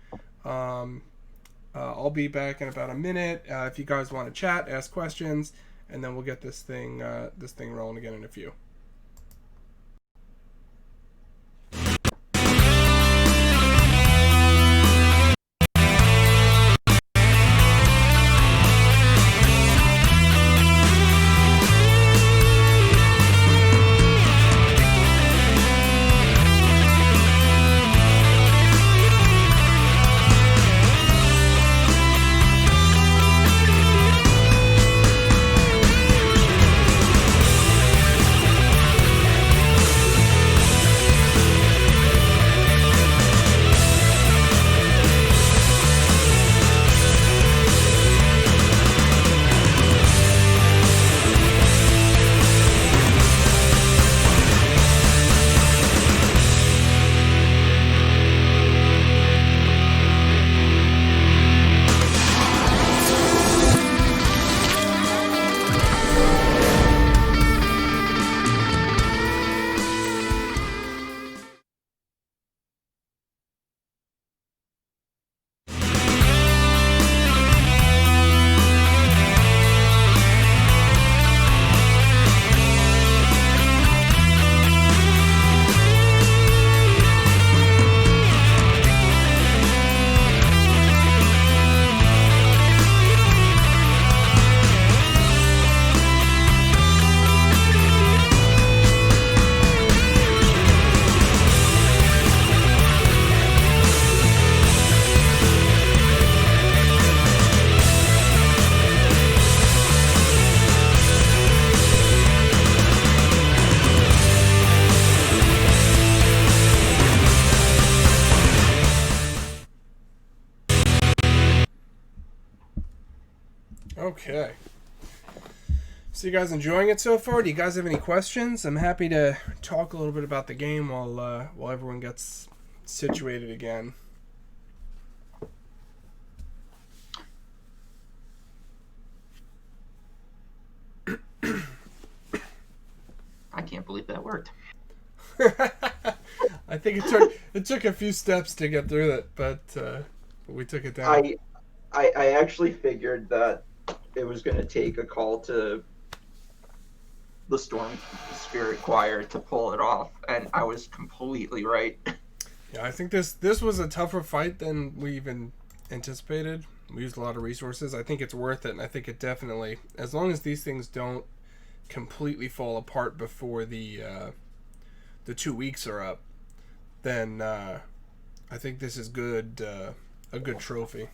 [SPEAKER 1] I'll be back in about a minute. If you guys want to chat, ask questions, and then we'll get this thing rolling again in a few. Okay. So you guys enjoying it so far? Do you guys have any questions? I'm happy to talk a little bit about the game while everyone gets situated again.
[SPEAKER 4] I can't believe that worked.
[SPEAKER 1] I think it took a few steps to get through it, but we took it down.
[SPEAKER 4] I actually figured that it was going to take a call to the Storm Spirit Choir to pull it off, and I was completely right.
[SPEAKER 1] Yeah, I think this was a tougher fight than we even anticipated. We used a lot of resources. I think it's worth it, and I think it definitely, as long as these things don't completely fall apart before the 2 weeks are up, then I think this is good, a good trophy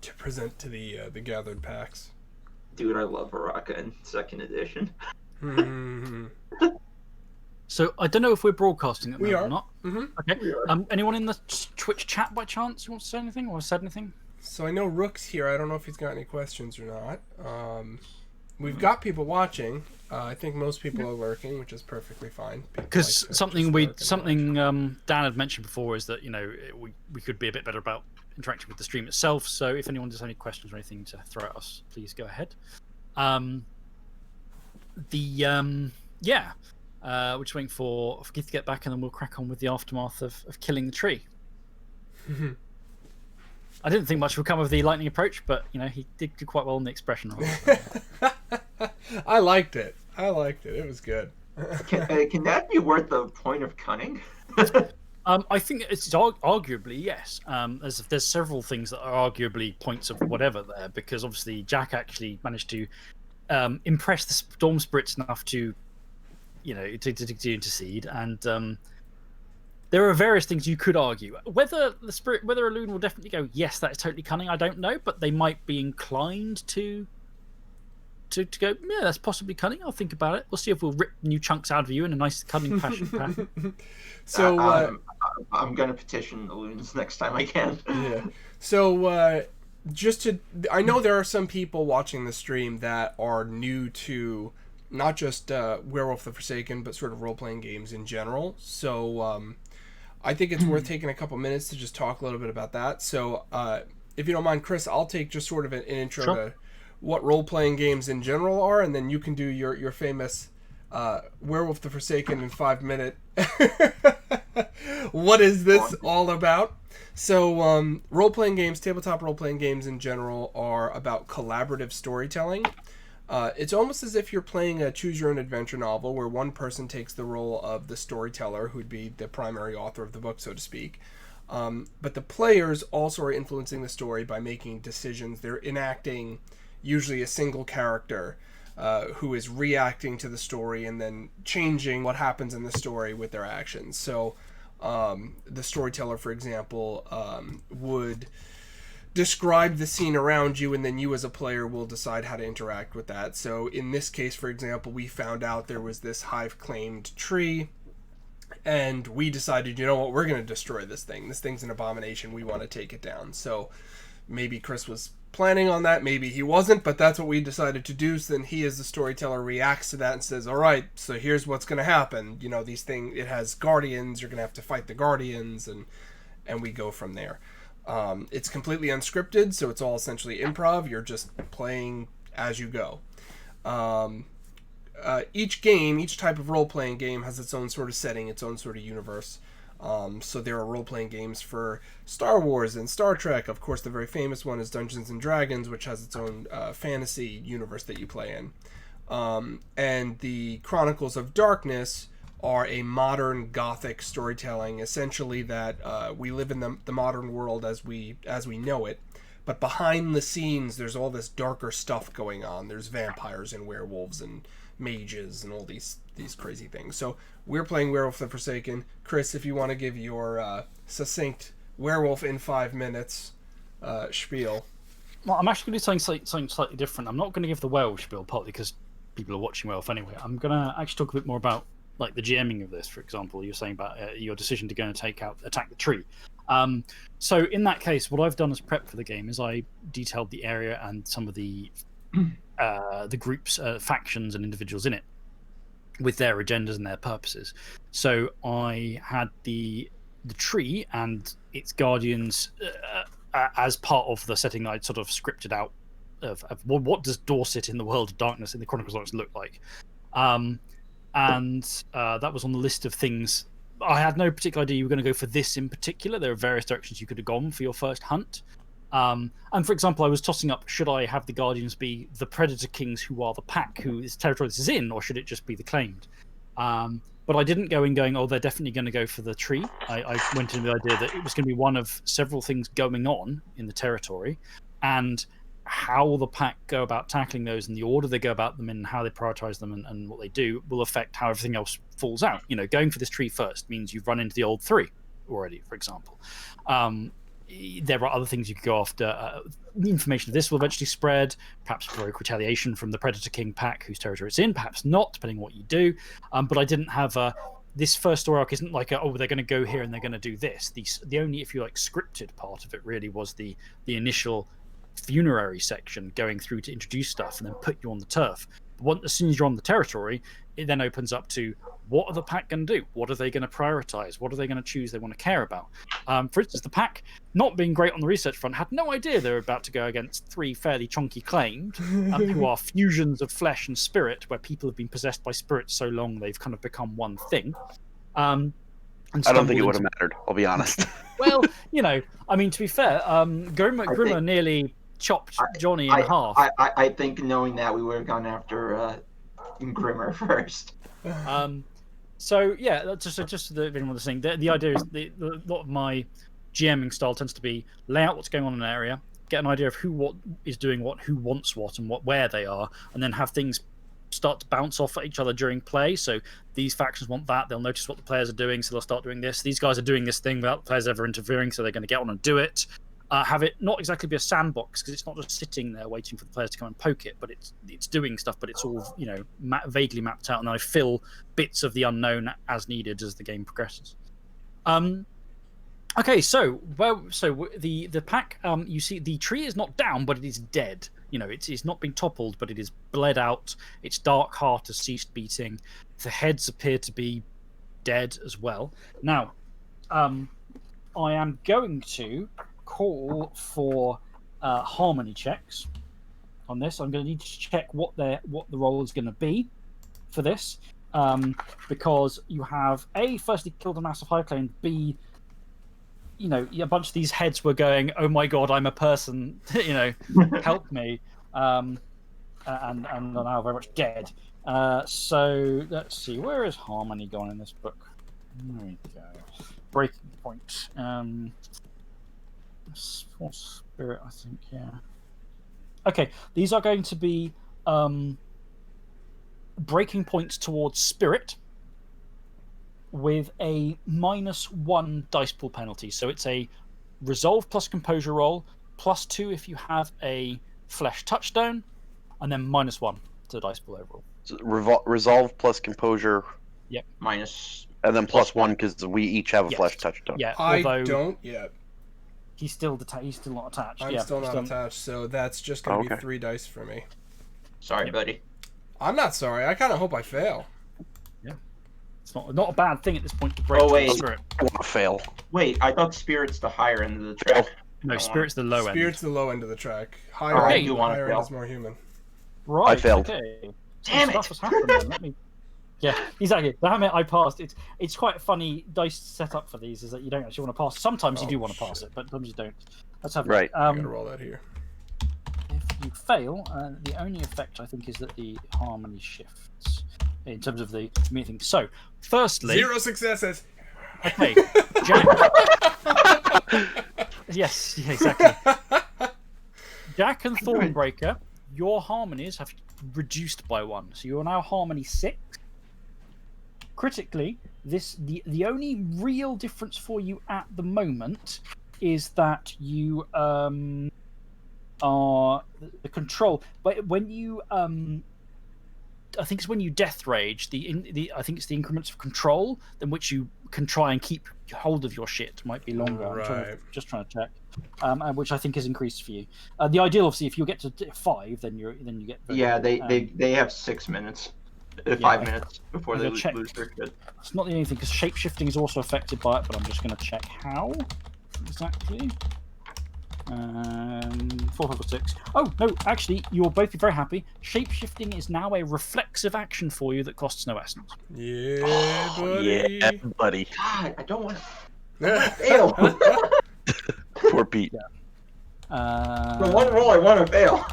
[SPEAKER 1] to present to the gathered packs.
[SPEAKER 4] Dude, I love Baraka in 2nd edition.
[SPEAKER 2] So I don't know if we're broadcasting at the
[SPEAKER 1] We
[SPEAKER 2] moment
[SPEAKER 1] are.
[SPEAKER 2] or not.
[SPEAKER 1] Mm-hmm.
[SPEAKER 2] Okay.
[SPEAKER 4] We are.
[SPEAKER 2] Anyone in the Twitch chat by chance who wants to say anything or said anything?
[SPEAKER 1] So I know Rook's here. I don't know if he's got any questions or not. We've got people watching. I think most people are lurking, which is perfectly fine. People
[SPEAKER 2] Because
[SPEAKER 1] like to
[SPEAKER 2] something
[SPEAKER 1] just
[SPEAKER 2] we
[SPEAKER 1] lurk and
[SPEAKER 2] something
[SPEAKER 1] watch.
[SPEAKER 2] Dan had mentioned before is that we could be a bit better about interacting with the stream itself. So if anyone has any questions or anything to throw at us, please go ahead. We're just waiting for Keith to get back, and then we'll crack on with the aftermath of killing the tree. I didn't think much would come of the lightning approach, but he did do quite well in the expression role.
[SPEAKER 1] I liked it. It was good.
[SPEAKER 4] Can that be worth the point of cunning?
[SPEAKER 2] I think it's arguably yes. There's several things that are arguably points of whatever there, because obviously Jack actually managed to impress the storm spirits enough to intercede, and there are various things you could argue. Whether Elune will definitely go, yes, that is totally cunning, I don't know, but they might be inclined to go, yeah, that's possibly cunning. I'll think about it. We'll see if we'll rip new chunks out of you in a nice cunning fashion.
[SPEAKER 1] So
[SPEAKER 4] I'm going to petition the Loons next time I can.
[SPEAKER 1] Yeah. So I know there are some people watching the stream that are new to not just Werewolf the Forsaken, but sort of role-playing games in general. So I think it's worth taking a couple minutes to just talk a little bit about that. So if you don't mind, Chris, I'll take just sort of an intro to what role-playing games in general are, and then you can do your famous Werewolf the Forsaken in 5 minute. What is this all about? So role-playing games, tabletop role-playing games in general, are about collaborative storytelling. It's almost as if you're playing a choose-your-own-adventure novel where one person takes the role of the storyteller, who'd be the primary author of the book, so to speak. But the players also are influencing the story by making decisions. They're enacting usually a single character who is reacting to the story and then changing what happens in the story with their actions. So the storyteller, for example, would describe the scene around you, and then you as a player will decide how to interact with that. So in this case, for example, we found out there was this hive-claimed tree, and we decided, you know what, we're going to destroy this thing. This thing's an abomination. We want to take it down. So maybe Chris was planning on that, maybe he wasn't, but that's what we decided to do. So then he, as the storyteller, reacts to that and says, all right, so here's what's going to happen. These things, it has guardians, you're going to have to fight the guardians, and we go from there. It's completely unscripted, so it's all essentially improv. You're just playing as you go. Each type of role-playing game has its own sort of setting, its own sort of universe. So there are role-playing games for Star Wars and Star Trek. Of course, the very famous one is Dungeons and Dragons, which has its own fantasy universe that you play in. And the Chronicles of Darkness are a modern Gothic storytelling, essentially that we live in the modern world as we know it, but behind the scenes there's all this darker stuff going on. There's vampires and werewolves and mages and all these crazy things. So we're playing Werewolf the Forsaken. Chris, if you want to give your succinct Werewolf in 5 minutes spiel.
[SPEAKER 2] Well, I'm actually going to do something slightly different. I'm not going to give the werewolf spiel, partly because people are watching Werewolf anyway. I'm going to actually talk a bit more about like the GMing of this. For example, you're saying about your decision to go and attack the tree. So in that case, what I've done as prep for the game is I detailed the area and some of the the groups, factions, and individuals in it with their agendas and their purposes. So I had the tree and its guardians as part of the setting I'd sort of scripted out of what does Dorset in the World of Darkness in the Chronicles of Darkness look like. And that was on the list of things. I had no particular idea you were going to go for this in particular. There are various directions you could have gone for your first hunt. And for example, I was tossing up, should I have the Guardians be the Predator Kings who are the pack whose territory this is in, or should it just be the claimed? But I didn't go in going, oh, they're definitely going to go for the tree. I went in with the idea that it was going to be one of several things going on in the territory, and how the pack go about tackling those and the order they go about them in and how they prioritize them and what they do will affect how everything else falls out. You know, going for this tree first means you've run into the old three already, for example. There are other things you could go after. The information of this will eventually spread, perhaps provoke retaliation from the Predator King pack whose territory it's in, perhaps not, depending on what you do. But I didn't have this first story arc isn't like oh, they're going to go here and they're going to do this. The only, if you like, scripted part of it really was the initial funerary section, going through to introduce stuff and then put you on the turf. But as soon as you're on the territory, it then opens up to what are the pack going to do? What are they going to prioritize? What are they going to choose they want to care about? For instance, the pack, not being great on the research front, had no idea they were about to go against three fairly chunky claimed, who are fusions of flesh and spirit, where people have been possessed by spirits so long they've kind of become one thing. And
[SPEAKER 3] I don't think it would have mattered, I'll be honest.
[SPEAKER 2] Well, you know, I mean, to be fair, Grimmer nearly chopped Johnny in half.
[SPEAKER 4] I think knowing that we would have gone after Grimmer first.
[SPEAKER 2] So yeah, just the anyone was saying, the idea is a lot of my GMing style tends to be lay out what's going on in an area, get an idea of what is doing what, who wants what, and where they are, and then have things start to bounce off at each other during play. So these factions want that, they'll notice what the players are doing, so they'll start doing this. These guys are doing this thing without the players ever interfering, so they're going to get on and do it. Have it not exactly be a sandbox, because it's not just sitting there waiting for the players to come and poke it, but it's doing stuff, but it's all, you know, vaguely mapped out, and I fill bits of the unknown as needed as the game progresses. Okay, so the pack, you see the tree is not down, but it is dead. You know, it's not been toppled, but it is bled out. Its dark heart has ceased beating. The heads appear to be dead as well. Now, I am going to call for harmony checks on this. I'm going to need to check what the role is going to be for this, because you have firstly killed a massive high claim, B, you know, a bunch of these heads were going, oh my god, I'm a person, you know, help me, and are now very much dead. So let's see, where is harmony gone in this book? There we go. Breaking point. For spirit, I think, yeah. Okay, these are going to be breaking points towards spirit with a -1 dice pool penalty. So it's a resolve plus composure roll, +2 if you have a flesh touchstone, and then -1 to the dice pool overall.
[SPEAKER 3] So resolve plus composure.
[SPEAKER 2] Yep.
[SPEAKER 4] Minus.
[SPEAKER 3] And then +1 because we each have a flesh touchstone.
[SPEAKER 2] Yeah,
[SPEAKER 1] I don't yet.
[SPEAKER 2] He's still not attached.
[SPEAKER 1] I'm still not attached, so that's just going to be 3 dice for me.
[SPEAKER 4] Sorry, buddy.
[SPEAKER 1] I'm not sorry. I kind of hope I fail.
[SPEAKER 2] Yeah. It's not a bad thing at this point to break spirit.
[SPEAKER 3] I want to fail.
[SPEAKER 4] Wait, I thought spirit's the higher end of the track.
[SPEAKER 2] No, spirit's the low end.
[SPEAKER 1] Spirit's the low end of the track. Higher
[SPEAKER 4] Alright,
[SPEAKER 1] end, higher end is more human.
[SPEAKER 2] Right.
[SPEAKER 3] I failed.
[SPEAKER 2] Okay.
[SPEAKER 4] Damn it!
[SPEAKER 2] Stuff has happened then. Let me... Yeah, exactly. Damn it, I passed. It's quite a funny dice setup for these, is that you don't actually want to pass. Sometimes you do want to pass it, but sometimes you don't. Let's have
[SPEAKER 3] right.
[SPEAKER 1] I'm going to roll that here.
[SPEAKER 2] If you fail, the only effect, I think, is that the harmony shifts in terms of the meeting. So, firstly...
[SPEAKER 1] 0 successes!
[SPEAKER 2] Okay, Jack... Yes, yeah, exactly. Jack and Thornbreaker, your harmonies have reduced by 1. So you are now harmony 6. Critically, the only real difference for you at the moment is that you are the control. But when you I think it's when you death rage, I think it's the increments of control in which you can try and keep hold of your shit might be longer.
[SPEAKER 1] Right.
[SPEAKER 2] Just trying to check, which I think is increased for you. The ideal, obviously, if you get to 5, then you get.
[SPEAKER 4] Yeah,
[SPEAKER 2] voted.
[SPEAKER 4] they have 6 minutes, 5
[SPEAKER 2] Yeah.
[SPEAKER 4] minutes before
[SPEAKER 2] I'm
[SPEAKER 4] they
[SPEAKER 2] gonna check.
[SPEAKER 4] lose their shit.
[SPEAKER 2] It's not the only thing because shapeshifting is also affected by it, but I'm just going to check how exactly. 4, 5, 6. Oh no! Actually, you'll both be very happy. Shapeshifting is now a reflexive action for you that costs no essence.
[SPEAKER 1] Yeah, buddy.
[SPEAKER 3] Yeah, buddy.
[SPEAKER 4] God, I don't want to fail.
[SPEAKER 3] Poor Pete.
[SPEAKER 4] The one roll I want to fail.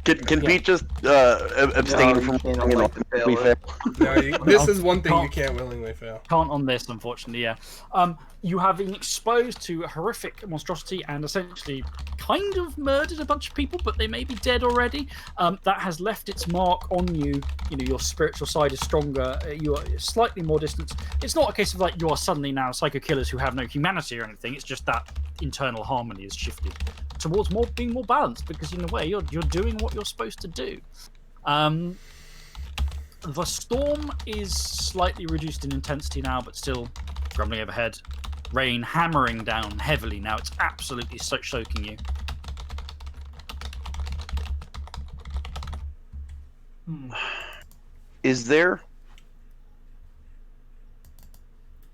[SPEAKER 3] Can
[SPEAKER 2] Yeah.
[SPEAKER 3] Pete just abstain
[SPEAKER 4] No,
[SPEAKER 3] from
[SPEAKER 4] you can't
[SPEAKER 3] rolling
[SPEAKER 4] like
[SPEAKER 3] and
[SPEAKER 4] to
[SPEAKER 3] we
[SPEAKER 4] fail
[SPEAKER 3] fail?
[SPEAKER 4] it.
[SPEAKER 1] No, this is one thing you can't willingly fail.
[SPEAKER 2] Can't on this, unfortunately. Yeah. You have been exposed to a horrific monstrosity and essentially kind of murdered a bunch of people, but they may be dead already. That has left its mark on you. You know, your spiritual side is stronger. You are slightly more distant. It's not a case of like you are suddenly now psycho killers who have no humanity or anything. It's just that internal harmony has shifted towards being more balanced because in a way you're doing what you're supposed to do. The storm is slightly reduced in intensity now, but still grumbling overhead. Rain hammering down heavily now. It's absolutely soaking you.
[SPEAKER 3] Is there?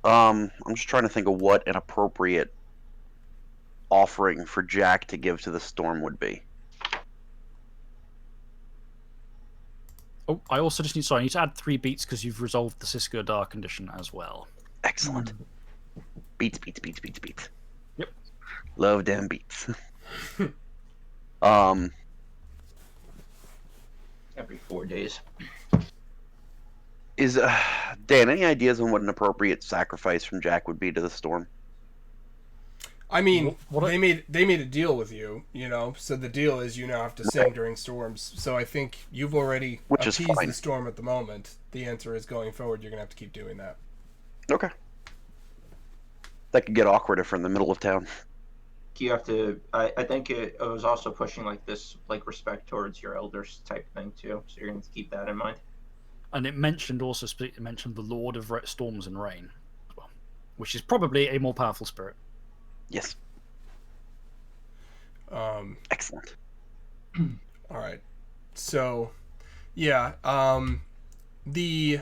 [SPEAKER 3] I'm just trying to think of what an appropriate offering for Jack to give to the storm would be.
[SPEAKER 2] Oh, I also just need. Sorry, I need to add 3 beats because you've resolved the Cisco Dar condition as well.
[SPEAKER 3] Excellent. Beats.
[SPEAKER 2] Yep.
[SPEAKER 3] Love damn beats.
[SPEAKER 4] Every 4 days.
[SPEAKER 3] Is Dan, any ideas on what an appropriate sacrifice from Jack would be to the storm?
[SPEAKER 1] I mean,
[SPEAKER 2] What-
[SPEAKER 1] they made a deal with you, you know. So the deal is you now have to sing during storms. So I think you've already
[SPEAKER 3] Which is
[SPEAKER 1] appeased
[SPEAKER 3] fine.
[SPEAKER 1] the storm at the moment. The answer is going forward, you're gonna have to keep doing that.
[SPEAKER 3] Okay. That could get awkward if we're in the middle of town.
[SPEAKER 4] You have to. I think it was also pushing like this, like respect towards your elders type thing too. So you're going to keep that in mind.
[SPEAKER 2] And it mentioned the Lord of Storms and Rain as well, which is probably a more powerful spirit.
[SPEAKER 3] Yes.
[SPEAKER 1] Um,
[SPEAKER 3] Excellent.
[SPEAKER 1] all right. So, yeah. The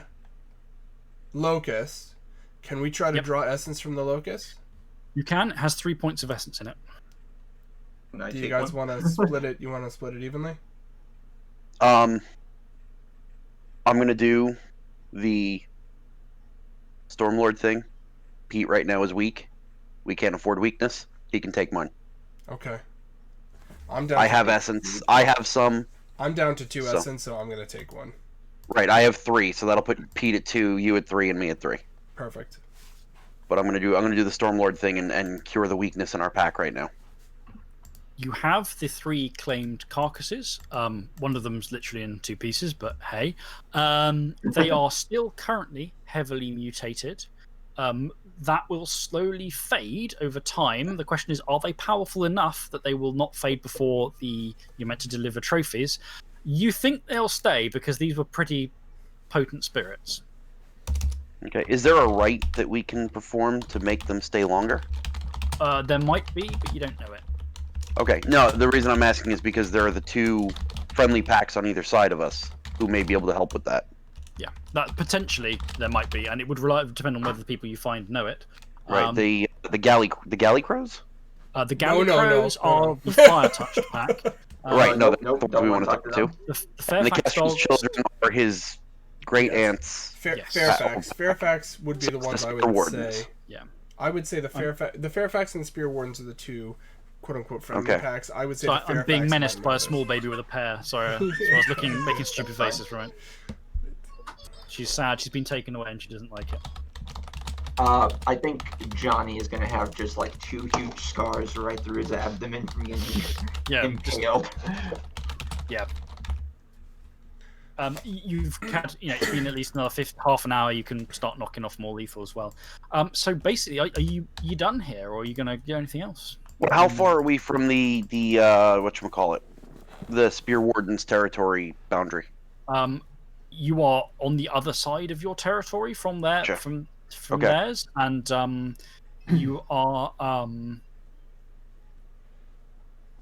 [SPEAKER 1] locust. Can we try to
[SPEAKER 2] Yep.
[SPEAKER 1] draw essence from the locust?
[SPEAKER 2] You can. It has 3 points of essence in it.
[SPEAKER 4] Can I
[SPEAKER 1] Do you
[SPEAKER 4] take
[SPEAKER 1] guys
[SPEAKER 4] one?
[SPEAKER 1] want to split it? You want to split it evenly?
[SPEAKER 3] I'm gonna do the Stormlord thing. Pete right now is weak. We can't afford weakness. He can take mine.
[SPEAKER 1] Okay. I'm down.
[SPEAKER 3] I have essence. I have some.
[SPEAKER 1] I'm down to 2
[SPEAKER 3] So-
[SPEAKER 1] essence, so I'm gonna take 1.
[SPEAKER 3] Right, I have 3, so that'll put Pete at 2, you at 3, and me at 3.
[SPEAKER 1] Perfect.
[SPEAKER 3] But I'm gonna do the Stormlord thing and cure the weakness in our pack right now.
[SPEAKER 2] You have the 3 claimed carcasses. One of them's literally in 2 pieces, but hey. They are still currently heavily mutated. That will slowly fade over time. The question is, are they powerful enough that they will not fade before you're meant to deliver trophies? You think they'll stay because these were pretty potent spirits.
[SPEAKER 3] Okay. Is there a rite that we can perform to make them stay longer?
[SPEAKER 2] There might be, but you don't know it.
[SPEAKER 3] Okay. No, the reason I'm asking is because there are the 2 friendly packs on either side of us who may be able to help with that.
[SPEAKER 2] Yeah, that potentially there might be, and it would depend on whether the people you find know it.
[SPEAKER 3] Right. The galley crows?
[SPEAKER 2] The Galley
[SPEAKER 1] No.
[SPEAKER 2] Crows are the fire touched pack.
[SPEAKER 3] Right. No,
[SPEAKER 4] nope,
[SPEAKER 3] that's
[SPEAKER 4] nope,
[SPEAKER 3] what
[SPEAKER 4] don't
[SPEAKER 3] we
[SPEAKER 4] wanna
[SPEAKER 3] want to
[SPEAKER 4] talk
[SPEAKER 3] talk
[SPEAKER 4] to
[SPEAKER 3] to.
[SPEAKER 2] The
[SPEAKER 3] And the
[SPEAKER 2] Fairfax
[SPEAKER 3] Kestrel's
[SPEAKER 2] dogs.
[SPEAKER 3] children are his great aunts.
[SPEAKER 2] Yes.
[SPEAKER 1] Fairfax would be the
[SPEAKER 3] It's the
[SPEAKER 1] ones I
[SPEAKER 3] Spear
[SPEAKER 1] would
[SPEAKER 3] Wardens.
[SPEAKER 1] say.
[SPEAKER 2] Yeah.
[SPEAKER 1] I would say the Fairfax and the Spear Wardens are the 2 quote-unquote friendly
[SPEAKER 3] Okay.
[SPEAKER 1] packs. I would say
[SPEAKER 2] So
[SPEAKER 1] the
[SPEAKER 2] I'm
[SPEAKER 1] Fairfax
[SPEAKER 2] being menaced
[SPEAKER 1] might
[SPEAKER 2] by a
[SPEAKER 1] know
[SPEAKER 2] small
[SPEAKER 1] this.
[SPEAKER 2] baby with a pear. Sorry, so I was making stupid faces from it. She's sad. She's been taken away and she doesn't like it.
[SPEAKER 4] I think Johnny is going to have just like 2 huge scars right through his abdomen from getting
[SPEAKER 2] Yeah. Just,
[SPEAKER 4] impaled.
[SPEAKER 2] yeah. You've had, it's been at least another half an hour. You can start knocking off more lethal as well. So basically, are you done here, or are you gonna do anything else?
[SPEAKER 3] How far are we from the whatchamacallit? The Spear Warden's territory boundary?
[SPEAKER 2] You are on the other side of your territory from there.
[SPEAKER 3] Sure.
[SPEAKER 2] from
[SPEAKER 3] Okay.
[SPEAKER 2] theirs, and you are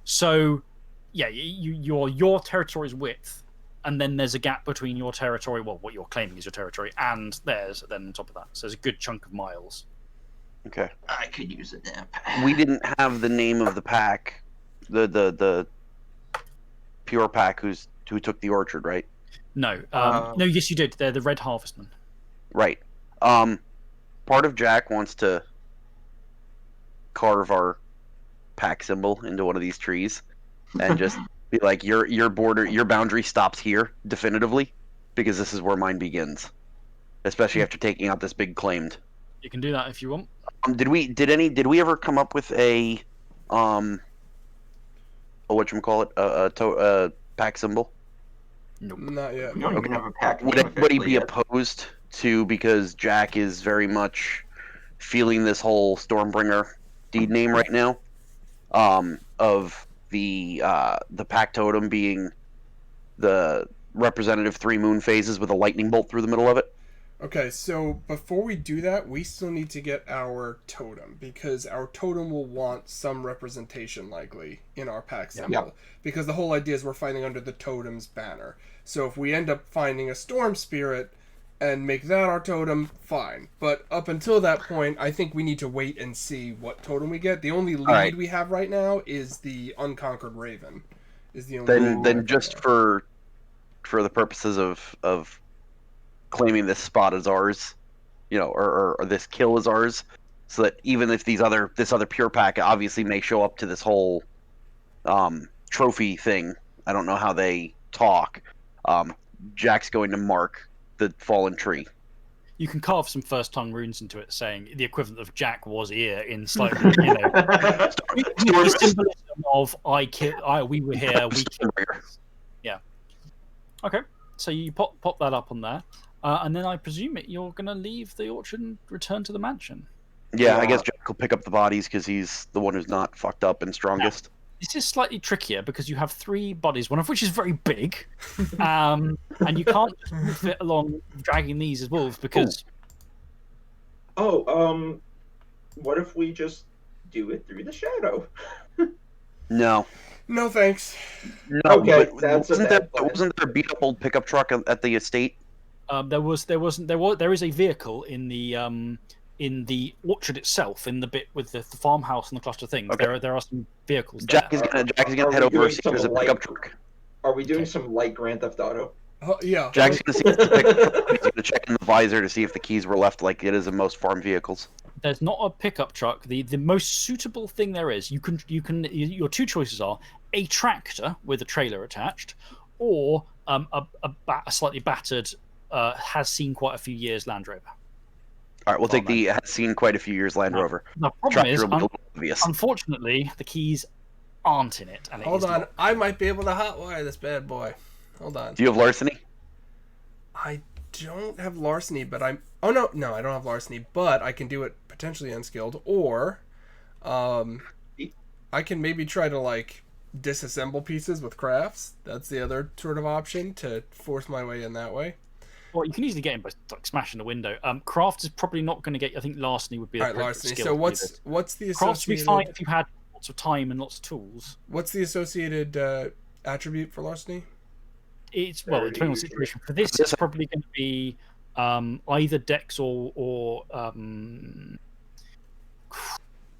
[SPEAKER 2] so yeah, your territory's width, and then there's a gap between your territory, well, what you're claiming is your territory, and theirs. Then on top of that, so there's a good chunk of miles.
[SPEAKER 3] Okay.
[SPEAKER 4] I could use a nap.
[SPEAKER 3] We didn't have the name of the pack, the pure pack who took the orchard, right?
[SPEAKER 2] No, no, yes, you did. They're the Red Harvestmen.
[SPEAKER 3] Right. Part of Jack wants to carve our pack symbol into one of these trees, and just be like, your border, your boundary stops here definitively, because this is where mine begins. Especially after taking out this big claimed.
[SPEAKER 2] You can do that if you want.
[SPEAKER 3] Did we ever come up with a whatchamacallit, a pack symbol?
[SPEAKER 2] Nope.
[SPEAKER 1] Not yet.
[SPEAKER 4] We don't even have a pack.
[SPEAKER 3] Would
[SPEAKER 4] name
[SPEAKER 3] anybody
[SPEAKER 4] officially
[SPEAKER 3] be
[SPEAKER 4] yet.
[SPEAKER 3] opposed to, because Jack is very much feeling this whole Stormbringer deed name right now, of the pack totem being the representative 3 moon phases with a lightning bolt through the middle of it?
[SPEAKER 1] Okay, so before we do that, we still need to get our totem, because our totem will want some representation likely in our pack symbol.
[SPEAKER 4] Yeah.
[SPEAKER 1] Because the whole idea is we're fighting under the totem's banner. So if we end up finding a storm spirit and make that our totem, fine. But up until that point, I think we need to wait and see what totem we get. The only lead
[SPEAKER 3] right.
[SPEAKER 1] we have right now is the Unconquered Raven. Is the only lead
[SPEAKER 3] Then
[SPEAKER 1] right
[SPEAKER 3] just
[SPEAKER 1] now.
[SPEAKER 3] for the purposes of claiming this spot as ours, or this kill as ours, so that even if this other pure pack obviously may show up to this whole trophy thing, I don't know how they talk. Jack's going to mark the fallen tree.
[SPEAKER 2] You can carve some first tongue runes into it, saying the equivalent of Jack was here in slightly, the symbolism of we were here, we killed. Yeah. Okay, so you pop that up on there, and then I presume you're going to leave the orchard and return to the mansion.
[SPEAKER 3] Yeah, I guess Jack will pick up the bodies because he's the one who's not fucked up and strongest.
[SPEAKER 2] This is slightly trickier because you have 3 bodies, one of which is very big, and you can't just move it along dragging these as wolves because.
[SPEAKER 4] What if we just do it through the shadow?
[SPEAKER 3] No.
[SPEAKER 1] No thanks.
[SPEAKER 3] No,
[SPEAKER 4] Okay,
[SPEAKER 3] but
[SPEAKER 4] that's a bad plan.
[SPEAKER 3] wasn't there a beat up old pickup truck at the estate?
[SPEAKER 2] There is a vehicle in the orchard itself, in the bit with the farmhouse and the cluster of things.
[SPEAKER 3] Okay.
[SPEAKER 2] There are some vehicles
[SPEAKER 3] Jack
[SPEAKER 2] there.
[SPEAKER 3] is gonna
[SPEAKER 4] Are
[SPEAKER 3] head
[SPEAKER 4] we
[SPEAKER 3] over
[SPEAKER 4] doing
[SPEAKER 3] and see if there's a
[SPEAKER 4] some
[SPEAKER 3] pickup
[SPEAKER 4] light-
[SPEAKER 3] truck.
[SPEAKER 4] Are we doing
[SPEAKER 2] Okay.
[SPEAKER 4] some light Grand Theft Auto?
[SPEAKER 1] Yeah.
[SPEAKER 3] Jack's gonna see if the pickup truck. He's gonna check in the visor to see if the keys were left like it is in most farm vehicles.
[SPEAKER 2] There's not a pickup truck. The most suitable thing there is, your 2 choices are a tractor with a trailer attached, or a slightly battered, has seen quite a few years Land Rover.
[SPEAKER 3] All right, we'll take the has seen quite a few years Land
[SPEAKER 2] No.
[SPEAKER 3] Rover.
[SPEAKER 2] The problem
[SPEAKER 3] Tractor
[SPEAKER 2] is,
[SPEAKER 3] will be a little obvious.
[SPEAKER 2] unfortunately, the keys aren't in it. And it
[SPEAKER 1] Hold
[SPEAKER 2] is
[SPEAKER 1] on.
[SPEAKER 2] locked.
[SPEAKER 1] I might be able to hotwire this bad boy. Hold on.
[SPEAKER 3] Do you have larceny?
[SPEAKER 1] I don't have larceny, but I'm. Oh no, I don't have larceny, but I can do it potentially unskilled, or, I can maybe try to like disassemble pieces with crafts. That's the other sort of option to force my way in that way.
[SPEAKER 2] Well, you can easily get in by like smashing the window. Craft is probably not going to get. I think larceny would be.
[SPEAKER 1] All right, larceny. So what's the
[SPEAKER 2] Craft would be
[SPEAKER 1] associated?
[SPEAKER 2] fine if you had lots of time and lots of tools.
[SPEAKER 1] What's the associated attribute for larceny?
[SPEAKER 2] It depends on the situation. For this, it's probably going to be either Dex or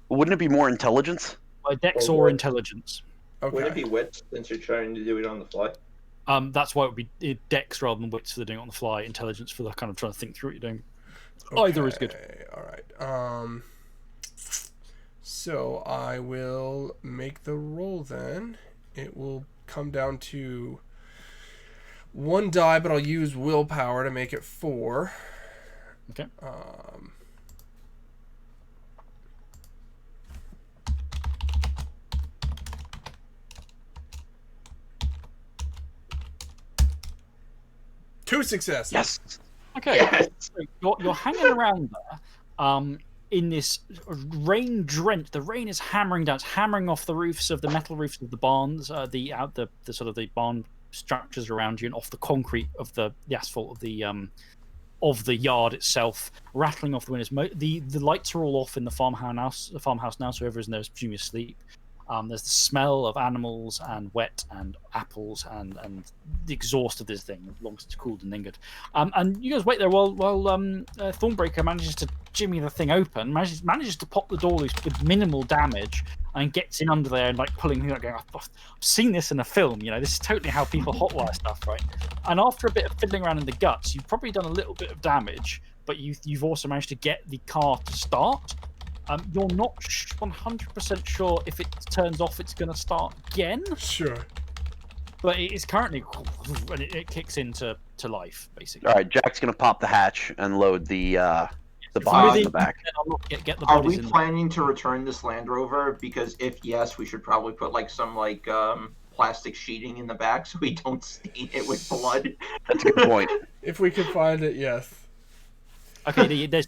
[SPEAKER 3] Wouldn't it be more intelligence?
[SPEAKER 2] Dex
[SPEAKER 4] Or
[SPEAKER 2] or
[SPEAKER 4] what?
[SPEAKER 2] intelligence.
[SPEAKER 1] Okay.
[SPEAKER 4] Would it be wits since you're trying to do it on the fly?
[SPEAKER 2] That's why it would be Dex rather than wits for the doing it on the fly. Intelligence for the kind of trying to think through what you're doing. Either is good.
[SPEAKER 1] All right. So I will make the roll then. It will come down to 1 die, but I'll use willpower to make it 4.
[SPEAKER 2] Okay.
[SPEAKER 1] Two successes.
[SPEAKER 3] Yes.
[SPEAKER 2] Okay.
[SPEAKER 4] Yes.
[SPEAKER 2] So you're hanging around there, in this rain drenched. The rain is hammering down. It's hammering off the roofs of the metal roofs of the barns, the sort of the barn structures around you, and off the concrete of the asphalt of the of the yard itself, rattling off the windows. The lights are all off in the farmhouse now, so whoever is in there is presumably asleep. There's the smell of animals and wet and apples and the exhaust of this thing, long since cooled and lingered. And you guys wait there while Thornbreaker manages to jimmy the thing open, manages to pop the door loose with minimal damage, and gets in under there and like pulling things out, going, I've seen this in a film. You know, this is totally how people hotwire stuff, right? And after a bit of fiddling around in the guts, you've probably done a little bit of damage, but you've also managed to get the car to start. You're not 100% sure if it turns off, it's going to start again.
[SPEAKER 1] Sure.
[SPEAKER 2] But it is currently, and it kicks into life, basically.
[SPEAKER 3] All right, Jack's gonna pop the hatch and load the bodies in the back.
[SPEAKER 2] Get the
[SPEAKER 4] Are
[SPEAKER 2] bodies
[SPEAKER 4] we
[SPEAKER 2] in
[SPEAKER 4] planning to return this Land Rover? Because if yes, we should probably put like some plastic sheeting in the back so we don't stain it with blood.
[SPEAKER 3] That's a good point.
[SPEAKER 1] If we can find it, yes.
[SPEAKER 2] Okay, there's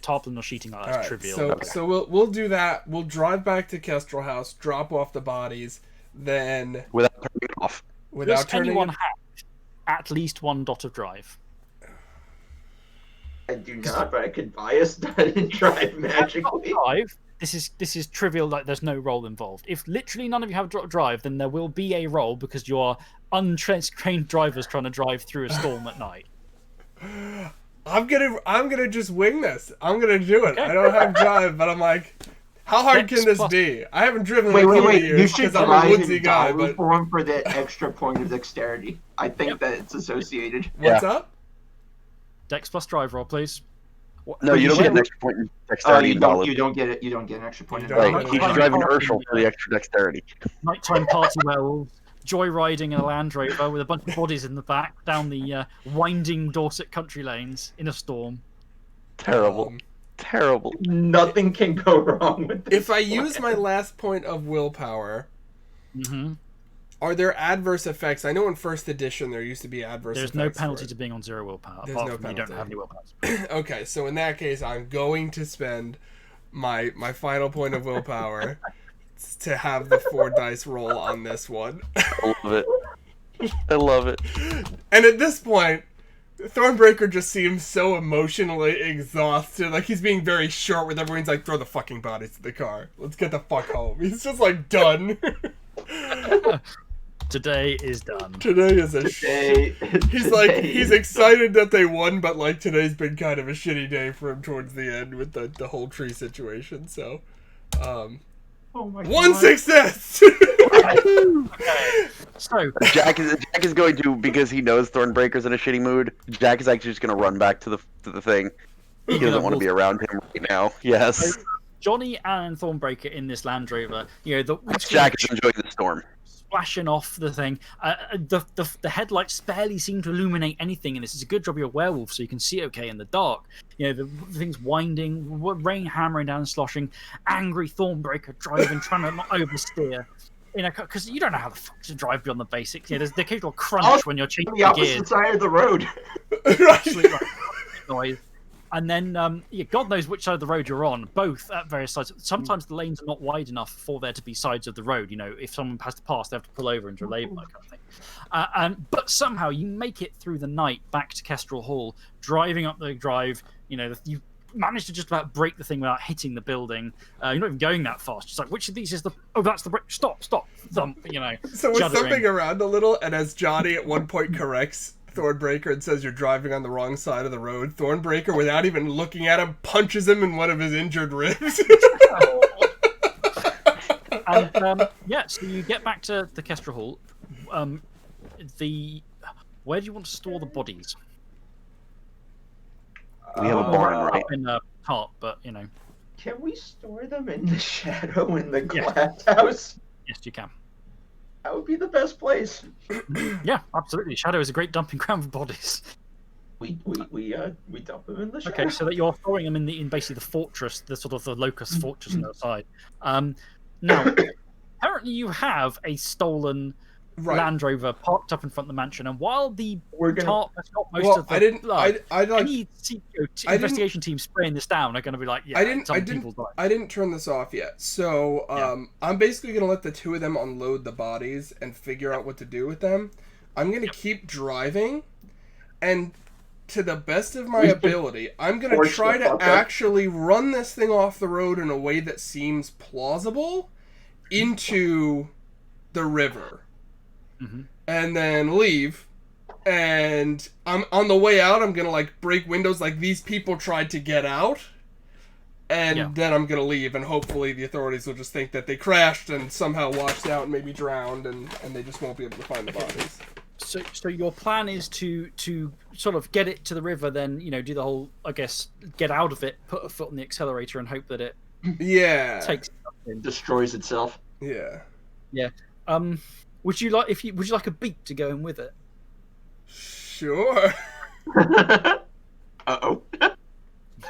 [SPEAKER 2] tarpaulin or sheeting. That's
[SPEAKER 1] All right,
[SPEAKER 2] trivial.
[SPEAKER 1] So we'll do that. We'll drive back to Kestrel House, drop off the bodies, then
[SPEAKER 3] Without turning it off.
[SPEAKER 1] without turning
[SPEAKER 2] anyone
[SPEAKER 1] it.
[SPEAKER 2] have at least one dot of drive?
[SPEAKER 4] I do not, but I could buy us dot and drive magically.
[SPEAKER 2] Drive. This is trivial. Like there's no roll involved. If literally none of you have dot drive, then there will be a roll because you are untrained drivers trying to drive through a storm at night.
[SPEAKER 1] I'm gonna just wing this. I'm gonna do it.
[SPEAKER 2] Okay.
[SPEAKER 1] I don't have drive, but I'm like, how hard can this
[SPEAKER 2] Plus-
[SPEAKER 1] be? I haven't driven
[SPEAKER 4] Wait,
[SPEAKER 1] like
[SPEAKER 4] wait, wait!
[SPEAKER 1] years
[SPEAKER 4] You should
[SPEAKER 1] because I'm a
[SPEAKER 4] drive
[SPEAKER 1] woodsy
[SPEAKER 4] and
[SPEAKER 1] guy.
[SPEAKER 4] die
[SPEAKER 1] But
[SPEAKER 4] for him for the extra point of dexterity. I think that it's associated.
[SPEAKER 1] what's up?
[SPEAKER 2] Dex plus drive roll, please.
[SPEAKER 3] No, you don't get an extra point in
[SPEAKER 4] Oh,
[SPEAKER 3] dexterity.
[SPEAKER 4] you
[SPEAKER 3] in
[SPEAKER 4] don't.
[SPEAKER 3] Dollar.
[SPEAKER 4] You don't get it. You don't get an extra point.
[SPEAKER 1] You
[SPEAKER 4] in
[SPEAKER 1] don't.
[SPEAKER 3] Right,
[SPEAKER 4] Dollar.
[SPEAKER 3] he should drive an Urshel for the extra dexterity.
[SPEAKER 2] Nighttime party werewolves joyriding in a Land Rover with a bunch of bodies in the back down the winding Dorset country lanes in a storm.
[SPEAKER 3] Terrible.
[SPEAKER 1] Um,
[SPEAKER 3] Terrible.
[SPEAKER 4] Nothing can go wrong with this.
[SPEAKER 1] If I use my last point of willpower,
[SPEAKER 2] Mm-hmm.
[SPEAKER 1] are there adverse effects? I know in first edition there used to be adverse
[SPEAKER 2] There's
[SPEAKER 1] effects.
[SPEAKER 2] no
[SPEAKER 1] for
[SPEAKER 2] penalty
[SPEAKER 1] it.
[SPEAKER 2] to being on 0 willpower.
[SPEAKER 1] There's
[SPEAKER 2] apart
[SPEAKER 1] no
[SPEAKER 2] from you don't
[SPEAKER 1] penalty.
[SPEAKER 2] have any willpower.
[SPEAKER 1] Okay, so in that case, I'm going to spend my final point of willpower to have the 4 dice roll on this one.
[SPEAKER 3] I love it. I love it.
[SPEAKER 1] And at this point, Thornbreaker just seems so emotionally exhausted. Like, he's being very short with everyone's like, throw the fucking bodies to the car. Let's get the fuck home. He's just like, done.
[SPEAKER 2] Today is done.
[SPEAKER 1] Today is a
[SPEAKER 4] Today-
[SPEAKER 1] He's like,
[SPEAKER 4] today
[SPEAKER 1] he's
[SPEAKER 4] is-
[SPEAKER 1] excited that they won, but like today's been kind of a shitty day for him towards the end with the whole tree situation. So,
[SPEAKER 4] Oh my
[SPEAKER 1] one
[SPEAKER 4] God.
[SPEAKER 1] success.
[SPEAKER 2] So,
[SPEAKER 3] Jack is going to, because he knows Thornbreaker's in a shitty mood. Jack is actually just going to run back to the thing. He doesn't want to be around him right now. Yes.
[SPEAKER 2] Johnny and Thornbreaker in this Land Rover, you know,
[SPEAKER 3] Jack is enjoying the storm.
[SPEAKER 2] splashing off the thing. The headlights barely seem to illuminate anything in this. It's a good job you're a werewolf, so you can see okay in the dark. You know, the thing's winding, rain hammering down and sloshing, angry Thornbreaker driving, trying to not oversteer. You know, because you don't know how the fuck to drive beyond the basics. You know, there's the occasional crunch when you're changing
[SPEAKER 4] the opposite
[SPEAKER 2] gears.
[SPEAKER 4] side of the road.
[SPEAKER 2] Absolutely right. Noise. And then, God knows which side of the road you're on, both at various sides. Sometimes the lanes are not wide enough for there to be sides of the road. You know, if someone has to pass, they have to pull over into a label, that kind of thing. But somehow you make it through the night back to Kestrel Hall, driving up the drive. You know, you manage to just about break the thing without hitting the building. You're not even going that fast. It's like, which of these is the... Oh, that's the brake. Stop, thump, you know.
[SPEAKER 1] So we're
[SPEAKER 2] juddering.
[SPEAKER 1] thumping around a little, and as Johnny at one point corrects Thornbreaker and says you're driving on the wrong side of the road, Thornbreaker, without even looking at him, punches him in one of his injured ribs.
[SPEAKER 2] And so you get back to the Kestrel Hall. Where do you want to store the bodies?
[SPEAKER 3] We have a barn,
[SPEAKER 4] Uh,
[SPEAKER 3] right?
[SPEAKER 2] Up in a tarp, but you know,
[SPEAKER 4] Can we store them in the shadow in the
[SPEAKER 2] Yeah.
[SPEAKER 4] glass house?
[SPEAKER 2] yes, you can.
[SPEAKER 4] That would be the best place.
[SPEAKER 2] Yeah, absolutely. Shadow is a great dumping ground for bodies.
[SPEAKER 4] We dump them in the shadow.
[SPEAKER 2] Okay, so that you're throwing them in basically the fortress, the sort of the locust fortress on the outside. Now, apparently you have a stolen
[SPEAKER 1] Right.
[SPEAKER 2] Land Rover parked up in front of the mansion, and while the
[SPEAKER 4] We're gonna.
[SPEAKER 2] tarp has got most
[SPEAKER 1] Well,
[SPEAKER 2] of the
[SPEAKER 1] I didn't.
[SPEAKER 2] blood,
[SPEAKER 1] I like.
[SPEAKER 2] any investigation team spraying this down are going to be like, yeah, some people died.
[SPEAKER 1] I didn't turn this off yet. So I'm basically gonna let the two of them unload the bodies and figure out what to do with them. I'm gonna keep driving, and to the best of my ability, I'm going to
[SPEAKER 4] Forge
[SPEAKER 1] try
[SPEAKER 4] the
[SPEAKER 1] to
[SPEAKER 4] fuck up.
[SPEAKER 1] actually run this thing off the road in a way that seems plausible into the river.
[SPEAKER 2] Mhm.
[SPEAKER 1] And then leave. And I'm on the way out, I'm going to like break windows like these people tried to get out. And
[SPEAKER 2] Yeah.
[SPEAKER 1] then I'm going to leave, and hopefully the authorities will just think that they crashed and somehow washed out and maybe drowned, and they just won't be able to find the bodies.
[SPEAKER 2] So your plan is to sort of get it to the river, then do the whole, I guess, get out of it, put a foot on the accelerator, and hope that it
[SPEAKER 1] Yeah.
[SPEAKER 2] takes something.
[SPEAKER 4] Destroys itself.
[SPEAKER 1] Yeah.
[SPEAKER 2] Would you like a beat to go in with it?
[SPEAKER 1] Sure.
[SPEAKER 4] Uh-oh.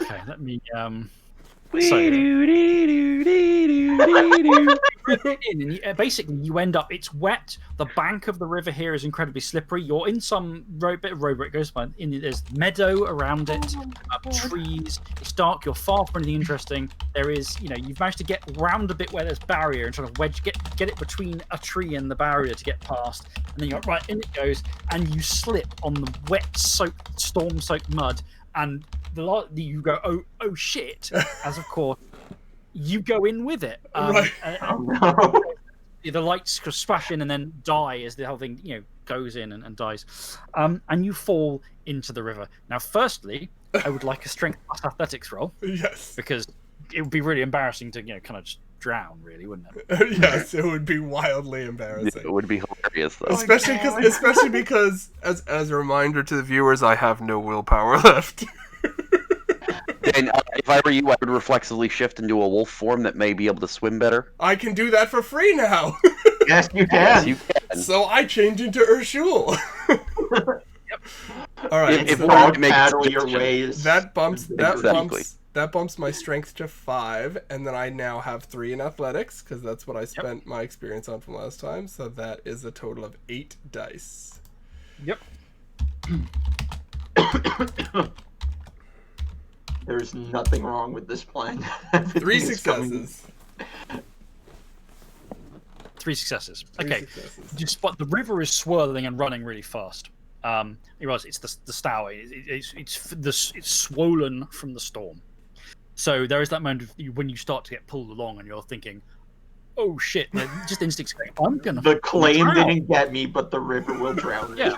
[SPEAKER 2] Okay, let me basically you end up, it's wet, the bank of the river here is incredibly slippery, you're in some bit of road where it goes by, there's meadow around it, trees, it's dark, you're far from anything interesting. There is, you've managed to get round a bit where there's barrier and sort of get it between a tree and the barrier to get past, and then you're right in it goes, and you slip on the wet soaked, storm soaked mud, and you go, oh shit, as of course you go in with it.
[SPEAKER 1] Right.
[SPEAKER 4] Oh, no.
[SPEAKER 2] The lights splash in and then die as the whole thing goes in and dies, and you fall into the river. Now firstly, I would like a strength plus athletics roll,
[SPEAKER 1] Yes.
[SPEAKER 2] because it would be really embarrassing to kind of just drown, really, wouldn't it?
[SPEAKER 1] Yes, it would be wildly embarrassing.
[SPEAKER 3] It would be hilarious, though.
[SPEAKER 1] Especially because, as a reminder to the viewers, I have no willpower left.
[SPEAKER 3] And if I were you, I would reflexively shift into a wolf form that may be able to swim better.
[SPEAKER 1] I can do that for free now.
[SPEAKER 4] Yes, you
[SPEAKER 3] Yes,
[SPEAKER 4] can.
[SPEAKER 3] you can.
[SPEAKER 1] So I change into Urshul. All right.
[SPEAKER 3] If
[SPEAKER 1] so
[SPEAKER 3] dog
[SPEAKER 4] Dog paddle your
[SPEAKER 3] suggestion.
[SPEAKER 4] ways.
[SPEAKER 1] that bumps
[SPEAKER 3] Exactly.
[SPEAKER 1] that bumps my strength to 5, and then I now have 3 in athletics because that's what I spent my experience on from last time. So that is a total of 8 dice.
[SPEAKER 2] Yep.
[SPEAKER 4] There's nothing wrong with this plan.
[SPEAKER 1] 3
[SPEAKER 4] Everything is coming-
[SPEAKER 1] successes.
[SPEAKER 2] 3 successes.
[SPEAKER 1] 3
[SPEAKER 2] Okay.
[SPEAKER 1] successes.
[SPEAKER 2] But the river is swirling and running really fast. It's the Stour. It's swollen from the storm. So there is that moment when you start to get pulled along and you're thinking, "Oh shit!" And just instincts going, "I'm gonna."
[SPEAKER 4] The claim
[SPEAKER 2] drown."
[SPEAKER 4] didn't get me, but the river will drown me.
[SPEAKER 2] Yeah.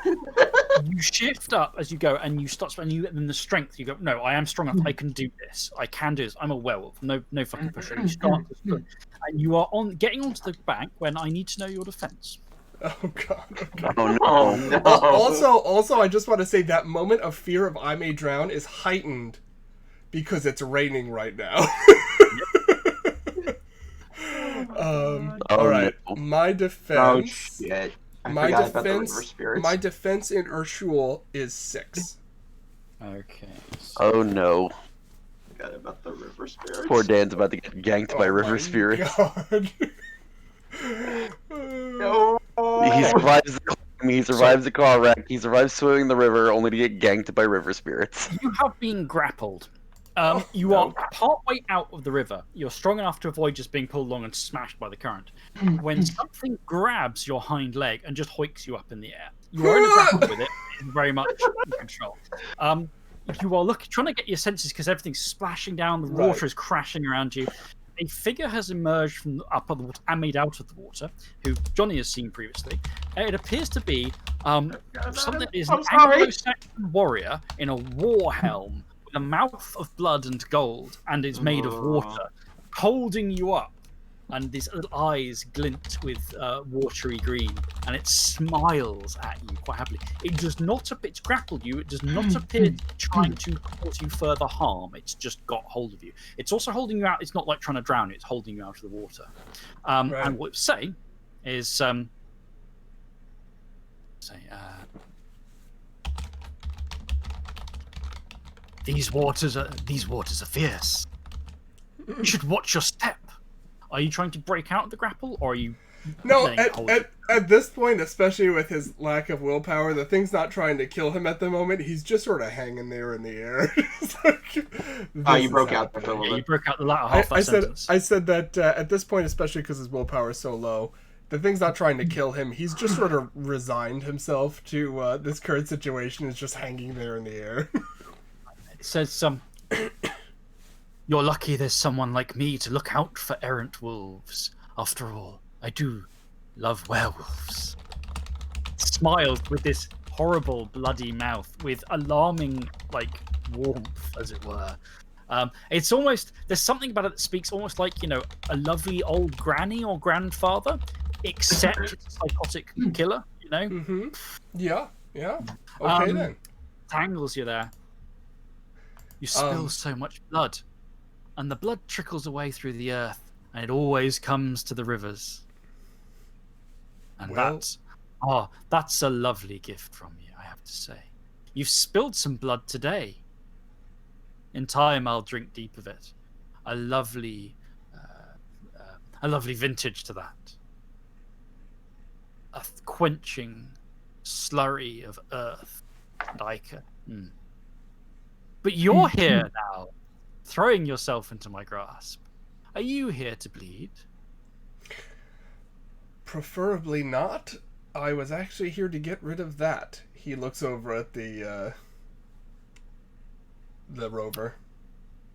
[SPEAKER 2] You shift up as you go, and you start, and then the strength. You go, "No, I am strong enough. I can do this. I can do this. I'm a werewolf. No fucking pressure." You start to swim, and you are getting onto the bank when I need to know your defense.
[SPEAKER 1] Oh god. Okay.
[SPEAKER 3] Oh no.
[SPEAKER 4] Oh no.
[SPEAKER 1] Also, I just want to say that moment of fear of I may drown is heightened because it's raining right now.
[SPEAKER 3] Oh,
[SPEAKER 1] all right,
[SPEAKER 3] no.
[SPEAKER 1] my
[SPEAKER 4] Oh
[SPEAKER 1] defense.
[SPEAKER 4] shit. I
[SPEAKER 1] My
[SPEAKER 4] forgot about the river
[SPEAKER 1] defense.
[SPEAKER 4] spirits.
[SPEAKER 1] My defense in Urshul is 6.
[SPEAKER 2] Okay.
[SPEAKER 3] Oh no.
[SPEAKER 4] Forgot about the river spirits.
[SPEAKER 3] Poor Dan's about to get ganked by
[SPEAKER 1] Oh
[SPEAKER 3] river
[SPEAKER 1] my
[SPEAKER 3] spirits.
[SPEAKER 1] God.
[SPEAKER 4] No.
[SPEAKER 3] He survives the climb, he survives the car wreck, he survives swimming the river only to get ganked by river spirits.
[SPEAKER 2] You have been grappled. You
[SPEAKER 1] no.
[SPEAKER 2] are partway out of the river. You're strong enough to avoid just being pulled along and smashed by the current. When something grabs your hind leg and just hoiks you up in the air, you are in a grapple with it. It's very much in control. You are trying to get your senses because everything's splashing down. The water
[SPEAKER 1] Right.
[SPEAKER 2] is crashing around you. A figure has emerged from up of the water and made out of the water, who Johnny has seen previously. It appears to be something that is an
[SPEAKER 4] I'm sorry.
[SPEAKER 2] Anglo-Saxon warrior in a war helm with a mouth of blood and gold, and is made of water, holding you up. And these little eyes glint with watery green, and it smiles at you quite happily. It does not appear to grapple you. It does not appear to be trying to cause you further harm. It's just got hold of you. It's also holding you out. It's not like trying to drown you. It's holding you out of the water.
[SPEAKER 1] Right.
[SPEAKER 2] And what it's saying is, these waters are fierce. You should watch your step. Are you trying to break out of the grapple, or are you?
[SPEAKER 1] No,
[SPEAKER 2] playing hold?
[SPEAKER 1] at this point, especially with his lack of willpower, the thing's not trying to kill him at the moment. He's just sort of hanging there in the air. It's like,
[SPEAKER 4] Oh,
[SPEAKER 1] this
[SPEAKER 4] you
[SPEAKER 1] is
[SPEAKER 4] broke out
[SPEAKER 1] happening.
[SPEAKER 4] there for a
[SPEAKER 2] Yeah,
[SPEAKER 4] little
[SPEAKER 2] you
[SPEAKER 4] bit.
[SPEAKER 2] broke out the latter half of that
[SPEAKER 1] I
[SPEAKER 2] sentence.
[SPEAKER 1] said that at this point, especially because his willpower is so low, The thing's not trying to kill him. He's just sort of resigned himself to this current situation. Is just hanging there in the air.
[SPEAKER 2] It says, you're lucky there's someone like me to look out for errant wolves. After all, I do love werewolves. Smiled with this horrible bloody mouth with alarming warmth, as it were. It's almost, there's something about it that speaks almost like, a lovely old granny or grandfather, except it's a psychotic killer,
[SPEAKER 1] Mm-hmm. Yeah. Okay, then.
[SPEAKER 2] Tangles you there. You spill so much blood, and the blood trickles away through the earth, and it always comes to the rivers. And that's a lovely gift from you, I have to say. You've spilled some blood today. In time, I'll drink deep of it. A lovely vintage to that. A quenching slurry of earth and ichor. But you're here now, throwing yourself into my grasp. Are you here to bleed?
[SPEAKER 1] Preferably not. I was actually here to get rid of that. He looks over at the rover.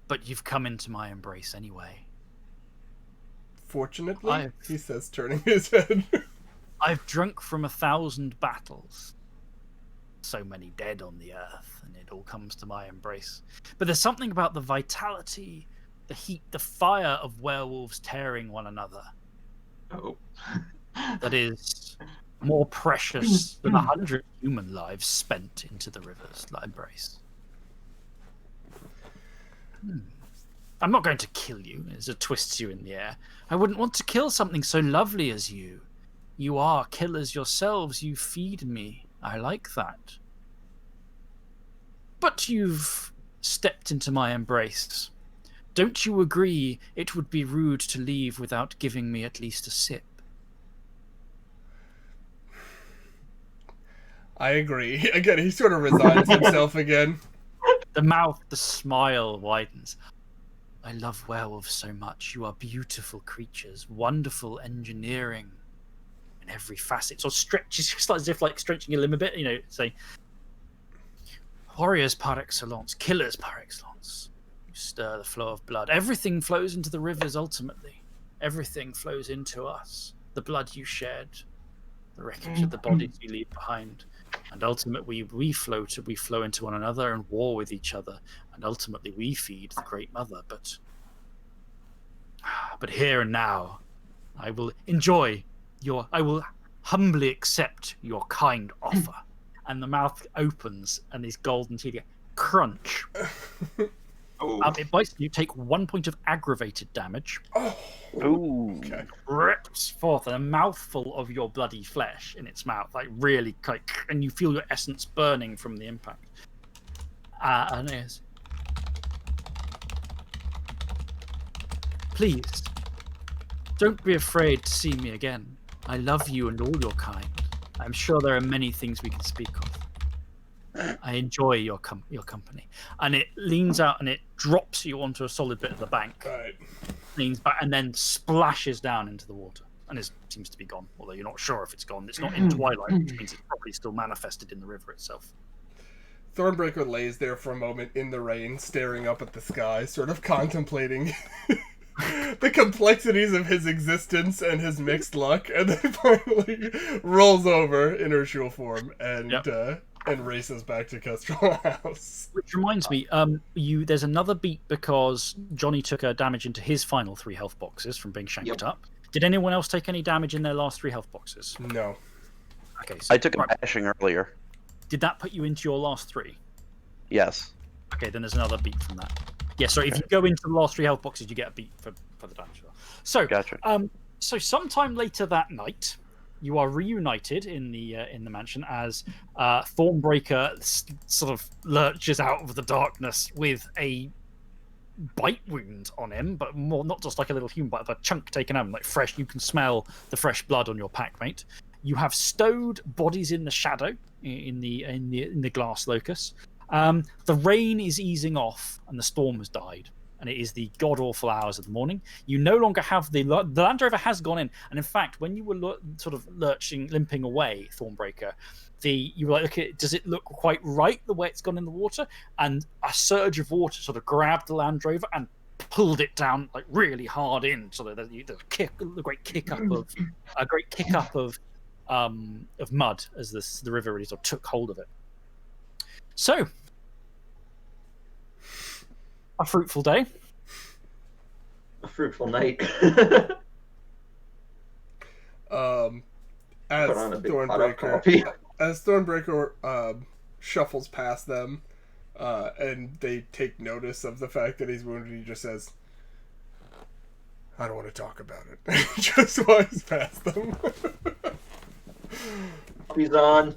[SPEAKER 2] But you've come into my embrace anyway.
[SPEAKER 1] Fortunately, he says, turning his head.
[SPEAKER 2] I've drunk from 1,000 battles. So many dead on the earth, and it all comes to my embrace. But there's something about the vitality, the heat, the fire of werewolves tearing one another.
[SPEAKER 4] Oh.
[SPEAKER 2] That is more precious than 100 human lives spent into the river's embrace. I'm not going to kill you as it twists you in the air. I wouldn't want to kill something so lovely as you. You are killers yourselves. You feed me. I like that. But you've stepped into my embrace. Don't you agree it would be rude to leave without giving me at least a sip?
[SPEAKER 1] I agree. Again, he sort of resigns himself again.
[SPEAKER 2] The smile widens. I love werewolves so much. You are beautiful creatures, wonderful engineering in every facet. So stretches, just as if stretching your limb a bit, say, warriors par excellence, killers par excellence. You stir the flow of blood. Everything flows into the rivers ultimately. Everything flows into us. The blood you shed, the wreckage of the bodies you leave behind. And ultimately, we flow into one another and war with each other. And ultimately, we feed the Great Mother. But here and now, I will humbly accept your kind offer. And the mouth opens, and these golden teeth crunch. It bites you. Take 1 point of aggravated damage.
[SPEAKER 3] Ooh.
[SPEAKER 1] Okay.
[SPEAKER 2] Rips forth a mouthful of your bloody flesh in its mouth, really, and you feel your essence burning from the impact. And it is. Please, don't be afraid to see me again. I love you and all your kind. I'm sure there are many things we can speak of. I enjoy your company. And it leans out and it drops you onto a solid bit of the bank.
[SPEAKER 1] Right.
[SPEAKER 2] Leans back and then splashes down into the water. And it seems to be gone, although you're not sure if it's gone. It's not in twilight, which means it's probably still manifested in the river itself.
[SPEAKER 1] Thornbreaker lays there for a moment in the rain, staring up at the sky, sort of contemplating the complexities of his existence and his mixed luck, and then finally rolls over in inertial form and races back to Kestrel House.
[SPEAKER 2] Which reminds me, there's another beat because Johnny took a damage into his final 3 health boxes from being shanked up. Did anyone else take any damage in their last 3 health boxes?
[SPEAKER 1] No.
[SPEAKER 2] Okay, so
[SPEAKER 3] I took a bashing earlier.
[SPEAKER 2] Did that put you into your last 3?
[SPEAKER 3] Yes.
[SPEAKER 2] Okay, then there's another beat from that. Yeah, so if you go into the last 3 health boxes, you get a beat for the damage. So,
[SPEAKER 3] Gotcha.
[SPEAKER 2] So sometime later that night, you are reunited in the mansion as Thornbreaker sort of lurches out of the darkness with a bite wound on him, but more not just like a little human bite, but a chunk taken out, fresh. You can smell the fresh blood on your packmate. You have stowed bodies in the shadow in the glass locus. The rain is easing off, and the storm has died. and it is the god awful hours of the morning. You no longer have the Land Rover has gone in, and in fact, when you were sort of limping away, Thornbreaker, you were like, okay, does it look quite right the way it's gone in the water? And a surge of water sort of grabbed the Land Rover and pulled it down like really hard in, so that the great kick up of mud as the river really sort of took hold of it. So, a fruitful day.
[SPEAKER 4] A fruitful night.
[SPEAKER 1] As
[SPEAKER 4] Put on a big pot of coffee.
[SPEAKER 1] Thornbreaker shuffles past them, and they take notice of the fact that he's wounded, he just says, "I don't want to talk about it." Just walks past them.
[SPEAKER 4] He's on.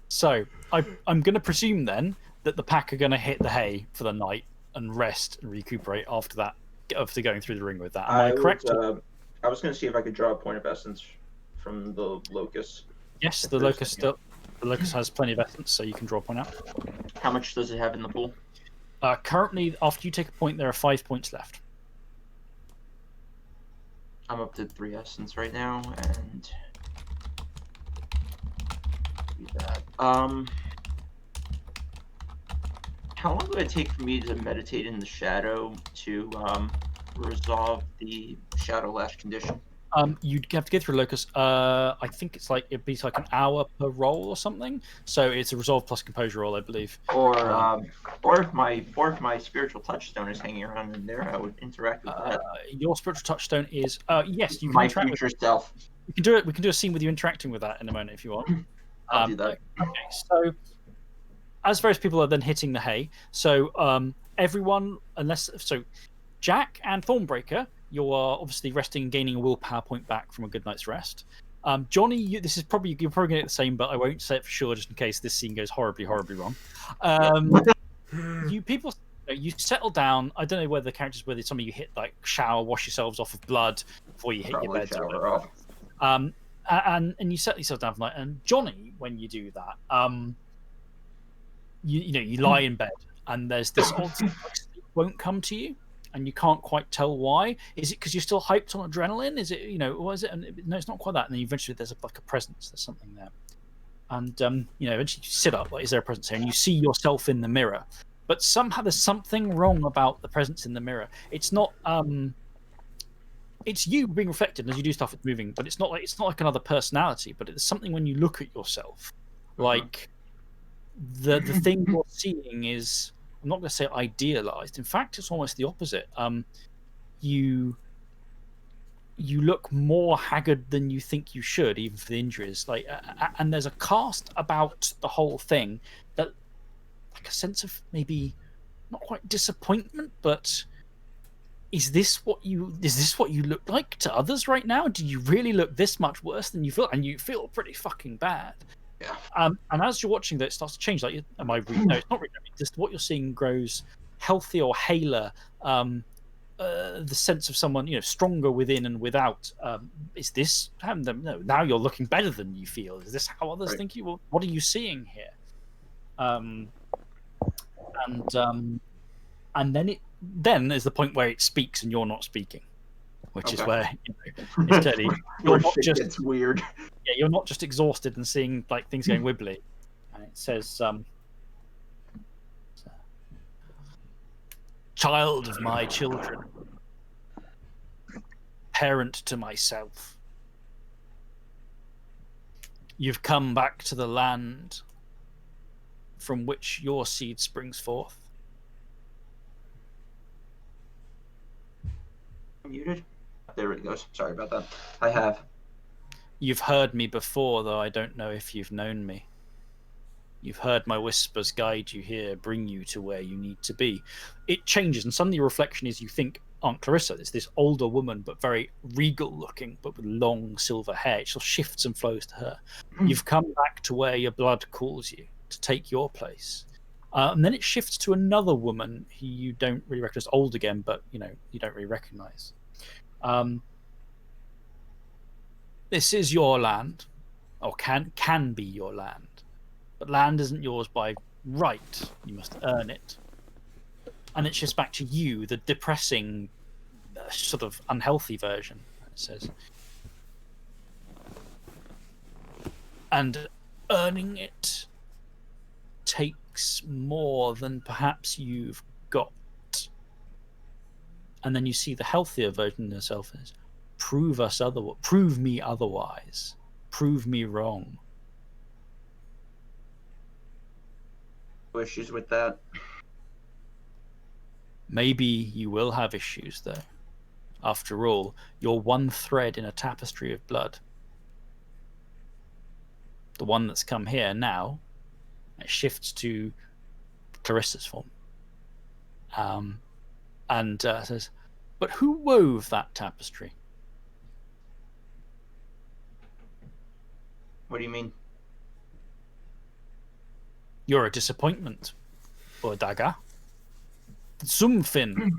[SPEAKER 2] So, I'm going to presume then that the pack are going to hit the hay for the night and rest and recuperate after that, after going through the ring with that. Am I correct?
[SPEAKER 4] I was going to see if I could draw a point of essence from the locust.
[SPEAKER 2] Yes, the locust has plenty of essence, so you can draw a point out.
[SPEAKER 4] How much does it have in the pool?
[SPEAKER 2] Currently, after you take a point, there are 5 points left.
[SPEAKER 4] I'm up to 3 essence right now, and do that. How long would it take for me to meditate in the shadow to resolve the shadow lash condition?
[SPEAKER 2] You'd have to go through locust. I think it'd be like an hour per roll or something. So it's a resolve plus composure roll, I believe.
[SPEAKER 4] Or if my spiritual touchstone is hanging around in there, I would interact with that.
[SPEAKER 2] Your spiritual touchstone is yes, you can
[SPEAKER 4] My
[SPEAKER 2] interact
[SPEAKER 4] future
[SPEAKER 2] with
[SPEAKER 4] self.
[SPEAKER 2] We can do it. We can do a scene with you interacting with that in a moment if you want.
[SPEAKER 4] I'll do that.
[SPEAKER 2] Okay, so as various people are then hitting the hay, so everyone, Jack and Thornbreaker, you are obviously resting and gaining a willpower point back from a good night's rest. Johnny, you're probably going to get the same, but I won't say it for sure just in case this scene goes horribly, horribly wrong. You settle down. I don't know whether some of you hit like shower, wash yourselves off of blood before you hit your beds.
[SPEAKER 4] Shower off.
[SPEAKER 2] And you settle yourself down for the night. And Johnny, when you do that, you lie in bed, and there's this odd sleep won't come to you, and you can't quite tell why. Is it because you're still hyped on adrenaline? Is it, or is it? No, it's not quite that. And then eventually there's like a presence. There's something there. And eventually you sit up. Like, is there a presence here? And you see yourself in the mirror. But somehow there's something wrong about the presence in the mirror. It's not. It's you being reflected, and as you do stuff, it's moving. But it's not like another personality. But it's something when you look at yourself, like the thing you're seeing is. I'm not going to say idealized. In fact, it's almost the opposite. You look more haggard than you think you should, even for the injuries. And there's a cast about the whole thing that, like a sense of maybe not quite disappointment, but is this what you look like to others right now? Do you really look this much worse than you feel? And you feel pretty fucking bad.
[SPEAKER 4] Yeah.
[SPEAKER 2] And as you're watching that, it starts to change. No, it's not really. Just what you're seeing grows healthier or haler. The sense of someone, stronger within and without. Is this? No. Now you're looking better than you feel. Is this how others think you? Well, what are you seeing here? And then is the point where it speaks and you're not speaking, which is where it's clearly you're not just.
[SPEAKER 4] It's weird.
[SPEAKER 2] Yeah, you're not just exhausted and seeing like things going wibbly. And it says, "Child of my children, parent to myself, you've come back to the land from which your seed springs forth."
[SPEAKER 4] Muted. There it goes. Sorry about that. I have.
[SPEAKER 2] You've heard me before, though I don't know if you've known me. You've heard my whispers guide you here, bring you to where you need to be. It changes, and suddenly your reflection is you think Aunt Clarissa is this older woman, but very regal looking, but with long silver hair. It sort of shifts and flows to her. You've come back to where your blood calls you, to take your place. And then it shifts to another woman who you don't really recognize, old again, but you don't really recognize. This is your land, or can be your land, but land isn't yours by right. You must earn it. and it shifts back to you, the depressing, sort of unhealthy version. It says, and earning it takes more than perhaps you've got. And then you see the healthier version of yourself as, prove me otherwise, prove me wrong.
[SPEAKER 4] No issues with that.
[SPEAKER 2] Maybe you will have issues, though. After all, you're one thread in a tapestry of blood. The one that's come here now, it shifts to Clarissa's form. And says, but who wove that tapestry?
[SPEAKER 4] What do you mean?
[SPEAKER 2] You're a disappointment, Urdaga. Zumfin,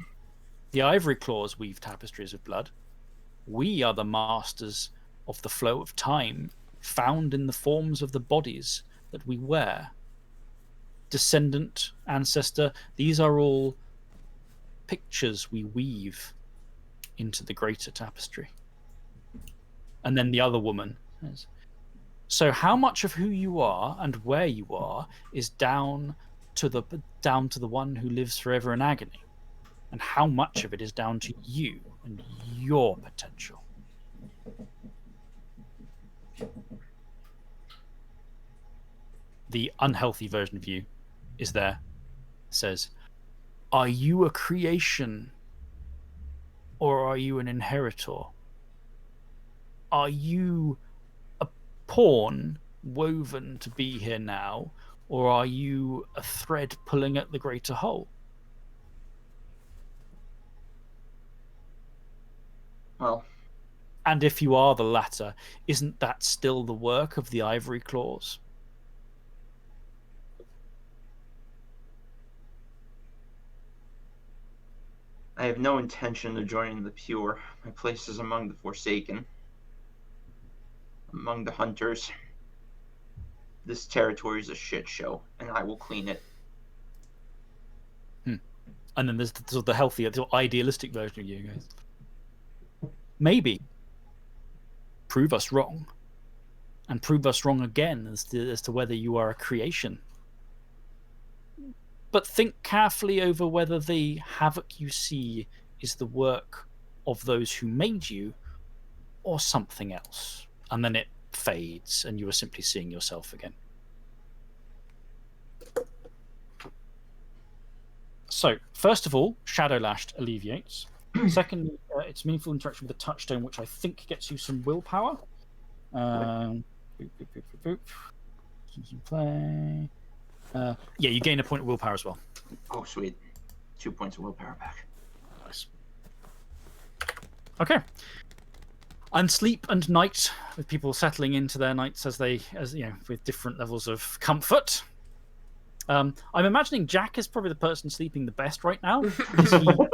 [SPEAKER 2] the Ivory Claws weave tapestries of blood. We are the masters of the flow of time, found in the forms of the bodies that we wear. Descendant, ancestor, these are all pictures we weave into the greater tapestry. And then the other woman says, so how much of who you are and where you are is down to the one who lives forever in agony? And how much of it is down to you and your potential? The unhealthy version of you is there. Says, are you a creation or are you an inheritor? Are you a pawn woven to be here now, or are you a thread pulling at the greater whole?
[SPEAKER 4] Well,
[SPEAKER 2] and if you are the latter, isn't that still the work of the Ivory Claws?
[SPEAKER 4] I have no intention of joining the Pure. My place is among the Forsaken, among the Hunters. This territory is a shit show, and I will clean it.
[SPEAKER 2] And then there's the healthier, the idealistic version of you guys. Maybe prove us wrong, and prove us wrong again as to whether you are a creation. But think carefully over whether the havoc you see is the work of those who made you, or something else. And then it fades, and you are simply seeing yourself again. So, first of all, Shadow Lashed alleviates. Secondly, it's meaningful interaction with a touchstone, which I think gets you some willpower. Play. Yeah, you gain a point of willpower as well.
[SPEAKER 4] Oh, sweet. 2 points of willpower back.
[SPEAKER 2] Nice. Okay. And sleep and night, with people settling into their nights as you know, with different levels of comfort. I'm imagining Jack is probably the person sleeping the best right now. Because he not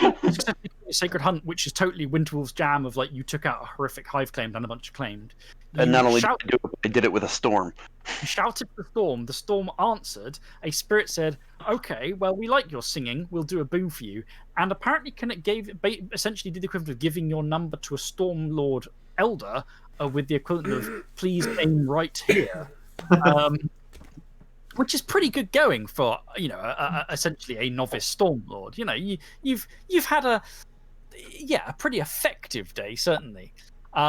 [SPEAKER 2] only successfully a Sacred Hunt, which is totally Winterwolf's jam of like you took out a horrific hive claimed and a bunch of claimed.
[SPEAKER 3] And not only did I do it, I did it with a storm.
[SPEAKER 2] You shouted to the storm answered, a spirit said, okay, well, we like your singing, we'll do a boon for you. And apparently essentially did the equivalent of giving your number to a Storm Lord Elder with the equivalent of, please aim right here. Which is pretty good going for, you know, essentially a novice Storm Lord. You know, you've had a pretty effective day, certainly.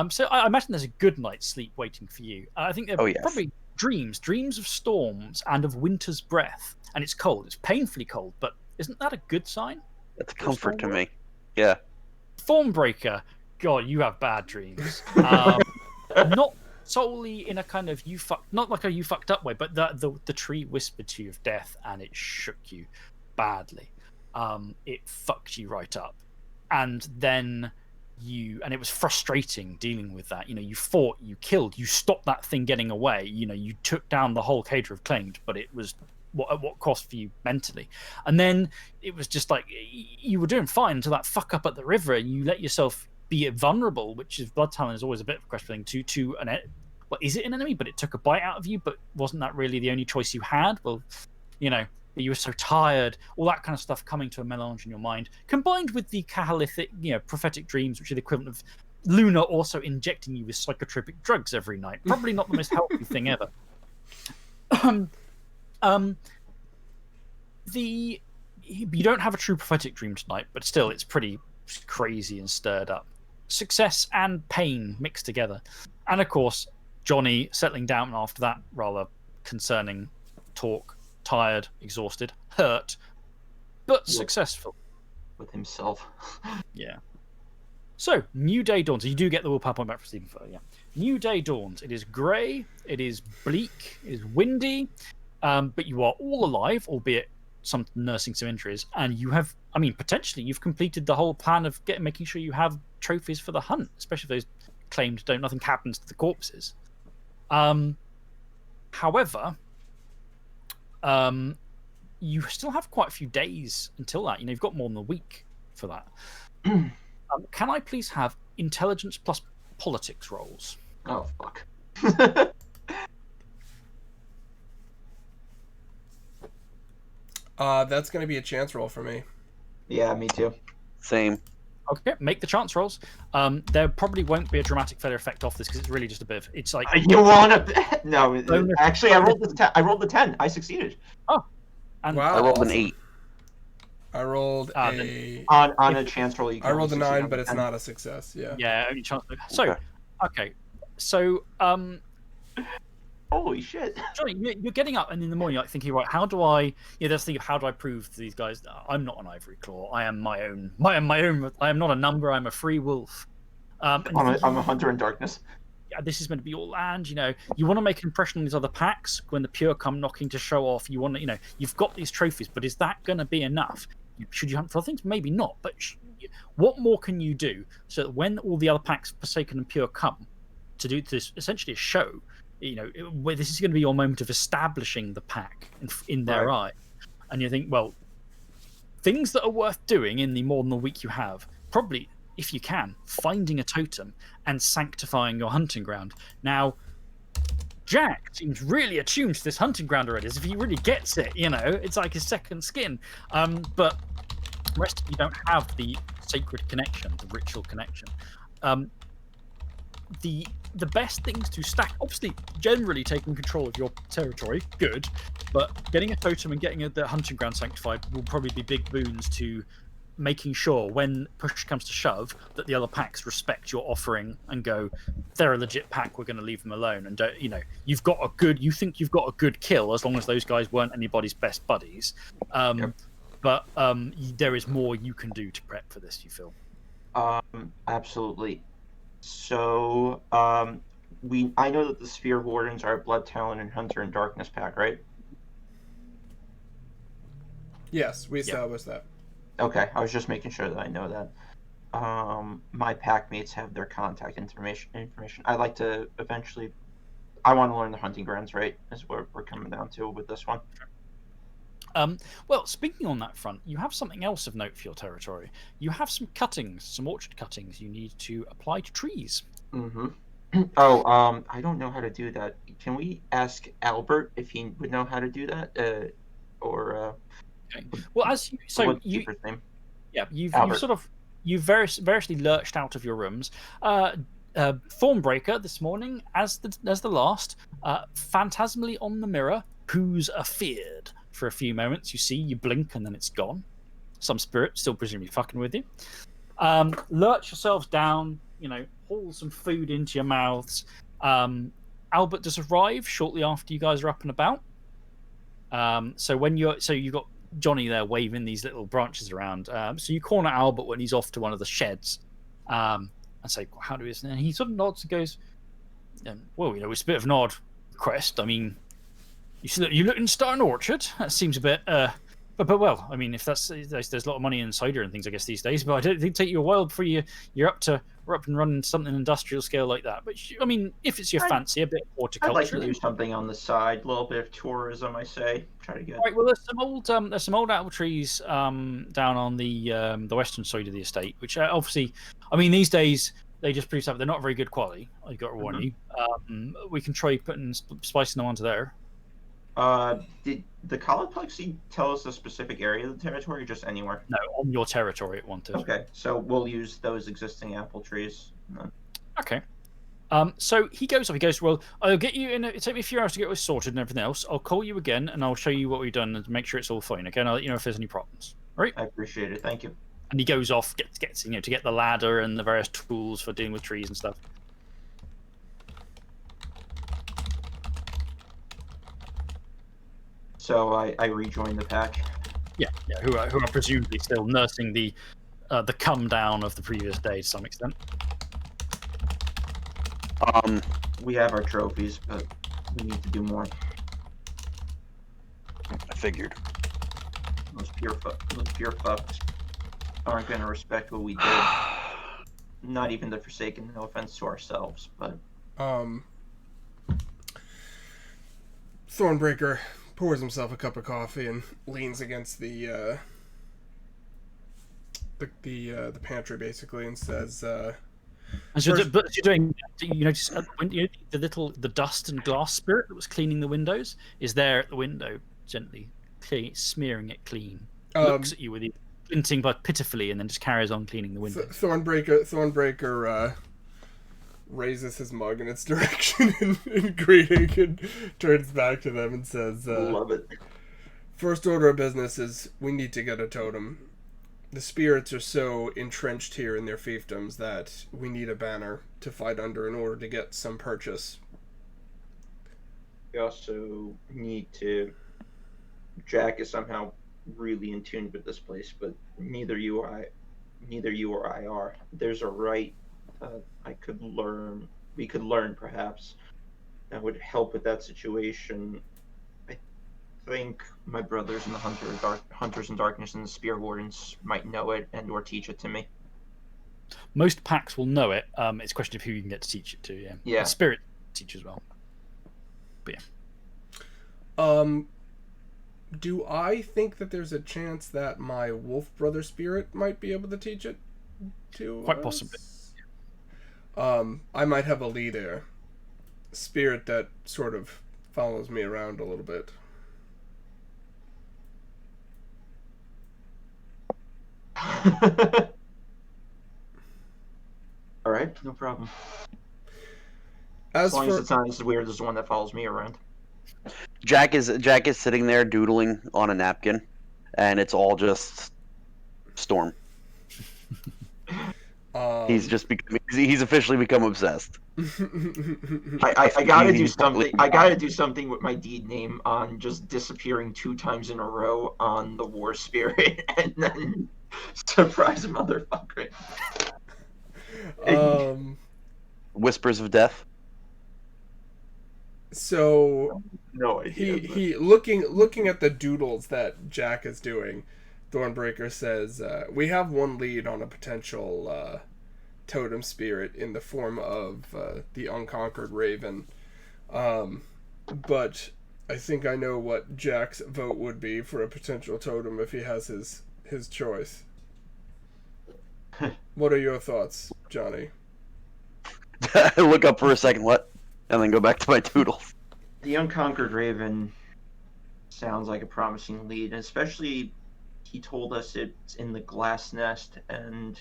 [SPEAKER 2] So I imagine there's a good night's sleep waiting for you. I think there are probably dreams of storms and of winter's breath. And it's cold. It's painfully cold, but isn't that a good sign?
[SPEAKER 3] That's a comfort to me. Yeah.
[SPEAKER 2] Thornbreaker, God, you have bad dreams. Not solely in a kind of not like a you fucked up way, but the tree whispered to you of death and it shook you badly. It fucked you right up. And then and it was frustrating dealing with that. You know, you fought, you killed, you stopped that thing getting away. You know, you took down the whole cadre of claimed, but it was at what cost for you mentally. And then it was just like you were doing fine until that fuck up at the river, and you let yourself be vulnerable, which is Blood Talon is always a bit of a question to well, is it an enemy? But it took a bite out of you, but wasn't that really the only choice you had? Well, you know, you were so tired, all that kind of stuff coming to a melange in your mind, combined with the Kahalithic, prophetic dreams, which are the equivalent of Luna also injecting you with psychotropic drugs every night. Probably not the most healthy thing ever. You don't have a true prophetic dream tonight, but still, it's pretty crazy and stirred up. Success and pain mixed together. And of course, Johnny settling down after that rather concerning talk, tired, exhausted, hurt, but successful.
[SPEAKER 4] With himself.
[SPEAKER 2] Yeah. So, new day dawns. You do get the willpower point back from Stephen Furr, yeah. New day dawns. It is grey, it is bleak, it is windy, but you are all alive, albeit nursing some injuries, and you have, potentially you've completed the whole plan of making sure you have trophies for the hunt, especially if those claimed nothing happens to the corpses. However, you still have quite a few days until that. You've got more than a week for that. Can I please have intelligence plus politics rolls?
[SPEAKER 4] Oh, fuck.
[SPEAKER 1] That's going to be a chance roll for me.
[SPEAKER 4] Yeah, me too.
[SPEAKER 3] Same.
[SPEAKER 2] Okay, make the chance rolls. There probably won't be a dramatic feather effect off this because it's really just a bit of... It's like...
[SPEAKER 4] You want to... No, actually, I rolled the 10. I succeeded.
[SPEAKER 2] Oh. And
[SPEAKER 3] Wow. I rolled an 8.
[SPEAKER 1] I rolled a...
[SPEAKER 4] On a chance roll, you can
[SPEAKER 1] I rolled a 9, but
[SPEAKER 4] 10.
[SPEAKER 1] it's not a success, yeah.
[SPEAKER 2] Yeah, only chance... So, okay. So,
[SPEAKER 4] holy shit.
[SPEAKER 2] Johnny, you're getting up and in the morning you're like thinking, right, how do I... there's thinking of how do I prove to these guys that I'm not an ivory claw. I am my own... I am not a number. I'm a free wolf.
[SPEAKER 4] I'm a hunter in darkness.
[SPEAKER 2] Yeah, this is meant to be your land, You want to make an impression on these other packs when the pure come knocking to show off. You want to, you've got these trophies, but is that going to be enough? Should you hunt for other things? Maybe not. But what more can you do so that when all the other packs, Forsaken and Pure, come to do this, essentially a show, where this is going to be your moment of establishing the pack in their eye, and you think, well, things that are worth doing in the more than a week you have, probably, if you can, finding a totem and sanctifying your hunting ground. Now, Jack seems really attuned to this hunting ground already, as if he really gets it, it's like his second skin. But the rest of you don't have the sacred connection, the ritual connection. The best things to stack, obviously, generally taking control of your territory, good, but getting a totem and getting the hunting ground sanctified will probably be big boons to making sure when push comes to shove that the other packs respect your offering and go, they're a legit pack, we're going to leave them alone, and don't, you think you've got a good kill as long as those guys weren't anybody's best buddies. But there is more you can do to prep for this, you feel?
[SPEAKER 4] Absolutely. So, I know that the Spear Wardens are a Blood Talon and Hunter in Darkness pack, right?
[SPEAKER 1] Yes, we established that.
[SPEAKER 4] Okay, I was just making sure that I know that. My pack mates have their contact information. I like to eventually... I want to learn the hunting grounds, right? Is what we're coming down to with this one.
[SPEAKER 2] Well, speaking on that front, you have something else of note for your territory. You have some cuttings, some orchard cuttings you need to apply to trees.
[SPEAKER 4] Mm-hmm. Oh, I don't know how to do that. Can we ask Albert if he would know how to do that?
[SPEAKER 2] Okay. Well, as you... So you...
[SPEAKER 4] Name?
[SPEAKER 2] Yeah, you've variously lurched out of your rooms. Thornbreaker this morning, as the last, phantasmally on the mirror, who's afeared. For a few moments, you blink, and then it's gone. Some spirit still presumably fucking with you. Lurch yourselves down, haul some food into your mouths. Albert does arrive shortly after you guys are up and about. So you've got Johnny there waving these little branches around. So you corner Albert when he's off to one of the sheds, and say, "How do we?" And he sort of nods and goes, "Well, it's a bit of an odd request. I mean, you look in start an orchard. That seems a bit, but well, I mean, if there's a lot of money in cider and things, I guess these days. But I don't think it take you a while before you're up and running something industrial scale like that. But I mean, if it's your fancy, a bit of horticulture.
[SPEAKER 4] I'd like to do something on the side, a little bit of tourism. I say, try to get.
[SPEAKER 2] Right. Well, there's some old apple trees down on the western side of the estate, which obviously, I mean, these days they just produce up. They're not very good quality. I got to warn you. We can try putting spicing them onto there.
[SPEAKER 4] Did the Coliplex tell us a specific area of the territory, or just anywhere?
[SPEAKER 2] No, on your territory it wanted.
[SPEAKER 4] Okay, so we'll use those existing apple trees.
[SPEAKER 2] Okay. So he goes off. He goes, well, I'll get you in. It'll take me a few hours to get this sorted and everything else. I'll call you again and I'll show you what we've done and make sure it's all fine. Okay, and I'll let you know if there's any problems. All right.
[SPEAKER 4] I appreciate it. Thank you.
[SPEAKER 2] And he goes off, gets to get the ladder and the various tools for dealing with trees and stuff.
[SPEAKER 4] So I rejoin the pack.
[SPEAKER 2] Yeah, who are presumably still nursing the come down of the previous day to some extent.
[SPEAKER 4] We have our trophies, but we need to do more.
[SPEAKER 3] I figured.
[SPEAKER 4] Those pure fucks aren't going to respect what we did. Not even the Forsaken. No offense to ourselves, but
[SPEAKER 1] Thornbreaker pours himself a cup of coffee and leans against the pantry basically and says,
[SPEAKER 2] And so, but as you're doing, you notice when the dust and glass spirit that was cleaning the windows is there at the window, gently smearing it clean. Looks at you with it glinting but pitifully, and then just carries on cleaning the window.
[SPEAKER 1] Thornbreaker raises his mug in its direction in greeting and turns back to them and says,
[SPEAKER 4] love it.
[SPEAKER 1] First order of business is we need to get a totem. The spirits are so entrenched here in their fiefdoms that we need a banner to fight under in order to get some purchase.
[SPEAKER 4] We also need to... Jack is somehow really in tune with this place, but neither you or I are. There's a rite we could learn perhaps that would help with that situation. I think my brothers and the Hunters in Darkness and the Spear Wardens might know it and or teach it to me.
[SPEAKER 2] Most packs will know it. It's a question of who you can get to teach it to. Yeah. Spirit teach as well. But yeah.
[SPEAKER 1] Do I think that there's a chance that my wolf brother spirit might be able to teach it to
[SPEAKER 2] Quite
[SPEAKER 1] us?
[SPEAKER 2] possibly.
[SPEAKER 1] I might have a lead there. Spirit that sort of follows me around a little bit.
[SPEAKER 4] All right, no problem.
[SPEAKER 1] As
[SPEAKER 4] long
[SPEAKER 1] for
[SPEAKER 4] as it's not as weird as the one that follows me around.
[SPEAKER 3] Jack is sitting there doodling on a napkin, and it's all just Storm. He's officially become obsessed.
[SPEAKER 4] I gotta do something. I gotta do something with my deed name on just disappearing 2 times in a row on the war spirit, and then surprise motherfucker.
[SPEAKER 3] Whispers of Death.
[SPEAKER 1] So
[SPEAKER 4] No idea.
[SPEAKER 1] he looking at the doodles that Jack is doing, Thornbreaker says, we have one lead on a potential totem spirit in the form of the Unconquered Raven. But I think I know what Jack's vote would be for a potential totem if he has his choice. What are your thoughts, Johnny?
[SPEAKER 3] I look up for a second, what? And then go back to my doodles.
[SPEAKER 4] The Unconquered Raven sounds like a promising lead, and especially he told us it's in the glass nest, and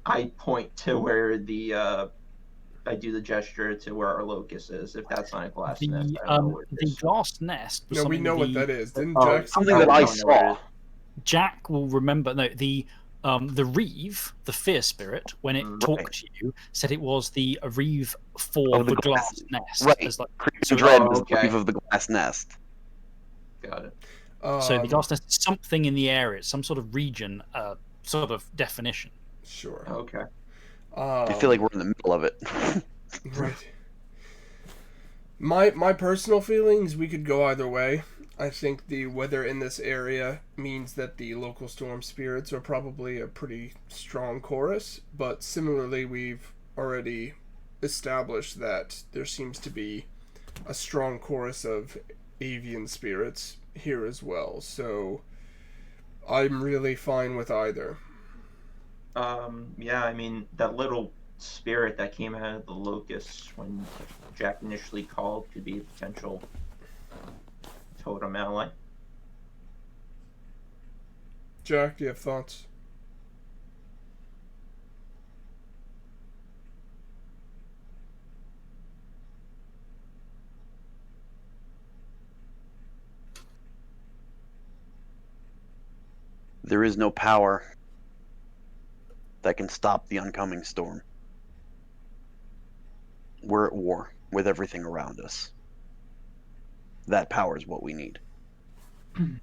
[SPEAKER 4] I point to where I do the gesture to where our locus is. If that's not a glass nest, I don't know what it
[SPEAKER 2] the
[SPEAKER 4] is.
[SPEAKER 2] glass nest.
[SPEAKER 1] No, we know what that is. Didn't
[SPEAKER 4] Oh,
[SPEAKER 1] Jack?
[SPEAKER 3] Something that I saw.
[SPEAKER 2] Jack will remember. No, the Reeve, the fear spirit, when it talked to you, said it was the Reeve for
[SPEAKER 3] Of the
[SPEAKER 2] the glass
[SPEAKER 3] glass-
[SPEAKER 2] nest.
[SPEAKER 3] Right.
[SPEAKER 2] As like,
[SPEAKER 3] Creeping Dread is the
[SPEAKER 4] okay.
[SPEAKER 3] Reeve of the Glass Nest.
[SPEAKER 4] Got it.
[SPEAKER 2] so the glass nest is something in the area, some sort of region, sort of definition.
[SPEAKER 1] Sure.
[SPEAKER 4] Okay.
[SPEAKER 3] I feel like we're in the middle of it.
[SPEAKER 1] Right. My personal feelings, we could go either way. I think the weather in this area means that the local storm spirits are probably a pretty strong chorus, but similarly we've already established that there seems to be a strong chorus of avian spirits here as well, so I'm really fine with either.
[SPEAKER 4] Yeah, I mean, that little spirit that came out of the locust when Jack initially called could be a potential totem ally.
[SPEAKER 1] Jack, do you have thoughts?
[SPEAKER 3] There is no power that can stop the oncoming storm. We're at war with everything around us. That power is what we need.
[SPEAKER 1] I'm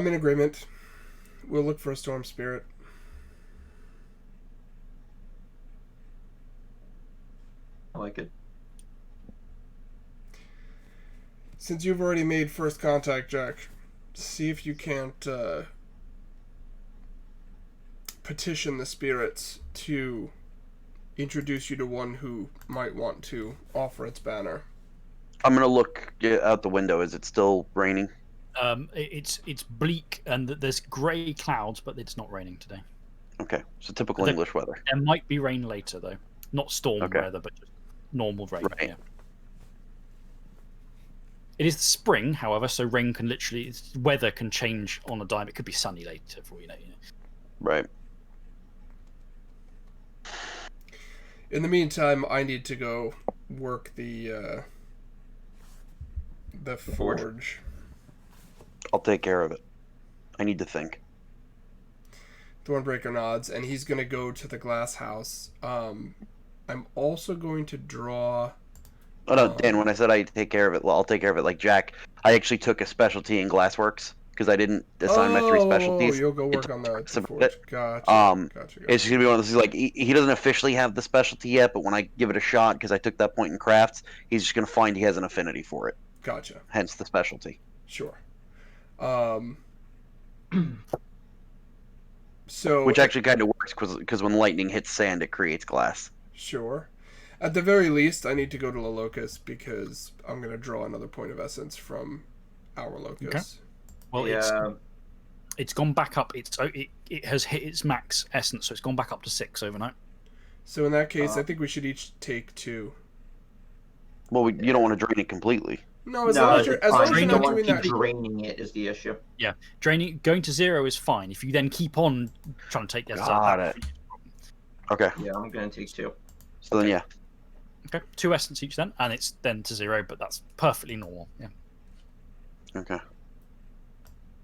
[SPEAKER 1] in agreement. We'll look for a storm spirit.
[SPEAKER 4] I like it.
[SPEAKER 1] Since you've already made first contact, Jack, see if you can't petition the spirits to introduce you to one who might want to offer its banner.
[SPEAKER 3] I'm gonna look out the window. Is it still raining?
[SPEAKER 2] It's bleak and there's grey clouds, but it's not raining today.
[SPEAKER 3] Okay, so typical English weather.
[SPEAKER 2] There might be rain later though, not storm weather, but just normal rain.
[SPEAKER 3] Right.
[SPEAKER 2] Yeah. It is the spring, however, so rain can literally, weather can change on a dime. It could be sunny later, for all you know.
[SPEAKER 3] Right.
[SPEAKER 1] In the meantime, I need to go work the forge.
[SPEAKER 3] I'll take care of it. I need to think.
[SPEAKER 1] Thornbreaker nods, and he's going to go to the glass house. I'm also going to draw...
[SPEAKER 3] Oh no, Dan, when I said I take care of it, well, I'll take care of it like Jack. I actually took a specialty in Glassworks because I didn't assign my 3 specialties.
[SPEAKER 1] Oh, you'll go work
[SPEAKER 3] It's
[SPEAKER 1] on the
[SPEAKER 3] some
[SPEAKER 1] forge.
[SPEAKER 3] bit.
[SPEAKER 1] Gotcha. Gotcha.
[SPEAKER 3] It's just gonna be one of those, like, he doesn't officially have the specialty yet, but when I give it a shot, because I took that point in crafts, he's just gonna find he has an affinity for it.
[SPEAKER 1] Gotcha.
[SPEAKER 3] Hence the specialty.
[SPEAKER 1] Sure. So,
[SPEAKER 3] Which actually kind of works because when lightning hits sand, it creates glass.
[SPEAKER 1] sure. At the very least, I need to go to the locus because I'm going to draw another point of essence from our locus.
[SPEAKER 2] Okay. Well,
[SPEAKER 4] Yeah.
[SPEAKER 2] it's gone back up. It has hit its max essence, so it's gone back up to 6 overnight.
[SPEAKER 1] So in that case, I think we should each take 2.
[SPEAKER 3] Well, you don't want to drain it completely.
[SPEAKER 1] No, as long as you're not doing that.
[SPEAKER 4] Draining it is the issue.
[SPEAKER 2] Yeah, going to 0 is fine. If you then keep on trying to take the essence
[SPEAKER 3] Got
[SPEAKER 2] out,
[SPEAKER 3] it. Okay,
[SPEAKER 4] Yeah, I'm gonna take 2.
[SPEAKER 3] so then yeah.
[SPEAKER 2] Okay, 2 essence each then, and it's then to 0, but that's perfectly normal. Yeah.
[SPEAKER 3] Okay.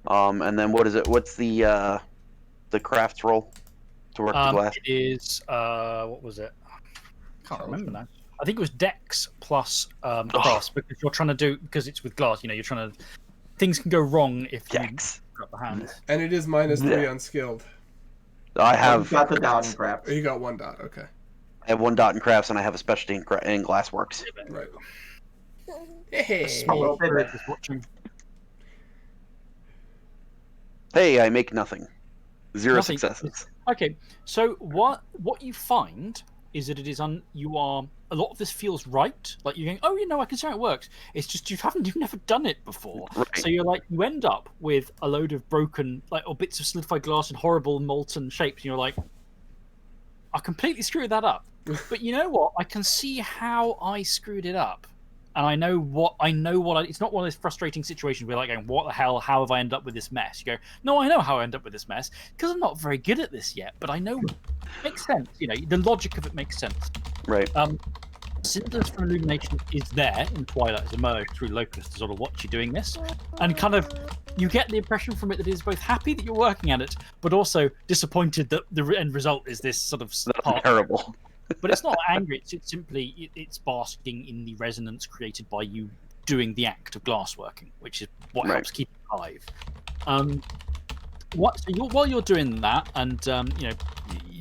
[SPEAKER 3] And then what is it? What's the crafts roll to work the glass?
[SPEAKER 2] It is what was it? Can't remember now. I think it was Dex plus Glass because you're trying to do because it's with glass. You know, you're trying to. Things can go wrong if you
[SPEAKER 3] Dex.
[SPEAKER 2] drop the hands.
[SPEAKER 1] And it is -3
[SPEAKER 3] Yeah.
[SPEAKER 1] unskilled.
[SPEAKER 3] I have.
[SPEAKER 4] got the dot in crafts.
[SPEAKER 1] Oh, you got 1 dot. Okay.
[SPEAKER 3] I have 1 dot in crafts, and I have a specialty in Glassworks.
[SPEAKER 1] Right.
[SPEAKER 4] Well, then
[SPEAKER 2] Just watching.
[SPEAKER 3] Hey, I make nothing. 0
[SPEAKER 2] Nothing.
[SPEAKER 3] successes.
[SPEAKER 2] Okay, so what you find is that it is you are a lot of this feels right. Like you're going, oh, I can see how it works. It's just you've never done it before.
[SPEAKER 3] Right.
[SPEAKER 2] So you're like you end up with a load of broken or bits of solidified glass and horrible molten shapes. And you're like, I completely screwed that up. But you know what? I can see how I screwed it up. And I know what it's not one of those frustrating situations where like going, what the hell, how have I ended up with this mess? You go, no, I know how I end up with this mess because I'm not very good at this yet, but I know it makes sense. The logic of it makes sense.
[SPEAKER 3] Right.
[SPEAKER 2] Cinders from Illumination is there in Twilight as emerged through Locust to sort of watch you doing this, and kind of you get the impression from it that it is both happy that you're working at it, but also disappointed that the end result is this sort of part.
[SPEAKER 3] Terrible.
[SPEAKER 2] But it's not angry. It's simply it's basking in the resonance created by you doing the act of glassworking, which is what helps keep it alive. While you're doing that, and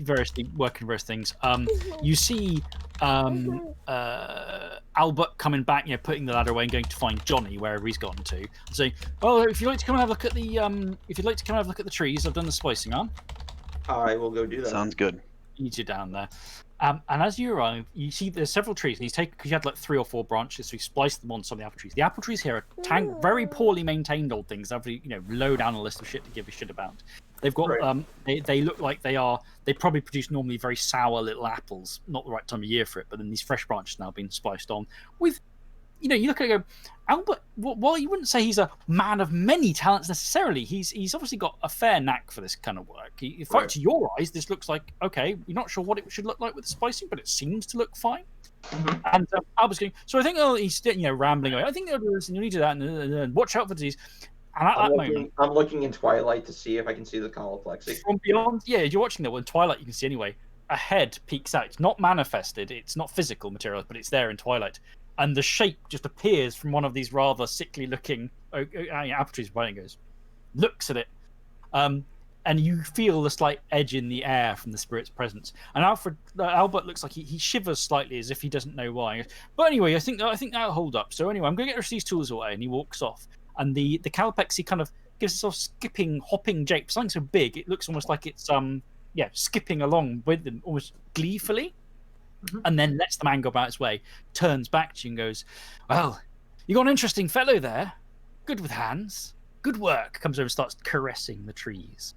[SPEAKER 2] variously working various things, you see Albert coming back, putting the ladder away and going to find Johnny wherever he's gone to, saying, "Oh, if you'd like to come and have a look at the trees, I've done the splicing on."
[SPEAKER 4] I will go do that.
[SPEAKER 3] Sounds good.
[SPEAKER 2] Leads you down there. And as you arrive, you see there's several trees, and he's taken because you had like 3 or 4 branches, so he spliced them on some of the apple trees. The apple trees here are very poorly maintained old things. Low down a list of shit to give a shit about. They've got
[SPEAKER 4] Right.
[SPEAKER 2] they look like they probably produce normally very sour little apples. Not the right time of year for it, but then these fresh branches now being spliced on with, you look at it and go, Albert. While you wouldn't say he's a man of many talents necessarily, he's obviously got a fair knack for this kind of work.
[SPEAKER 4] Right.
[SPEAKER 2] To your eyes, this looks like okay. You're not sure what it should look like with the spicing, but it seems to look fine.
[SPEAKER 4] Mhm.
[SPEAKER 2] And Albert's going. So I think he's rambling away. I think they'll do this, and you need to do that, and watch out for disease. And at that moment,
[SPEAKER 4] I'm looking in Twilight to see if I can see the coloplexy.
[SPEAKER 2] from beyond, you're watching that. Well, in Twilight, you can see anyway. A head peeks out. It's not manifested. It's not physical material, but it's there in Twilight. And the shape just appears from one of these rather sickly-looking apple trees. Right, and goes, looks at it, and you feel the slight edge in the air from the spirit's presence. And Albert looks like he shivers slightly as if he doesn't know why. But anyway, I think that'll hold up. So anyway, I'm going to get these tools away, and he walks off. And the Calipexy kind of gives a sort of skipping, hopping jump. Something so big, it looks almost like it's skipping along with them, almost gleefully.
[SPEAKER 4] Mhm.
[SPEAKER 2] And then lets the man go about his way, turns back to you and goes, "Well, you got an interesting fellow there. Good with hands. Good work." Comes over and starts caressing the trees,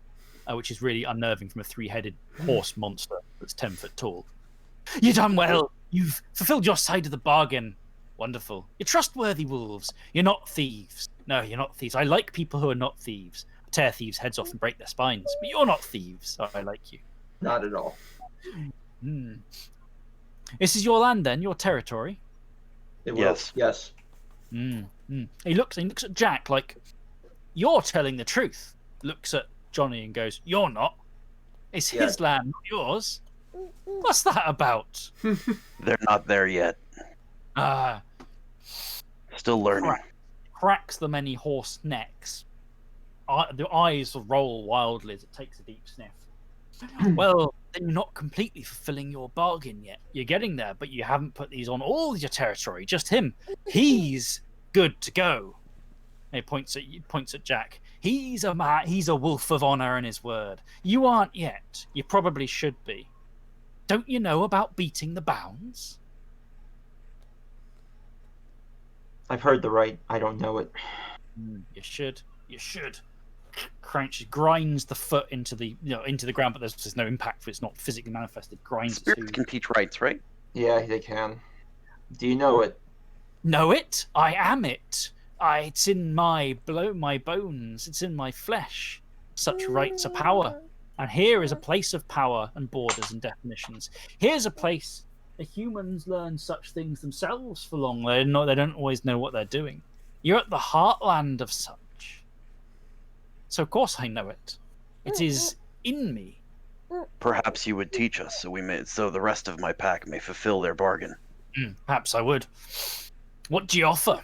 [SPEAKER 2] which is really unnerving from a 3-headed horse monster that's 10 foot tall. "You done well. You've fulfilled your side of the bargain. Wonderful. You're trustworthy wolves. You're not thieves. No, you're not thieves. I like people who are not thieves. I tear thieves' heads off and break their spines. But you're not thieves. So I like you."
[SPEAKER 4] Not at all.
[SPEAKER 2] Hmm. This is your land, then, your territory.
[SPEAKER 4] It will.
[SPEAKER 3] Yes.
[SPEAKER 4] Yes.
[SPEAKER 2] He looks at Jack like, "You're telling the truth." Looks at Johnny and goes, "You're not. It's his land, not yours. What's that about?"
[SPEAKER 3] They're not there yet. Still learning.
[SPEAKER 2] Cracks the many horse necks. The eyes roll wildly as it takes a deep sniff. "Well, then you're not completely fulfilling your bargain yet. You're getting there, but you haven't put these on all your territory. Just him. He's good to go." And he points at Jack. He's a man. He's a wolf of honor and his word. You aren't yet. You probably should be. Don't you know about beating the bounds?
[SPEAKER 4] I've heard the right. I don't know it.
[SPEAKER 2] You should. You should. Crunches, grinds the foot into the ground, but there's no impact for it. It's not physically manifested. Grinds
[SPEAKER 3] Spirits
[SPEAKER 2] to
[SPEAKER 3] can teach rights, right?
[SPEAKER 4] Yeah, they can. Do you know it?
[SPEAKER 2] know it. I am it. It's in my bones. It's in my flesh. Such rights are power. And here is a place of power and borders and definitions. Here's a place the humans learn such things themselves for long. They don't always know what they're doing. You're at the heartland of such. So of course I know it. It is in me.
[SPEAKER 3] Perhaps you would teach us, so the rest of my pack may fulfill their bargain.
[SPEAKER 2] Perhaps I would. What do you offer?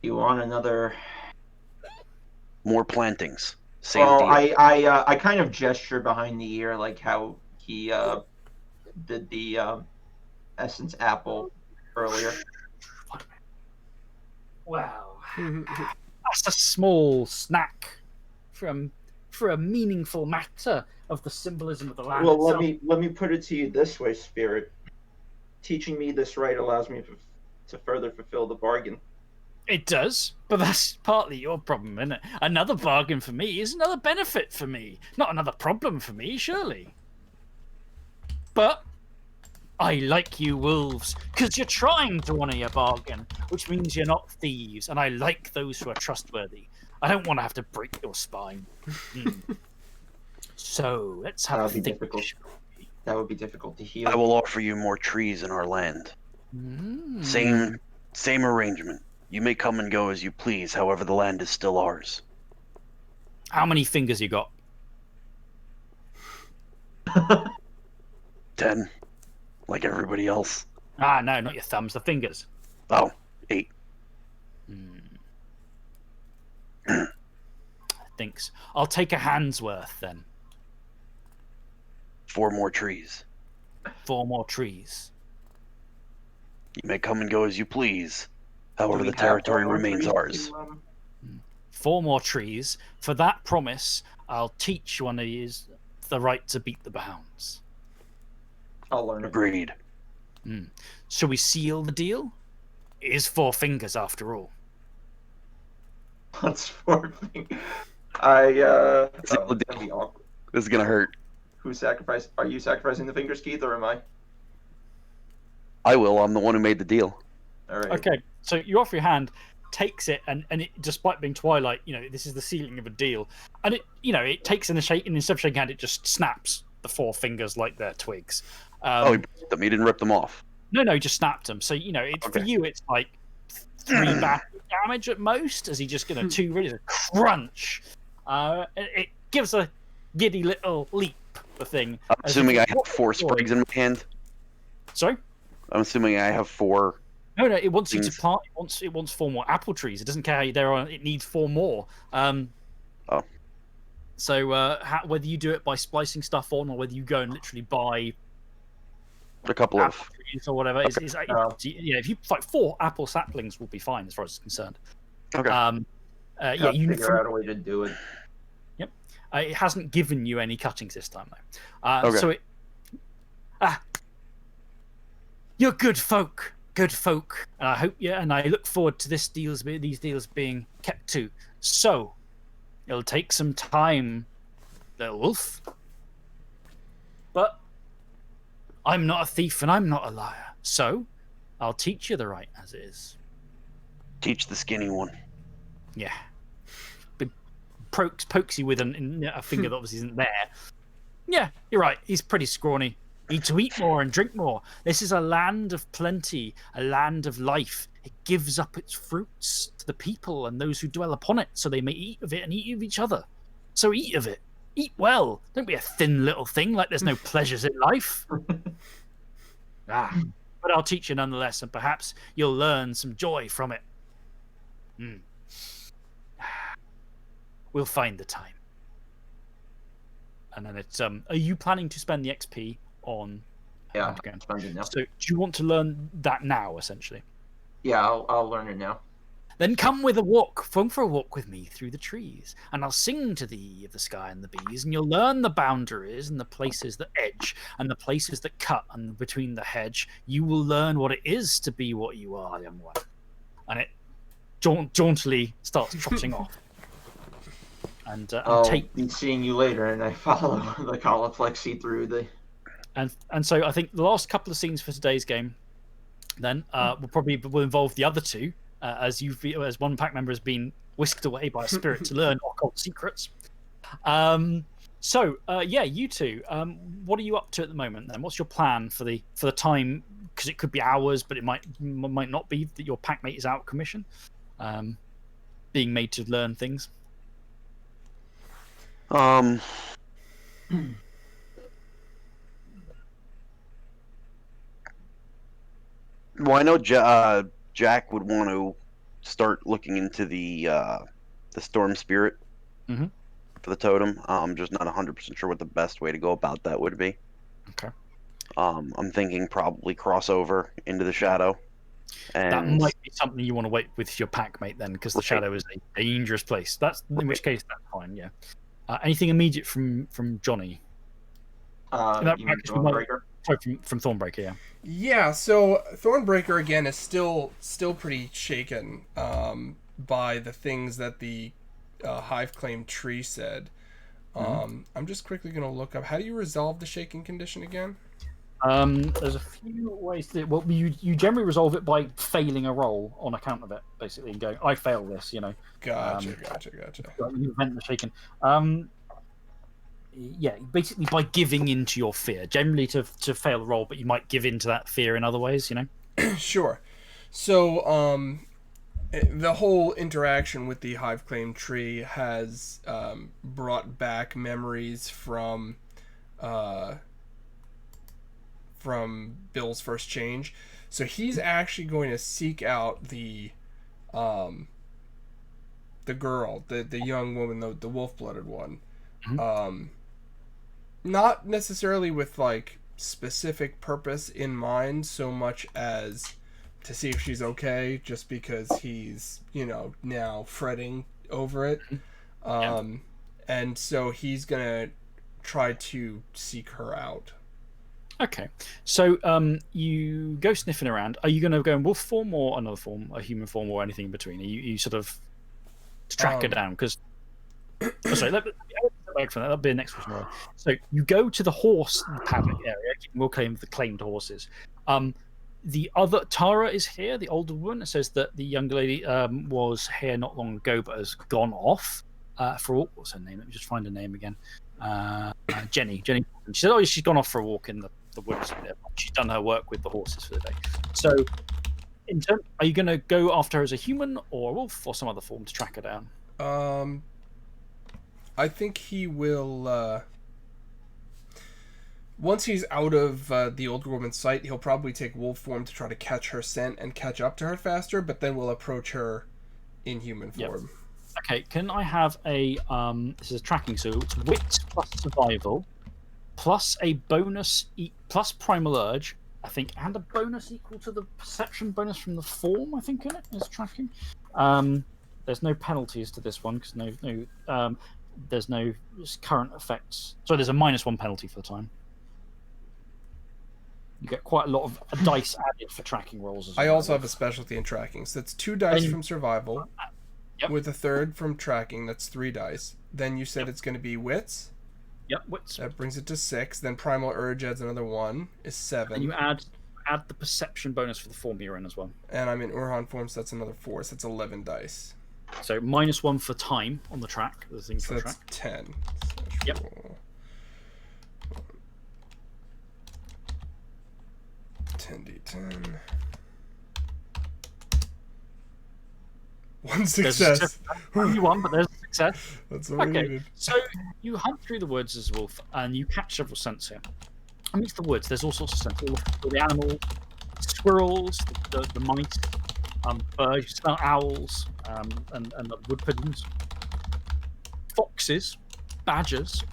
[SPEAKER 4] You want another?
[SPEAKER 3] More plantings. Same
[SPEAKER 4] Well,
[SPEAKER 3] deal.
[SPEAKER 4] I kind of gesture behind the ear like how he did the essence apple earlier.
[SPEAKER 2] Wow. That's a small snack for a meaningful matter of the symbolism of the land.
[SPEAKER 4] Well,
[SPEAKER 2] itself.
[SPEAKER 4] let me put it to you this way, Spirit. Teaching me this right allows me to further fulfill the bargain.
[SPEAKER 2] It does, but that's partly your problem, isn't it? Another bargain for me is another benefit for me, not another problem for me, surely. But I like you wolves, because you're trying to honour your bargain, which means you're not thieves, and I like those who are trustworthy. I don't want to have to break your spine. So, let's have a
[SPEAKER 4] That'd be
[SPEAKER 2] think.
[SPEAKER 4] difficult. That would be difficult to heal.
[SPEAKER 3] I will offer you more trees in our land. Same arrangement. You may come and go as you please, however the land is still ours.
[SPEAKER 2] How many fingers you got?
[SPEAKER 3] 10. Like everybody else.
[SPEAKER 2] No, not your thumbs, the fingers.
[SPEAKER 3] Oh, 8.
[SPEAKER 2] Thinks. I'll take a hand's worth then.
[SPEAKER 3] 4 more trees.
[SPEAKER 2] 4 more trees.
[SPEAKER 3] You may come and go as you please, however
[SPEAKER 4] Do we
[SPEAKER 3] the
[SPEAKER 4] have
[SPEAKER 3] territory
[SPEAKER 4] more
[SPEAKER 3] remains
[SPEAKER 4] trees
[SPEAKER 3] ours.
[SPEAKER 4] to,
[SPEAKER 2] 4 more trees. For that promise, I'll teach one of you the right to beat the bounds.
[SPEAKER 4] I'll learn it.
[SPEAKER 3] Agreed.
[SPEAKER 2] Shall we seal the deal? It is 4 fingers after all.
[SPEAKER 4] What's 4 fingers?
[SPEAKER 3] Seal the
[SPEAKER 4] that'd
[SPEAKER 3] deal.
[SPEAKER 4] be awkward.
[SPEAKER 3] This is gonna hurt.
[SPEAKER 4] Who sacrificed? Are you sacrificing the fingers, Keith, or am I?
[SPEAKER 3] I will. I'm the one who made the deal.
[SPEAKER 4] All right.
[SPEAKER 2] Okay, so you offer your hand, takes it, and it, despite being twilight, this is the sealing of a deal, and it takes in the shake, and instead of shaking hand, it just snaps the 4 fingers like they're twigs.
[SPEAKER 3] He broke them. He didn't rip them off.
[SPEAKER 2] No, he just snapped them. So it's for
[SPEAKER 3] Okay.
[SPEAKER 2] you, it's like 3 back damage at most, as he just 2 really crunch. It gives a giddy little leap. The thing.
[SPEAKER 3] I'm
[SPEAKER 2] as
[SPEAKER 3] assuming
[SPEAKER 2] if
[SPEAKER 3] I
[SPEAKER 2] it's
[SPEAKER 3] have 4 sprigs in my hand.
[SPEAKER 2] Sorry.
[SPEAKER 3] I'm assuming I have 4.
[SPEAKER 2] No, it wants you to
[SPEAKER 3] things.
[SPEAKER 2] plant. It wants 4 more apple trees. It doesn't care how there are. It needs 4 more.
[SPEAKER 3] Oh.
[SPEAKER 2] So whether you do it by splicing stuff on, or whether you go and literally buy
[SPEAKER 3] A couple
[SPEAKER 2] apple
[SPEAKER 3] of.
[SPEAKER 2] trees or whatever, if you like 4 apple saplings will be fine as far as it's concerned.
[SPEAKER 3] Okay.
[SPEAKER 2] Yeah, you
[SPEAKER 4] figure out a way to do it.
[SPEAKER 2] It hasn't given you any cuttings this time though.
[SPEAKER 3] Okay.
[SPEAKER 2] So you're good folk, and I hope and I look forward to these deals being kept to. So it'll take some time, little wolf, but I'm not a thief and I'm not a liar. So I'll teach you the right as it is.
[SPEAKER 3] Teach the skinny one.
[SPEAKER 2] Yeah. Pokes you with a finger that obviously isn't there. Yeah, you're right. He's pretty scrawny. Need to eat more and drink more. This is a land of plenty, a land of life. It gives up its fruits to the people and those who dwell upon it, so they may eat of it and eat of each other. So eat of it. Eat well. Don't be a thin little thing like there's no pleasures in life. But I'll teach you nonetheless, and perhaps you'll learn some joy from it. We'll find the time. And then it's are you planning to spend the XP on
[SPEAKER 4] Yeah,
[SPEAKER 2] Underground?
[SPEAKER 4] spend it now.
[SPEAKER 2] So do you want to learn that now, essentially?
[SPEAKER 4] Yeah, I'll learn it now.
[SPEAKER 2] Then come for a walk with me through the trees, and I'll sing to thee of the sky and the bees, and you'll learn the boundaries and the places that edge and the places that cut and between the hedge. You will learn what it is to be what you are, young one. And it jauntily starts trotting off. And
[SPEAKER 4] I'll
[SPEAKER 2] take
[SPEAKER 4] be seeing you later, and I follow the Cauliflexi through the.
[SPEAKER 2] And so I think the last couple of scenes for today's game, then will involve the other 2, as one pack member has been whisked away by a spirit to learn occult secrets. So you 2, what are you up to at the moment? Then what's your plan for the time? Because it could be hours, but it might not be that your packmate is out of commission, being made to learn things.
[SPEAKER 3] Well, I know Jack would want to start looking into the storm spirit
[SPEAKER 2] for
[SPEAKER 3] the totem. I'm just not 100% sure what the best way to go about that would be.
[SPEAKER 2] Okay.
[SPEAKER 3] I'm thinking probably crossover into the shadow. And
[SPEAKER 2] That might be something you want to wait with your packmate then, because the shadow is a dangerous place. In which case that's fine. Yeah. Anything immediate from Johnny?
[SPEAKER 4] You mean Thornbreaker?
[SPEAKER 2] Sorry, from Thornbreaker, yeah.
[SPEAKER 1] Yeah, so Thornbreaker again is still pretty shaken by the things that the Hive Claim tree said. I'm just quickly going to look up. How do you resolve the shaking condition again?
[SPEAKER 2] There's a few ways to. Well, you generally resolve it by failing a roll on account of it, basically, and going, "I fail this,"
[SPEAKER 1] Gotcha.
[SPEAKER 2] You prevent the shaking. Yeah, basically by giving into your fear. Generally to fail the roll, but you might give into that fear in other ways.
[SPEAKER 1] Sure. So, the whole interaction with the Hive Claim tree has brought back memories from Bill's first change. So he's actually going to seek out the girl, the young woman, the wolf-blooded one. Not necessarily with like specific purpose in mind, so much as to see if she's okay, just because he's now fretting over it. And so he's gonna try to seek her out.
[SPEAKER 2] Okay, so you go sniffing around. Are you going to go in wolf form or another form, a human form, or anything in between? Are you sort of to track her down? Because Oh, sorry, let me step back from that. That'll be the next question. Right? So you go to the horse paddock area. We'll claim the claimed horses. The other Tara is here, the older woman. It says that the younger lady was here not long ago, but has gone off for a walk. What's her name? Let me just find her name again. Jenny. She said, "Oh, she's gone off for a walk in the woods. She's done her work with the horses for the day." So, are you going to go after her as a human or a wolf or some other form to track her down?
[SPEAKER 1] I think he will. Once he's out of the older woman's sight, he'll probably take wolf form to try to catch her scent and catch up to her faster. But then we'll approach her in human form.
[SPEAKER 2] Yep. Okay, can I have a this is tracking, so it's wit plus survival plus a bonus plus primal urge, I think, and a bonus equal to the perception bonus from the form, I think, in it is tracking. There's no penalties to this one because there's no current effects. So there's a -1 penalty for the time. You get quite a lot of dice added for tracking rolls as well.
[SPEAKER 1] I also have a specialty in tracking, so that's 2 dice from survival.
[SPEAKER 2] Yep.
[SPEAKER 1] With a 3rd from tracking, that's 3 dice. Then you said it's going to be wits.
[SPEAKER 2] Yep, wits.
[SPEAKER 1] That brings it to 6. Then primal urge adds another 1, is 7.
[SPEAKER 2] And you add the perception bonus for the form you're in as well.
[SPEAKER 1] And I'm in Urhan form, so that's another 4. So that's 11 dice.
[SPEAKER 2] So -1 for time on the track. The thing
[SPEAKER 1] So
[SPEAKER 2] for
[SPEAKER 1] that's
[SPEAKER 2] track.
[SPEAKER 1] 10.
[SPEAKER 2] Yep.
[SPEAKER 1] 10d10. 1 success.
[SPEAKER 2] You won, but there's a success.
[SPEAKER 1] That's what we needed.
[SPEAKER 2] So you hunt through the woods as a wolf, and you catch several scents here. Amidst the woods, there's all sorts of scents. All the animals, squirrels, the mice, birds. You smell owls, and the wood pigeons, foxes, badgers,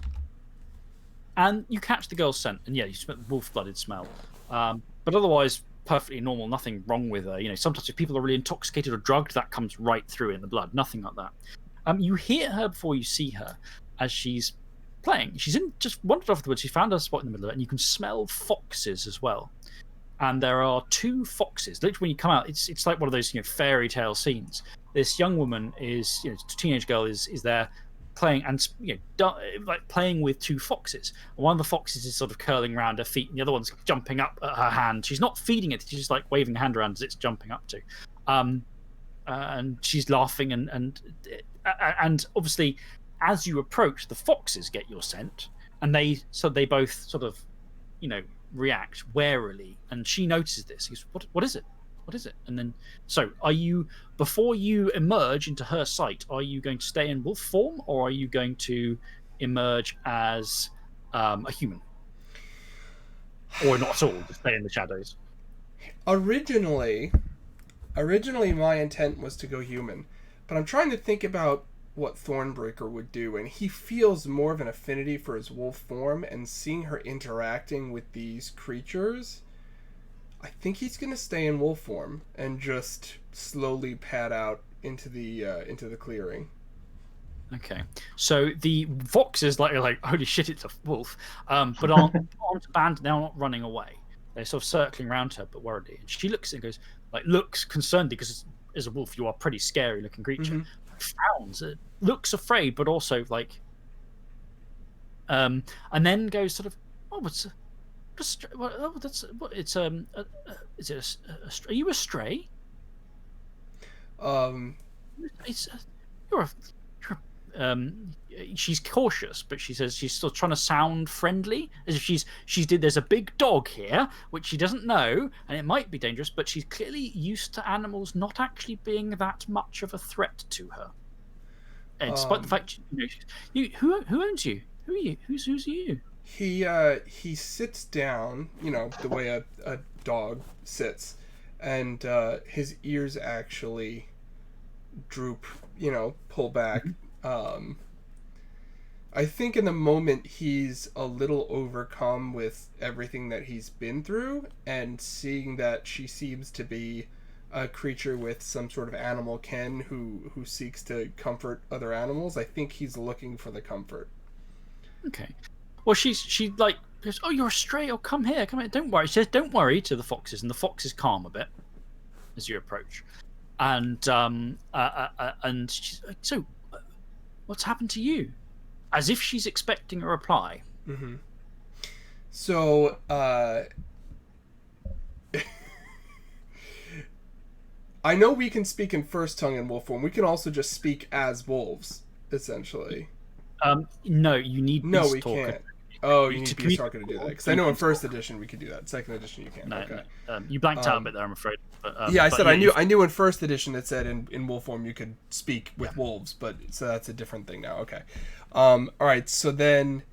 [SPEAKER 2] and you catch the girl's scent. And yeah, you smell wolf-blooded smell. But otherwise, perfectly normal. Nothing wrong with her. Sometimes if people are really intoxicated or drugged, that comes right through in the blood. Nothing like that. You hear her before you see her as she's playing. She's just wandered off the woods. She found a spot in the middle of it, and you can smell foxes as well. And there are 2 foxes. Literally, when you come out, it's like one of those fairy tale scenes. This young woman is, teenage girl is there playing and like playing with 2 foxes. And one of the foxes is sort of curling around her feet, and the other one's jumping up at her hand. She's not feeding it; she's just like waving her hand around as it's jumping up to. And she's laughing, and obviously, as you approach, the foxes get your scent, and they both sort of, react warily. And she notices this. He goes, "What is it? What is it?" And then, so are you, before you emerge into her sight, are you going to stay in wolf form, or are you going to emerge as a human, or not at all, just stay in the shadows?
[SPEAKER 1] Originally, my intent was to go human, but I'm trying to think about what Thornbreaker would do, and he feels more of an affinity for his wolf form, and seeing her interacting with these creatures, I think he's gonna stay in wolf form and just slowly pad out into the clearing.
[SPEAKER 2] Okay, so the foxes like holy shit, it's a wolf, but aren't abandoned. They're not running away. They're sort of circling around her, but worried. And she looks and goes, looks concerned, because as a wolf you are a pretty scary looking creature. Mm-hmm. Frowns, looks afraid, but also and then goes sort of, is it are you a stray? She's cautious, but she says she's still trying to sound friendly, as if there's a big dog here which she doesn't know, and it might be dangerous, but she's clearly used to animals not actually being that much of a threat to her. And despite the fact, who owns you? Who are you? Who's you?
[SPEAKER 1] He sits down, the way a dog sits, and his ears actually droop, pull back. Mm-hmm. I think in the moment he's a little overcome with everything that he's been through, and seeing that she seems to be a creature with some sort of animal kin who seeks to comfort other animals. I think he's looking for the comfort.
[SPEAKER 2] Okay. Well, she goes, "Oh, you're a stray. Oh, come here. Don't worry." She says, "Don't worry," to the foxes, and the foxes calm a bit as you approach. And she's like, "So, What's happened to you? As if she's expecting a reply.
[SPEAKER 1] Mm-hmm. So, I know we can speak in first tongue in wolf form. We can also just speak as wolves, essentially.
[SPEAKER 2] No, you need
[SPEAKER 1] No,
[SPEAKER 2] Beast
[SPEAKER 1] we
[SPEAKER 2] Talker.
[SPEAKER 1] can't. Oh, you need
[SPEAKER 2] To
[SPEAKER 1] Beast Talker to do that. Because I know in first edition we could do that. Second edition you can't.
[SPEAKER 2] No,
[SPEAKER 1] Okay.
[SPEAKER 2] no. You blanked out a bit there, I'm afraid. But,
[SPEAKER 1] Yeah, I
[SPEAKER 2] but
[SPEAKER 1] said
[SPEAKER 2] yeah,
[SPEAKER 1] I knew in first edition it said in wolf form you could speak with wolves, but so that's a different thing now. Okay. All right. So then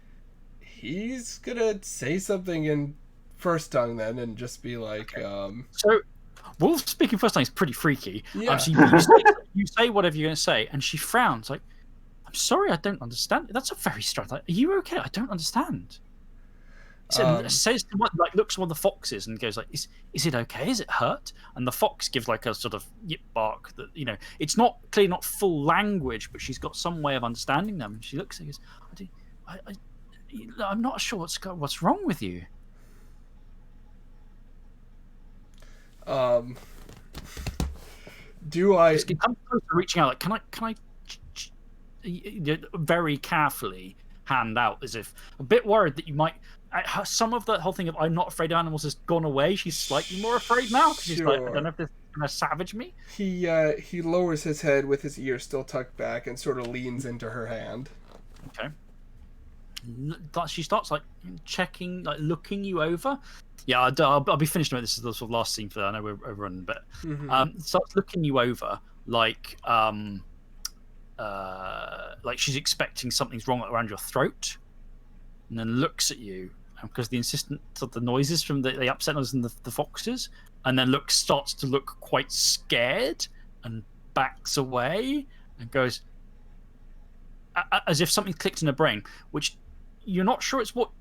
[SPEAKER 1] he's gonna say something in first tongue then, and just be like,
[SPEAKER 2] So, Wolf speaking first time is pretty freaky.
[SPEAKER 1] Yeah.
[SPEAKER 2] So you say whatever you're going to say, and she frowns like, "I'm sorry, I don't understand." That's a very strange. Like, are you okay? I don't understand. So says to what, like looks at one of the foxes and goes like, "Is it okay? Is it hurt?" And the fox gives like a sort of yip bark that it's not clearly not full language, but she's got some way of understanding them. And she looks and goes, "I'm not sure what's wrong with you."
[SPEAKER 1] Do I?
[SPEAKER 2] Just come close to reaching out, like, can I very carefully hand out, as if a bit worried that you might. Some of the whole thing of I'm not afraid of animals has gone away. She's slightly more afraid now because she's like, I don't know if this is gonna savage me.
[SPEAKER 1] He lowers his head with his ear still tucked back and sort of leans into her hand.
[SPEAKER 2] Okay. She starts like checking, like looking you over. Yeah, I'll be finished with this. Is the sort of last scene for that. I know we're overrunning, but starts looking you over like she's expecting something's wrong around your throat, and then looks at you because the insistent sort of the noises from the upset noises and the foxes, and then starts to look quite scared and backs away and goes as if something clicked in her brain, which you're not sure it's what.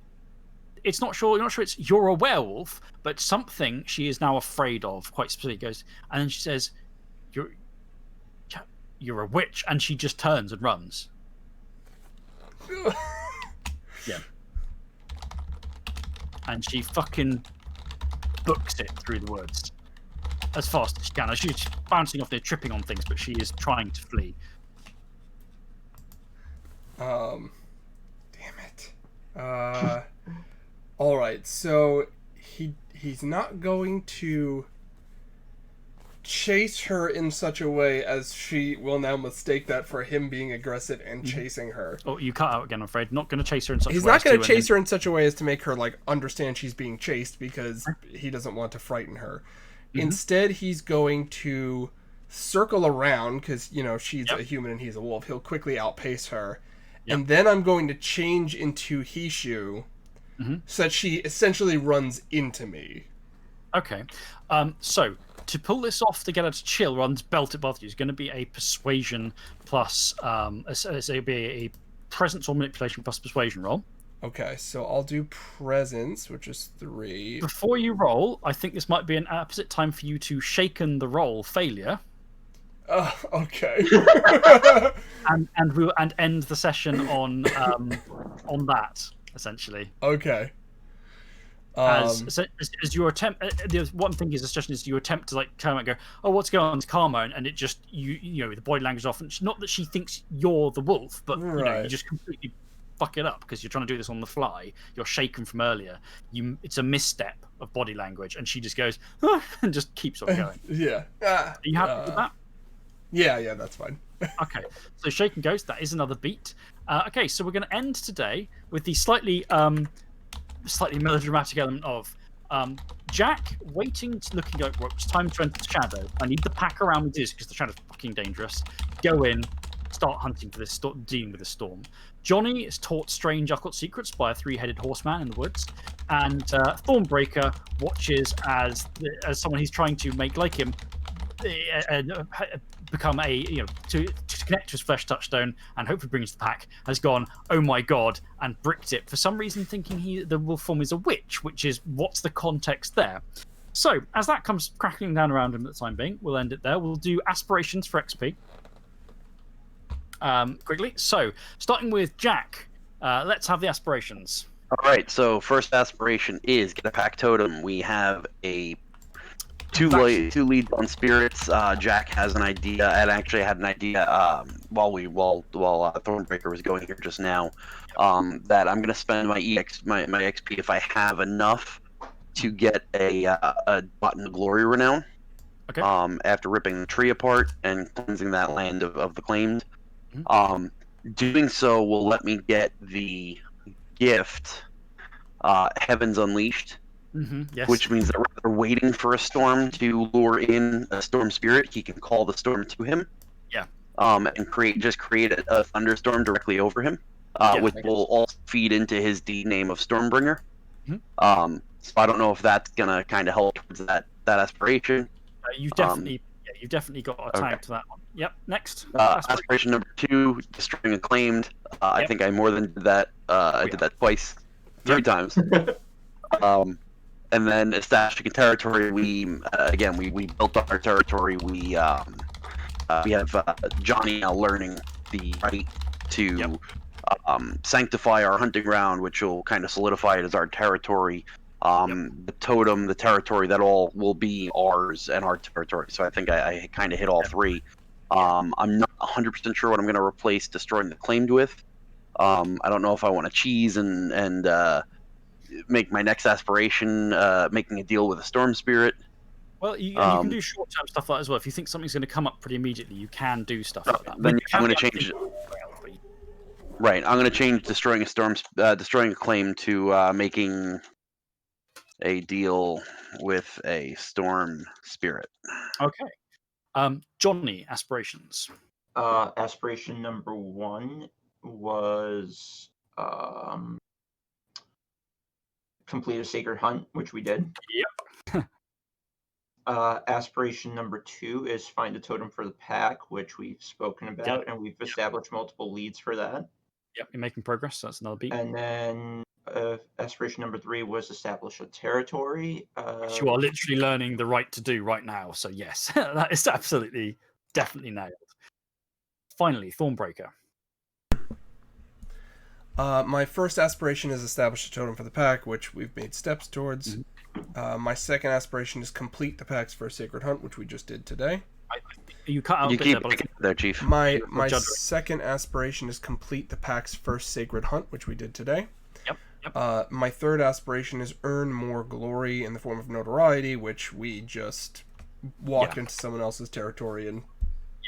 [SPEAKER 2] You're not sure it's you're a werewolf, but something she is now afraid of, quite specifically, goes, and then she says, "You're a witch," and she just turns and runs. Yeah. And she fucking books it through the woods as fast as she can. She's bouncing off there, tripping on things, but she is trying to flee.
[SPEAKER 1] Damn it. All right, so he's not going to chase her in such a way as she will now mistake that for him being aggressive and chasing her.
[SPEAKER 2] Oh, you cut out again, I'm afraid. Not going to chase her in such a way.
[SPEAKER 1] He's not going to chase her in such a way as to make her like understand she's being chased because he doesn't want to frighten her. Instead, he's going to circle around because she's a human and he's a wolf. He'll quickly outpace her, and then I'm going to change into Hishu. So that she essentially runs into me.
[SPEAKER 2] Okay. So, to pull this off to get her to chill rather than belt it both of you is going to be a persuasion plus... it'll be a presence or manipulation plus persuasion roll.
[SPEAKER 1] Okay, so I'll do presence, which is 3.
[SPEAKER 2] Before you roll, I think this might be an opposite time for you to shaken the roll failure.
[SPEAKER 1] Okay.
[SPEAKER 2] and end the session on that. Essentially,
[SPEAKER 1] okay.
[SPEAKER 2] As your attempt, the one thing is the suggestion is you attempt to like come and go, oh, what's going on to Karma, and it just the body language off, and not that she thinks you're the wolf, but you just completely fuck it up because you're trying to do this on the fly. You're shaken from earlier. It's a misstep of body language, and she just goes and just keeps on going.
[SPEAKER 1] Yeah.
[SPEAKER 2] Are you happy with that?
[SPEAKER 1] Yeah, that's fine.
[SPEAKER 2] Okay, so Shaken Ghost, that is another beat. Okay, so we're going to end today with the slightly melodramatic element of Jack waiting, looking, going, well, it's time to enter the shadow. I need the pack around me to do this because the shadow's fucking dangerous. Go in, start hunting for this, dealing with the storm. Johnny is taught strange occult secrets by a 3-headed horseman in the woods, and Thornbreaker watches as someone he's trying to make like him become to connect to his flesh touchstone and hopefully brings the pack, has gone, oh my god, and bricked it for some reason, thinking the wolf form is a witch, which is what's the context there. So as that comes crackling down around him at the time being, we'll end it there. We'll do aspirations for XP quickly. So starting with Jack, let's have the aspirations.
[SPEAKER 3] All right, so first aspiration is get a pack totem. We have a two leads on spirits. Jack has an idea, and actually I had an idea while Thornbreaker was going here just now. That I'm gonna spend my my XP if I have enough to get a button of glory renown.
[SPEAKER 2] Okay.
[SPEAKER 3] After ripping the tree apart and cleansing that land of the claimed.
[SPEAKER 2] Mhm.
[SPEAKER 3] Doing so will let me get the gift, Heavens Unleashed.
[SPEAKER 2] Yes.
[SPEAKER 3] Which means that rather than waiting for a storm to lure in a storm spirit, he can call the storm to him.
[SPEAKER 2] Yeah.
[SPEAKER 3] And create a thunderstorm directly over him, which will also feed into his D name of Stormbringer.
[SPEAKER 2] Mhm.
[SPEAKER 3] So I don't know if that's gonna kind of help towards that aspiration.
[SPEAKER 2] You've definitely got a tag to that one. Yep. Next.
[SPEAKER 3] Aspiration number 2, destroying acclaimed. I think I more than did that. I did that three times. And then establishing a territory. We built up our territory. We have Johnny now learning the right to sanctify our hunting ground, which will kind of solidify it as our territory. The totem, the territory, that all will be ours and our territory. So I think I kind of hit all three. I'm not 100% sure what I'm going to replace destroying the claimed with. I don't know if I want to cheese and make my next aspiration making a deal with a storm spirit.
[SPEAKER 2] Well, you can do short-term stuff like that as well. If you think something's going to come up pretty immediately, you can do stuff like that.
[SPEAKER 3] Then I'm going to change it. Right, I'm going to change destroying a claim to making a deal with a storm spirit.
[SPEAKER 2] Okay. Johnny, aspirations.
[SPEAKER 4] Aspiration number 1 was complete a sacred hunt, which we did.
[SPEAKER 2] Yep.
[SPEAKER 4] Aspiration number 2 is find a totem for the pack, which we've spoken about, and we've established multiple leads for that.
[SPEAKER 2] Yep, you're making progress. So that's another beat.
[SPEAKER 4] And then aspiration number 3 was establish a territory.
[SPEAKER 2] You are literally learning the right to do right now. So yes, that is absolutely, definitely nailed. Finally, Thornbreaker.
[SPEAKER 1] My first aspiration is establish a totem for the pack, which we've made steps towards. My second aspiration is complete the pack's first sacred hunt, which we just did today.
[SPEAKER 2] You cut out
[SPEAKER 3] You
[SPEAKER 2] a bit
[SPEAKER 3] keep
[SPEAKER 2] there, but
[SPEAKER 3] picking there, Chief.
[SPEAKER 1] My second aspiration is complete the pack's first sacred hunt, which we did today.
[SPEAKER 2] Yep.
[SPEAKER 1] My third aspiration is earn more glory in the form of notoriety, which we just walked into someone else's territory and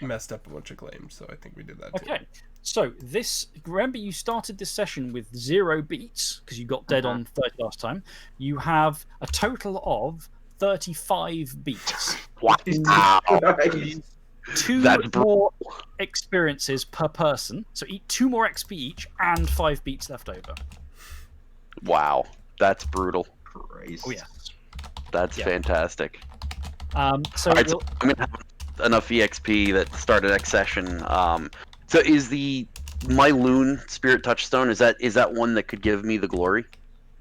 [SPEAKER 1] messed up a bunch of claims. So I think we did that too.
[SPEAKER 2] Okay. So remember you started this session with 0 beats because you got dead on 30 last time. You have a total of 35 beats.
[SPEAKER 3] Wow.
[SPEAKER 4] Nice.
[SPEAKER 2] 2 more experiences per person. So 2 more XP each and 5 beats left over.
[SPEAKER 3] Wow, that's brutal.
[SPEAKER 4] Christ.
[SPEAKER 2] Oh yes.
[SPEAKER 3] That's fantastic.
[SPEAKER 2] So
[SPEAKER 3] Alright, so I'm gonna have enough EXP that started next session. So is my Loon Spirit Touchstone, is that one that could give me the glory?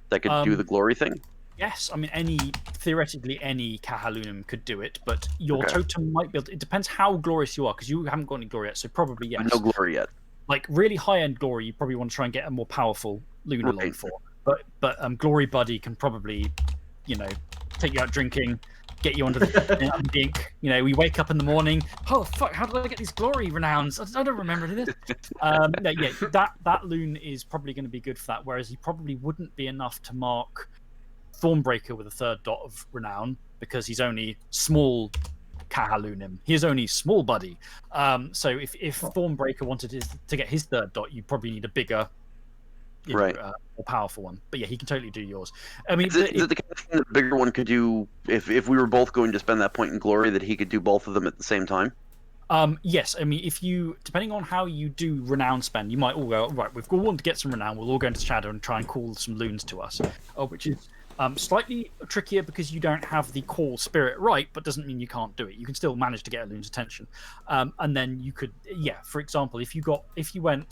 [SPEAKER 3] That could do the glory thing?
[SPEAKER 2] yes, I mean theoretically any Cahalunum could do it, but your totem might be able to, it depends how glorious you are, because you haven't got any glory yet, so probably yes.
[SPEAKER 3] No glory yet.
[SPEAKER 2] Like really high end glory, you probably want to try and get a more powerful Loon along for. But Glory Buddy can probably, take you out drinking, get you onto the ink. We wake up in the morning. Oh fuck! How did I get these glory renowns? I don't remember any of this. That Loon is probably going to be good for that. Whereas he probably wouldn't be enough to mark Thornbreaker with a 3rd dot of renown because he's only small Cahalunim. He is only small buddy. So if Thornbreaker wanted to get his 3rd dot, you probably need a bigger. More powerful one, but yeah, he can totally do yours. I mean, is it
[SPEAKER 3] the kind of thing that the bigger one could do if we were both going to spend that point in glory, that he could do both of them at the same time?
[SPEAKER 2] Yes, I mean, if you, depending on how you do renown spend, you might all go, right, we've all wanted to get some renown, we'll all go into Shadow and try and call some loons to us, which is slightly trickier because you don't have the call spirit right, but doesn't mean you can't do it. You can still manage to get a loon's attention, and then you could, for example, if you went,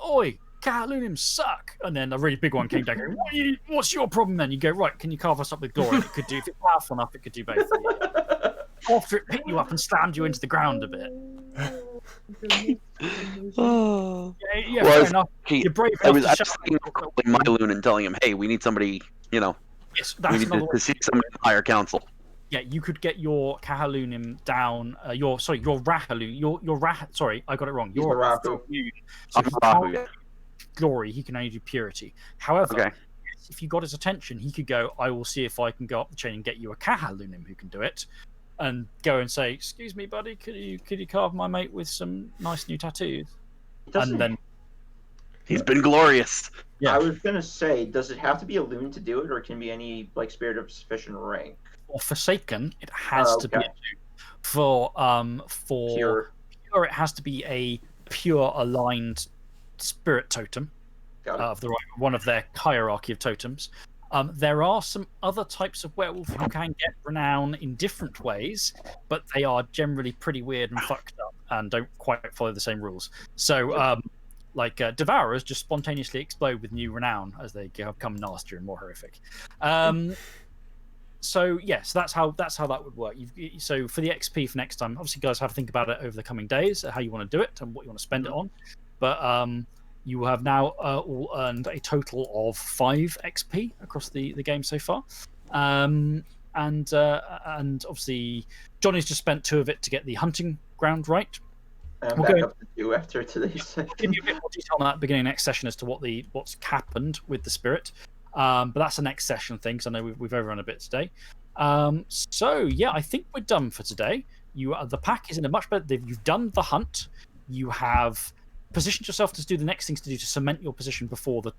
[SPEAKER 2] oi, Cahalunim suck, and then a really big one came down going, what's your problem then? You go, right, can you carve us up with glory? It could do, if it's powerful enough, it could do both. After it picked you up and slammed you into the ground a bit. Fair enough. You're brave enough
[SPEAKER 3] I was
[SPEAKER 2] to
[SPEAKER 3] thinking of calling my Loon and telling him, hey, we need somebody,
[SPEAKER 2] Yes, that's
[SPEAKER 3] we need to see somebody in the higher council.
[SPEAKER 2] yeah, you could get your Kahalunim down. Your Rahalun. Sorry, I got it wrong.
[SPEAKER 4] He's the Rahu.
[SPEAKER 2] So
[SPEAKER 3] I'm
[SPEAKER 2] he
[SPEAKER 3] the
[SPEAKER 2] can't
[SPEAKER 3] Rahu, yeah.
[SPEAKER 2] glory. He can only do purity. However,
[SPEAKER 3] Okay.
[SPEAKER 2] if you got his attention, he could go, I will see if I can go up the chain and get you a Kahalunim who can do it, and go and say, excuse me, buddy, could you carve my mate with some nice new tattoos?
[SPEAKER 4] Doesn't-
[SPEAKER 2] And then
[SPEAKER 3] He's been glorious.
[SPEAKER 2] yeah.
[SPEAKER 4] I was gonna say, does it have to be a loon to do it, or can it be any like spirit of sufficient rank?
[SPEAKER 2] for Forsaken, it has to be a
[SPEAKER 4] Okay.
[SPEAKER 2] two. For
[SPEAKER 4] Pure.
[SPEAKER 2] pure, it has to be a pure aligned spirit totem
[SPEAKER 4] Got it.
[SPEAKER 2] of one of their hierarchy of totems. There are some other types of werewolf who can get renown in different ways, but they are generally pretty weird and fucked up and don't quite follow the same rules. So, Devourers just spontaneously explode with new renown as they become nastier and more horrific. So yes, that's how that would work. So for the XP for next time, obviously, guys have to think about it over the coming days, how you want to do it and what you want to spend it on. But you have now all earned a total of 5 XP across the game so far, and obviously Johnny's just spent 2 of it to get the hunting ground right.
[SPEAKER 4] I'm
[SPEAKER 2] we'll
[SPEAKER 4] back
[SPEAKER 2] go-
[SPEAKER 4] up to 2 after today's session.
[SPEAKER 2] Give you a bit more detail on that beginning of next session as to what's happened with the spirit. But that's a next session thing, because I know we've overrun a bit today. So yeah, I think we're done for today. The pack is in a much better. You've done the hunt. You have positioned yourself to do the next things to do to cement your position before the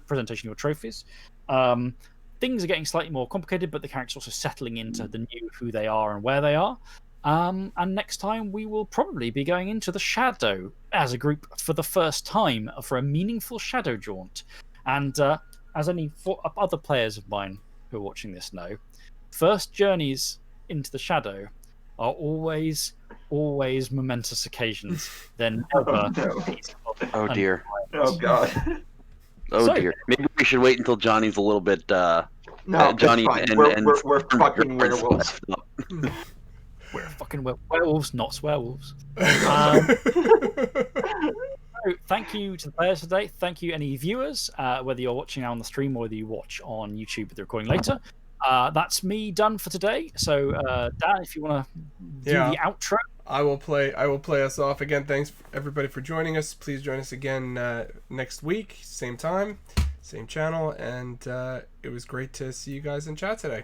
[SPEAKER 2] presentation of your trophies. Things are getting slightly more complicated, but the characters also settling into the new who they are and where they are. And next time we will probably be going into the Shadow as a group for the first time for a meaningful Shadow jaunt. And as any other players of mine who are watching this know, first journeys into the Shadow are always momentous occasions. They're never
[SPEAKER 4] no.
[SPEAKER 2] peaceful.
[SPEAKER 3] Oh
[SPEAKER 2] And-
[SPEAKER 3] dear.
[SPEAKER 4] Oh god.
[SPEAKER 3] Oh
[SPEAKER 2] So-
[SPEAKER 3] dear. Maybe we should wait until Johnny's a little bit.
[SPEAKER 4] No,
[SPEAKER 3] Johnny
[SPEAKER 4] it's fine.
[SPEAKER 3] and
[SPEAKER 4] we're fucking werewolves.
[SPEAKER 2] We're fucking werewolves, not swearwolves. So thank you to the players today. Thank you, any viewers, whether you're watching now on the stream or whether you watch on YouTube with the recording later. That's me done for today. So, Dan, if you want to do
[SPEAKER 1] Yeah.
[SPEAKER 2] the outro.
[SPEAKER 1] I will play us off again. Thanks everybody for joining us. Please join us again next week, same time, same channel, and it was great to see you guys in chat today.